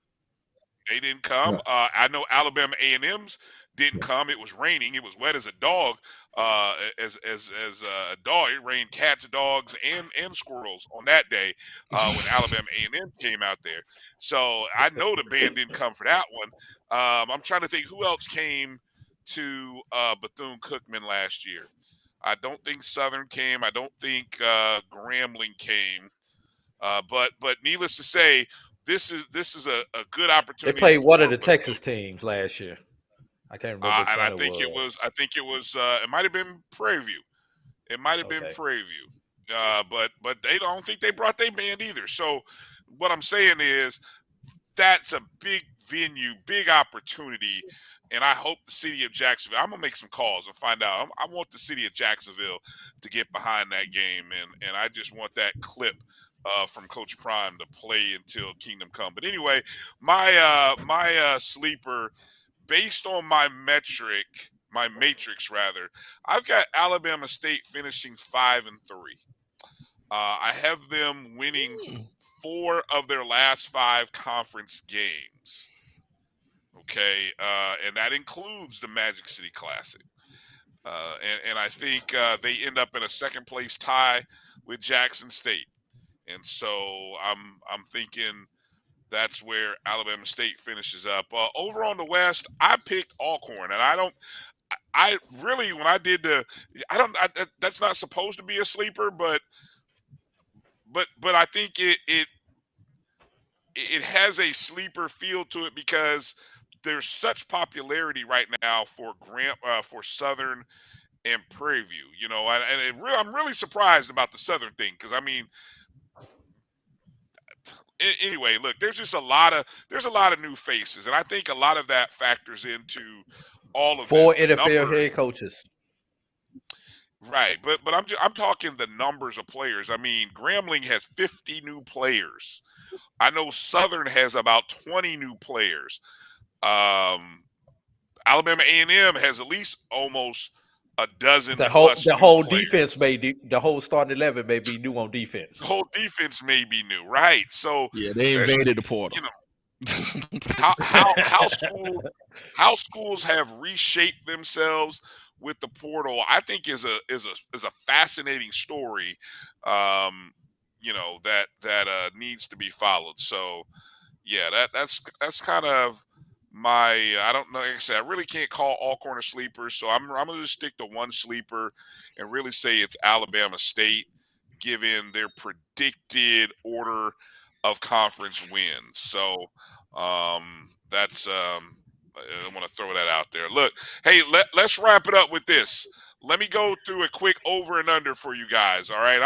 They didn't come. No. I know Alabama A&M's didn't come. It was raining. It was wet as a dog. As a dog, it rained cats, dogs, and squirrels on that day when Alabama A&M came out there. So I know the band didn't come for that one. I'm trying to think who else came to Bethune Cookman last year. I don't think Southern came. I don't think Grambling came. But needless to say, this is a good opportunity. They played one of the Texas teams last year. I can't remember which and one I think it was. It might have been Prairie View. It might have been Prairie View. But they don't think they brought their band either. So what I'm saying is that's a big venue, big opportunity. And I hope the city of Jacksonville, I'm going to make some calls and find out. I want the city of Jacksonville to get behind that game. And I just want that clip from Coach Prime to play until Kingdom Come. But anyway, my sleeper, based on my matrix rather, I've got Alabama State finishing 5-3. I have them winning 4 of their last 5 conference games. Okay, and that includes the Magic City Classic. And I think they end up in a second place tie with Jackson State. And so I'm thinking that's where Alabama State finishes up. Over on the West, I picked Alcorn, and I really, when I did that's not supposed to be a sleeper, but I think it has a sleeper feel to it, because there's such popularity right now for Southern and Prairie View, I'm really surprised about the Southern thing, because I mean, anyway, look, there's a lot of new faces, and I think a lot of that factors into all of 4 this. NFL head coaches. Right, but I'm talking the numbers of players. I mean, Grambling has 50 new players. I know Southern has about 20 new players. Alabama A&M has at least almost a dozen plus The new whole players. defense the whole starting 11 may be new on defense. The whole defense may be new, right? So Yeah, they invaded the portal. you know, how schools have reshaped themselves with the portal, I think is a fascinating story. That needs to be followed. So yeah, that's kind of my I don't know. Like I said, I really can't call all corner sleepers, so I'm gonna just stick to one sleeper and really say it's Alabama State, given their predicted order of conference wins. So that's I want to throw that out there. Look, hey, let's wrap it up with this. Let me go through a quick over and under for you guys. All right,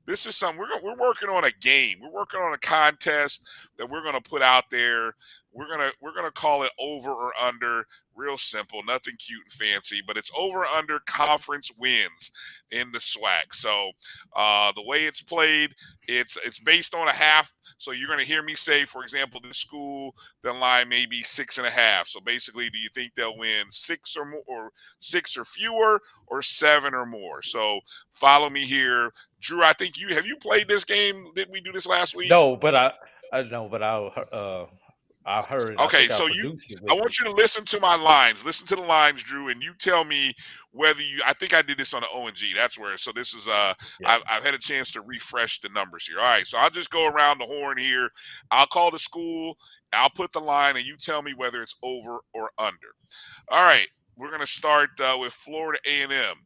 this is something we're working on a game. We're working on a contest that we're gonna put out there. We're gonna call it over or under. Real simple, nothing cute and fancy, but it's over or under conference wins in the SWAC. So the way it's played, it's based on a half. So you're gonna hear me say, for example, this school, the line may be 6.5. So basically, do you think they'll win 6 or more, or 6 or fewer, or 7 or more? So follow me here, Drew. I think have you played this game? Did we do this last week? No, but I heard. Okay, I think so I produced it. I want you to listen to my lines. Listen to the lines, Drew, and you tell me whether I think I did this on the O&G. That's where. So this is Yes. I've had a chance to refresh the numbers here. All right, so I'll just go around the horn here. I'll call the school. I'll put the line, and you tell me whether it's over or under. All right, we're gonna start with Florida A&M,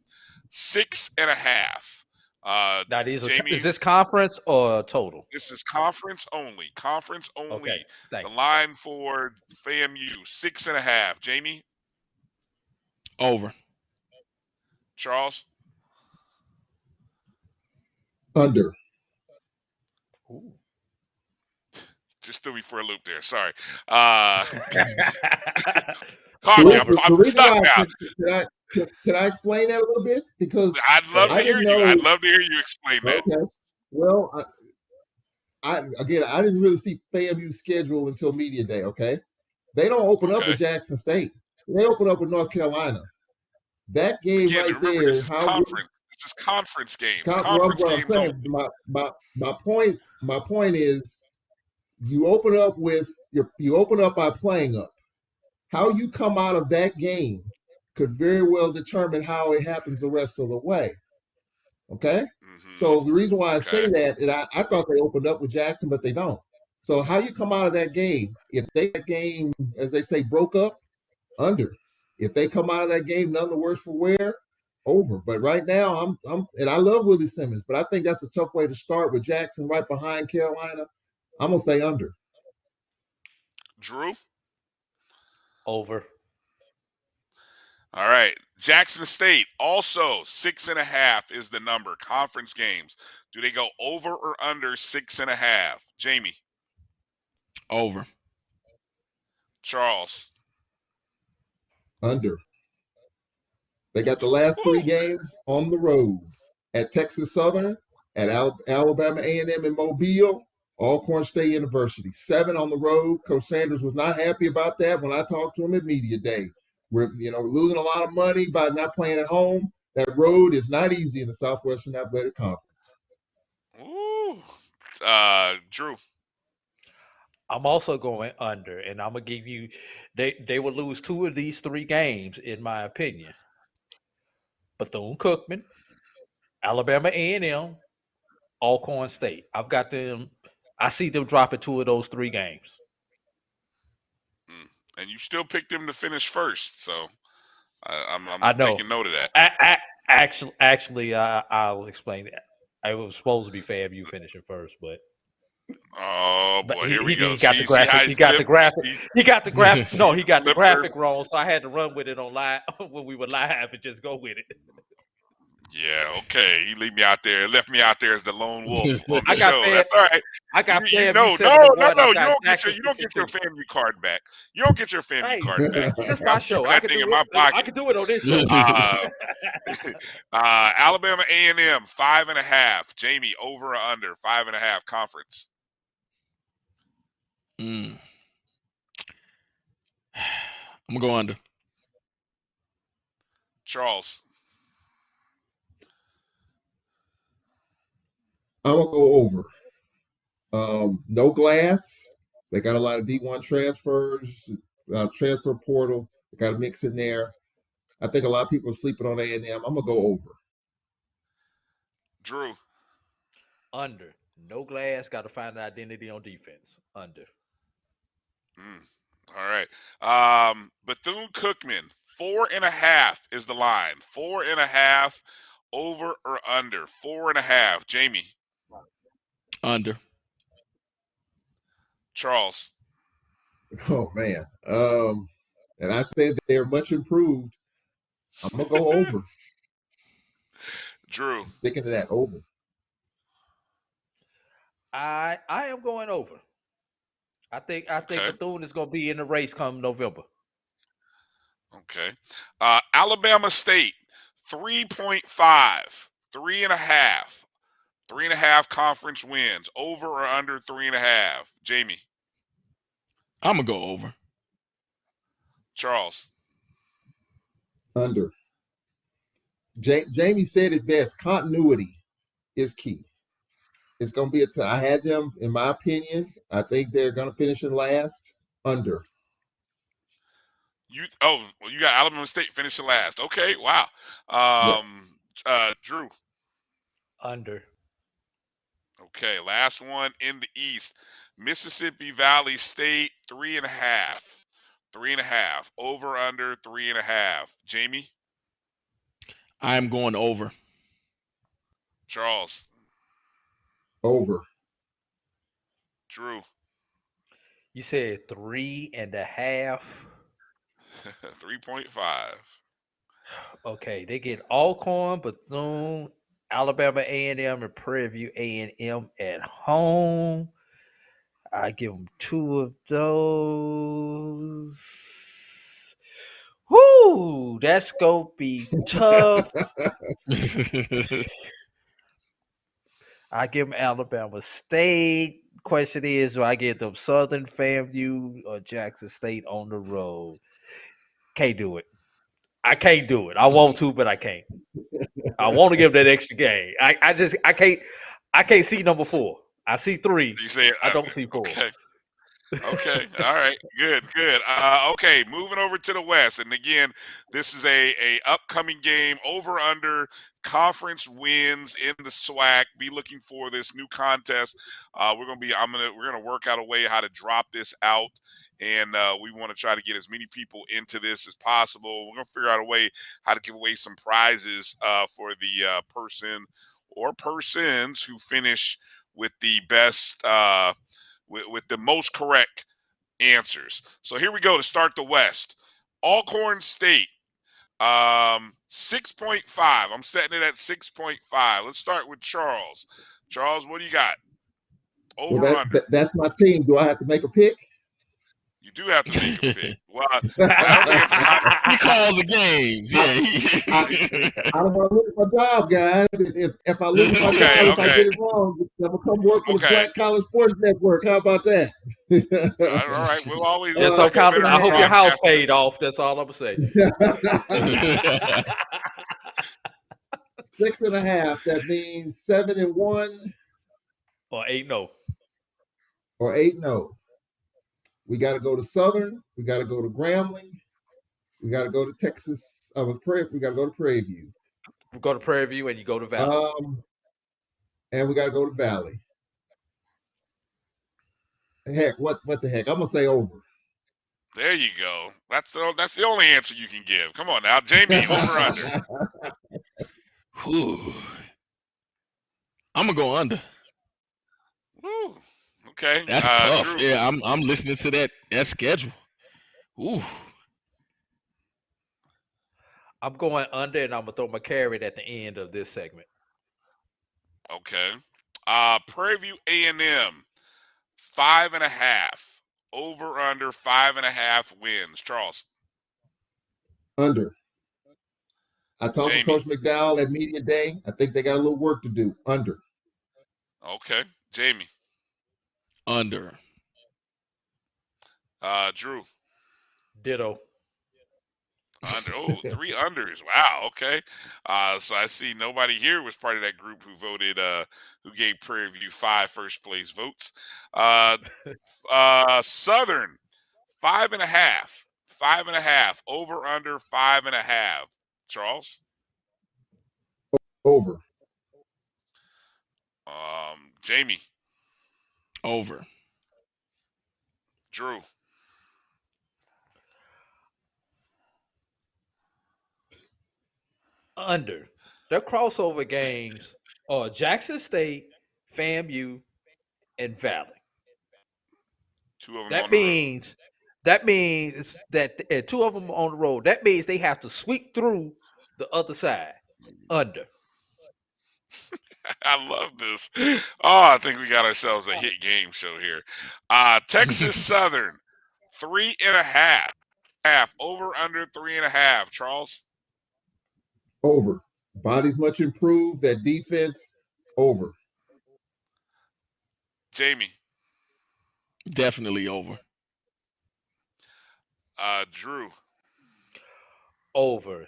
6.5. Now, Jamie, is this conference or total? this is conference only. Conference only. Okay, thank The you. line for FAMU, 6.5. Jamie, Over. Charles, Under. Ooh. just threw me for a loop there. Sorry. Pardon me. I'm stuck now. Can I explain that a little bit? Because I'd love to hear you. I'd love to hear you explain that. Okay. Well, I didn't really see FAMU's schedule until media day. Okay, they don't open up with Jackson State. They open up with North Carolina. That game Again, right remember, there. this is conference. This is conference games. Conference games only. My point is, you open up by playing up. How you come out of that game could very well determine how it happens the rest of the way. Okay? So the reason why I say that, and I thought they opened up with Jackson, but they don't. So how you come out of that game, if that game, as they say, broke up, under. If they come out of that game none the worse for wear, over. But right now, and I love Willie Simmons, but I think that's a tough way to start with Jackson right behind Carolina. I'm gonna say under. Drew? Over. All right. Jackson State, also 6.5 is the number. Conference games. Do they go over or under 6.5? Jamie? Over. Charles? Under. They got the last 3 games on the road at Texas Southern, at Alabama A&M in Mobile, Alcorn State University. 7 on the road. Coach Sanders was not happy about that when I talked to him at media day. We're losing a lot of money by not playing at home. That road is not easy in the Southwestern Athletic Conference. Ooh. Drew? I'm also going under, and I'm gonna give you. They will lose 2 of these 3 games, in my opinion. Bethune-Cookman, Alabama A&M, Alcorn State. I've got them. I see them dropping 2 of those 3 games. And you still picked them to finish first, so I'm I know. taking note of that. Actually, I'll explain that. I was supposed to be FAMU finishing first, but. Oh boy, here we go. He got the graphic. He got the graphic. No, he got the graphic wrong, so I had to run with it on live when we were live and just go with it. Yeah, okay. He left me out there as the lone wolf on the I got show. fed. That's all right. I got You FAMU know, 7-1. I no. You got don't get Jackson you don't get your 62. FAMU card back. You don't get your FAMU Hey, card back. this is I'm my keeping show. I that can thing in do my it. I pocket. can do it on this show. Alabama A&M 5.5. Jamie, over or under 5.5 conference. I'm gonna go under. Charles. I'm gonna go over. No glass. They got a lot of D1 transfers, transfer portal. They got a mix in there. I think a lot of people are sleeping on A&M. I'm gonna go over. Drew. Under. No glass. Got to find an identity on defense. Under. All right. Bethune-Cookman 4.5 is the line. 4.5 over or under 4.5. Jamie. Under. Charles. Oh man. And I said they're much improved. I'm gonna go over. Drew. I'm sticking to that over. I am going over. I think Bethune is going to be in the race come November. Okay. Alabama State 3.5. 3.5. 3.5 conference wins. Over or under 3.5. Jamie. I'm gonna go over. Charles. Under. Jamie said it best. Continuity is key. It's going to be I had them, in my opinion. I think they're going to finish in last. Under. You got Alabama State finishing last. Okay, wow. Drew. Under. Okay, last one in the East. Mississippi Valley State 3.5. 3.5. Over under 3.5. Jamie. I'm going over. Charles. Over. Drew. You said 3.5. 3.5. Okay, they get Alcorn, Bethune, Alabama A&M, and Prairie View A&M at home. I give them 2 of those. Whoo, that's gonna be tough. I give them Alabama State. Question is, do I get them Southern, FAMU, or Jackson State on the road? Can't do it. I can't do it. I want to, but I can't. I want to give that extra game. I can't see number 4. I see 3. You say I don't see 4. Okay. Okay. All right. Good. Okay. Moving over to the West, and again, this is a upcoming game. Over under conference wins in the SWAC. Be looking for this new contest. We're gonna work out a way how to drop this out, and we want to try to get as many people into this as possible. We're gonna figure out a way how to give away some prizes for the person or persons who finish with the best. With the most correct answers. So here we go to start the West. Alcorn State, 6.5. I'm setting it at 6.5. Let's start with Charles. Charles, what do you got? Over or under? That's my team. Do I have to make a pick? You do have to make a pick. Well, I don't think it's a time. He calls the games. Yeah. I don't want to lose my job, guys. If I lose my job, if I get it wrong, I'm gonna come work for the Black College Sports Network. How about that? All right, we'll always. I hope your house paid off. That's all I'm gonna say. 6.5. That means 7-1 or 8-0 or 8-0. We got to go to Southern. We got to go to Grambling. We got to go to Texas. We got to go to Prairie View. We go to Prairie View and you go to Valley. And we got to go to Valley. Heck, what the heck? I'm gonna say over. There you go. That's the only answer you can give. Come on now, Jamie. Over under. Whew. I'm gonna go under. Woo. Okay, that's tough. Drew. Yeah, I'm listening to that schedule. Ooh. I'm going under, and I'm gonna throw my carrot at the end of this segment. Okay. Prairie View A&M 5.5. Over under 5.5 wins. Charles. Under. I talked to Jamie. Coach McDowell at Media Day. I think they got a little work to do. Under. Okay. Jamie. Under. Drew. Ditto. Under. Oh, 3 unders. Wow. Okay. So I see nobody here was part of that group who voted, who gave Prairie View 5 first place votes. Southern 5.5. 5.5. Over under 5.5. Charles. Over. Jamie. Over. Drew. Under. Their crossover games are Jackson State, FAMU, and Valley. 2 of them That on the road. means that 2 of them on the road. That means they have to sweep through the other side. Under. I love this. Oh, I think we got ourselves a hit game show here. Texas Southern 3.5. Over under 3.5. Charles. Over. Body's much improved. That defense. Over. Jamie. Definitely over. Drew. Over.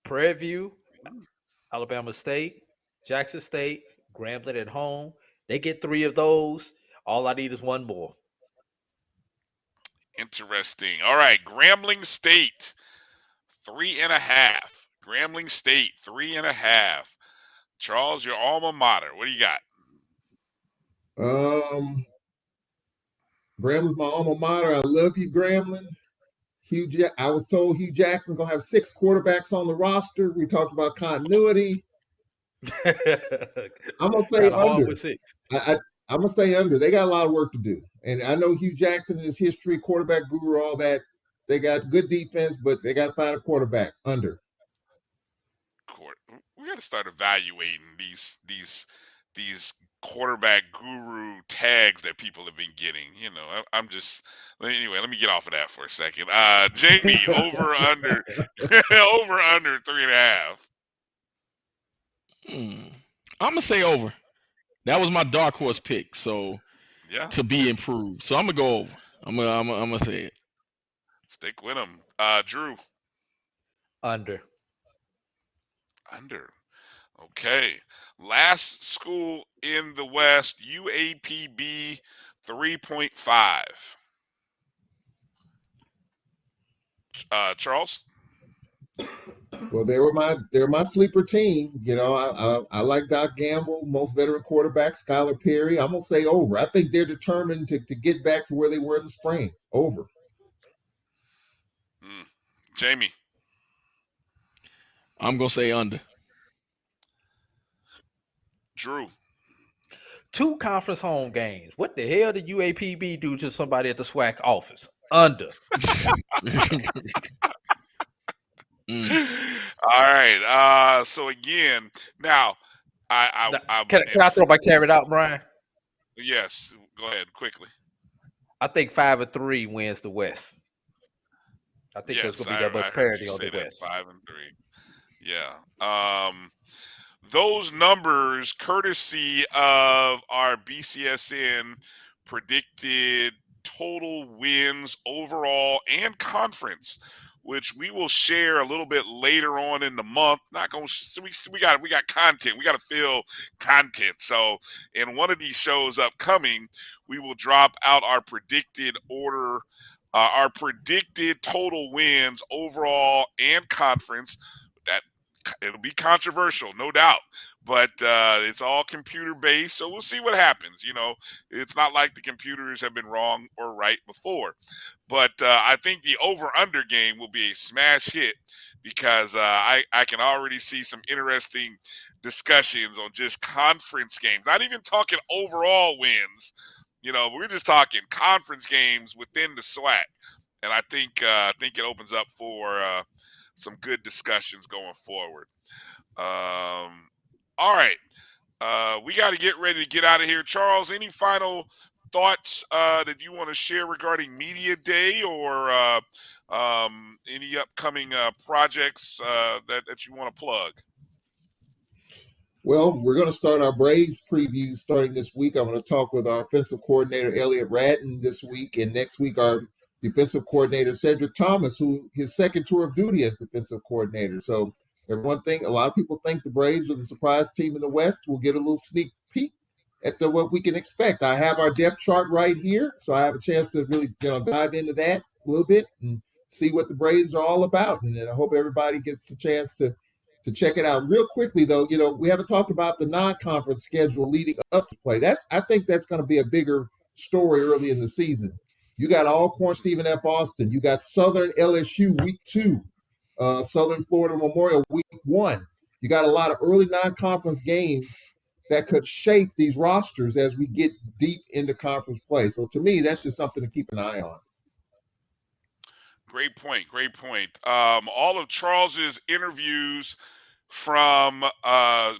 Prairie View, Alabama State, Jackson State, Grambling at home. They get 3 of those. All I need is 1 more. Interesting. All right. Grambling State 3.5. Grambling State 3.5. Charles, your alma mater. What do you got? Grambling's my alma mater. I love you, Grambling. I was told Hugh Jackson's gonna have 6 quarterbacks on the roster. We talked about continuity. I'm gonna say Kinda hard under. with 6. I'm gonna say under. They got a lot of work to do, and I know Hugh Jackson and his history, quarterback guru, all that. They got good defense, but they got to find a quarterback. Under. We got to start evaluating these quarterback guru tags that people have been getting. You know, I'm just anyway. Let me get off of that for a second. Jamie, over under, over under 3.5. I'm gonna say over. That was my dark horse pick, so yeah, to be improved. So I'm gonna go over. I'm gonna say it. Stick with him. Drew. Under. Under. Okay. Last school in the West, UAPB 3.5. Charles. Well, they're my sleeper team. You know, I like Doc Gamble, most veteran quarterback, Skylar Perry. I'm gonna say over. I think they're determined to get back to where they were in the spring. Over. Jamie. I'm gonna say under. Drew. 2 conference home games. What the hell did UAPB do to somebody at the SWAC office? Under. All right. So again, now can I throw my carrot out, Brian? Yes. Go ahead quickly. I think 5-3 wins the West. I think there's gonna be that much parity on the West. 5-3. Yeah. Those numbers, courtesy of our BCSN predicted total wins overall and conference, which we will share a little bit later on in the month. Not going. We got content. We got to fill content. So in one of these shows upcoming, we will drop out our predicted order, our predicted total wins overall and conference. That it'll be controversial, no doubt. But it's all computer based, so we'll see what happens. You know, it's not like the computers have been wrong or right before. But I think the over-under game will be a smash hit because I can already see some interesting discussions on just conference games. Not even talking overall wins. You know, we're just talking conference games within the SWAC, and I think it opens up for some good discussions going forward. All right. We got to get ready to get out of here. Charles, any final thoughts that you want to share regarding Media Day, or any upcoming projects that you want to plug? Well, we're going to start our Braves preview starting this week. I'm going to talk with our offensive coordinator, Elliot Radden, this week. And next week, our defensive coordinator, Cedric Thomas, who his second tour of duty as defensive coordinator. So a lot of people think the Braves are the surprise team in the West. We'll get a little sneak peek at what we can expect. I have our depth chart right here, so I have a chance to really dive into that a little bit and see what the Braves are all about. And I hope everybody gets a chance to check it out. Real quickly, though, we haven't talked about the non-conference schedule leading up to play. I think that's going to be a bigger story early in the season. You got Alcorn, Stephen F. Austin. You got Southern LSU week 2, Southern Florida Memorial week 1. You got a lot of early non-conference games that could shape these rosters as we get deep into conference play. So to me, that's just something to keep an eye on. Great point. Great point. All of Charles's interviews from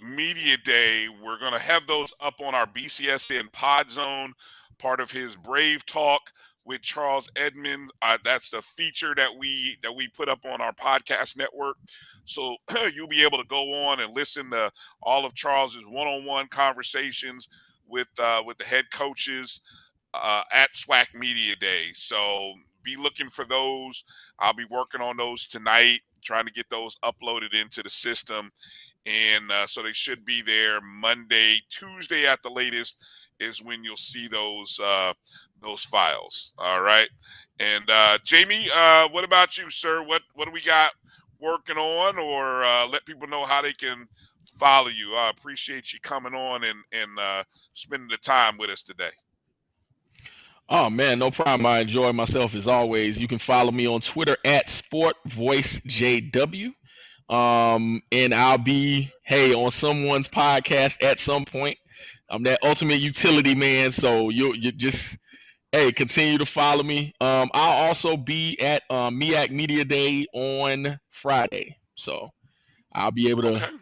Media Day, we're going to have those up on our BCSN Pod Zone, part of his Brave Talk with Charles Edmonds. That's the feature that we put up on our podcast network. So you'll be able to go on and listen to all of Charles's one-on-one conversations with the head coaches at SWAC Media Day. So be looking for those. I'll be working on those tonight, trying to get those uploaded into the system. And so they should be there Monday, Tuesday at the latest is when you'll see those files. All right. And Jamie, what about you, sir? What do we got working on, or let people know how they can follow you? I appreciate you coming on and spending the time with us today. Oh man, no problem. I enjoy myself as always. You can follow me on Twitter at SportVoiceJW. And I'll be on someone's podcast at some point. I'm that ultimate utility man, so you just continue to follow me. I'll also be at MEAC Media Day on Friday, so I'll be able to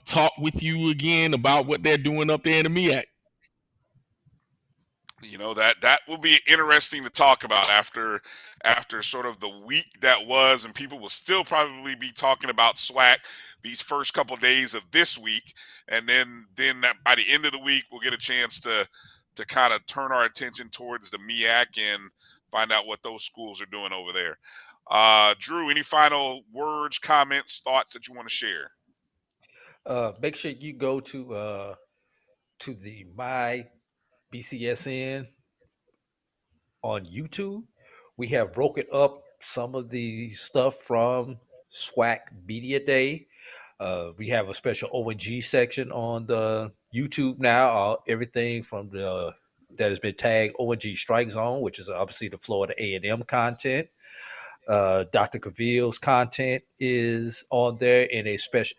talk with you again about what they're doing up there in the MEAC. That will be interesting to talk about after sort of the week that was, and people will still probably be talking about SWAC these first couple of days of this week, and then by the end of the week we'll get a chance to kind of turn our attention towards the MEAC and find out what those schools are doing over there. Drew, any final words, comments, thoughts that you want to share? Make sure you go to the My BCSN on YouTube. We have broken up some of the stuff from SWAC Media Day. We have a special ONG section on the YouTube now. Everything from that has been tagged ONG Strike Zone, which is obviously the Florida A&M content. Dr. Cavill's content is on there in a separate.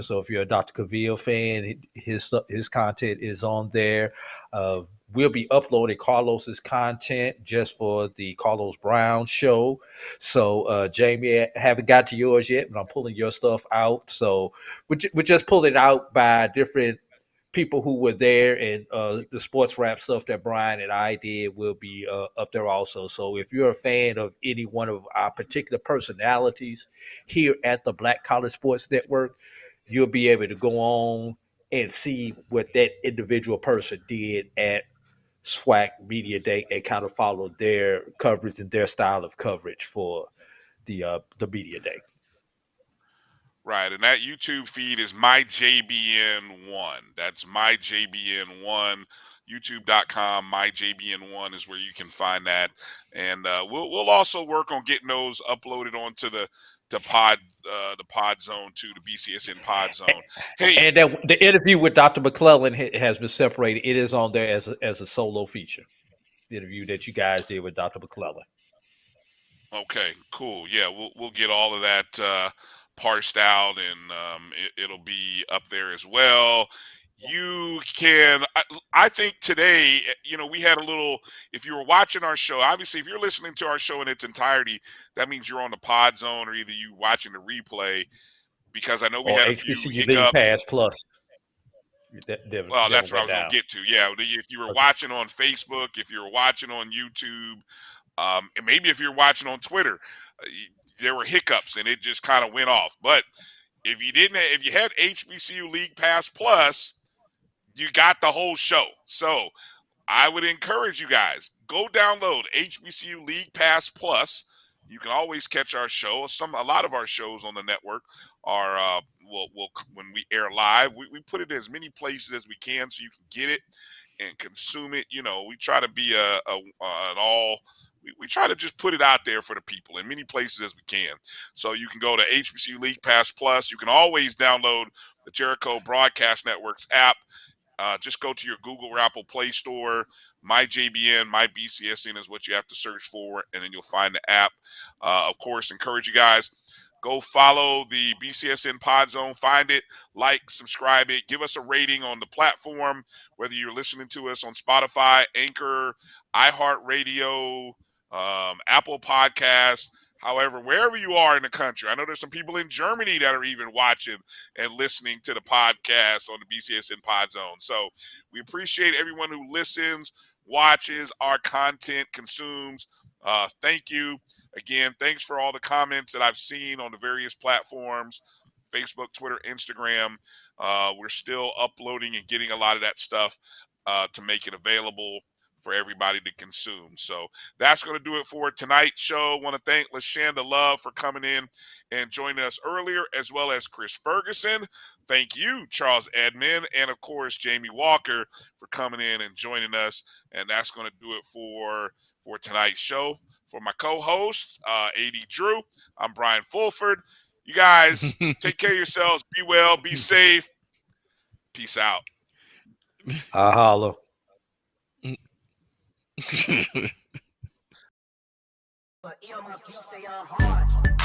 So if you're a Dr. Cavill fan, his content is on there. We'll be uploading Carlos's content just for the Carlos Brown show. So Jamie, I haven't got to yours yet, but I'm pulling your stuff out. So we're just pulling out by different people who were there, and the SportsWrap stuff that Brian and I did will be up there also. So if you're a fan of any one of our particular personalities here at the Black College Sports Network, you'll be able to go on and see what that individual person did at SWAC Media Day and kind of follow their coverage and their style of coverage for the Media Day. Right, and that YouTube feed is MyJBN1. That's MyJBN1. YouTube.com. MyJBN1 is where you can find that, and we'll also work on getting those uploaded onto the pod zone too, the BCSN pod zone. Hey, and the interview with Dr. McClellan has been separated. It is on there as a solo feature. The interview that you guys did with Dr. McClellan. Okay, cool. Yeah, we'll get all of that parsed out, and it'll be up there as well. you can, I think today, we had a little, if you were watching our show, obviously if you're listening to our show in its entirety, that means you're on the pod zone or either you watching the replay, because I know we Or had a few HBCU League hiccups. Pass Plus. Well, that's what I was going down. to get to. Yeah, if you were watching on Facebook, if you're watching on YouTube, and maybe if you're watching on Twitter, there were hiccups and it just kind of went off. But if you had HBCU League Pass Plus, you got the whole show. So I would encourage you guys, go download HBCU League Pass Plus. You can always catch our show. A lot of our shows on the network are when we air live, we put it in as many places as we can so you can get it and consume it. We try to be we try to just put it out there for the people in many places as we can. So you can go to HBCU League Pass Plus. You can always download the Jericho Broadcast Network's app. Just go to your Google or Apple Play Store. My JBN, My BCSN is what you have to search for, and then you'll find the app. Of course, encourage you guys, go follow the BCSN Pod Zone. Find it, like, subscribe it, give us a rating on the platform, whether you're listening to us on Spotify, Anchor, iHeartRadio, Apple Podcasts. However, wherever you are in the country, I know there's some people in Germany that are even watching and listening to the podcast on the BCSN Pod Zone. So we appreciate everyone who listens, watches our content, consumes. Thank you. Again, thanks for all the comments that I've seen on the various platforms, Facebook, Twitter, Instagram. We're still uploading and getting a lot of that stuff to make it available for everybody to consume. So that's going to do it for tonight's show. I want to thank LaShanda Love for coming in and joining us earlier, as well as Chris Ferguson. Thank you, Charles Edmond, and of course, Jamie Walker for coming in and joining us. And that's going to do it for tonight's show. For my co-host, AD Drew, I'm Brian Fulford. You guys take care of yourselves. Be well. Be safe. Peace out. I holla. But earmuff, you stay on hard.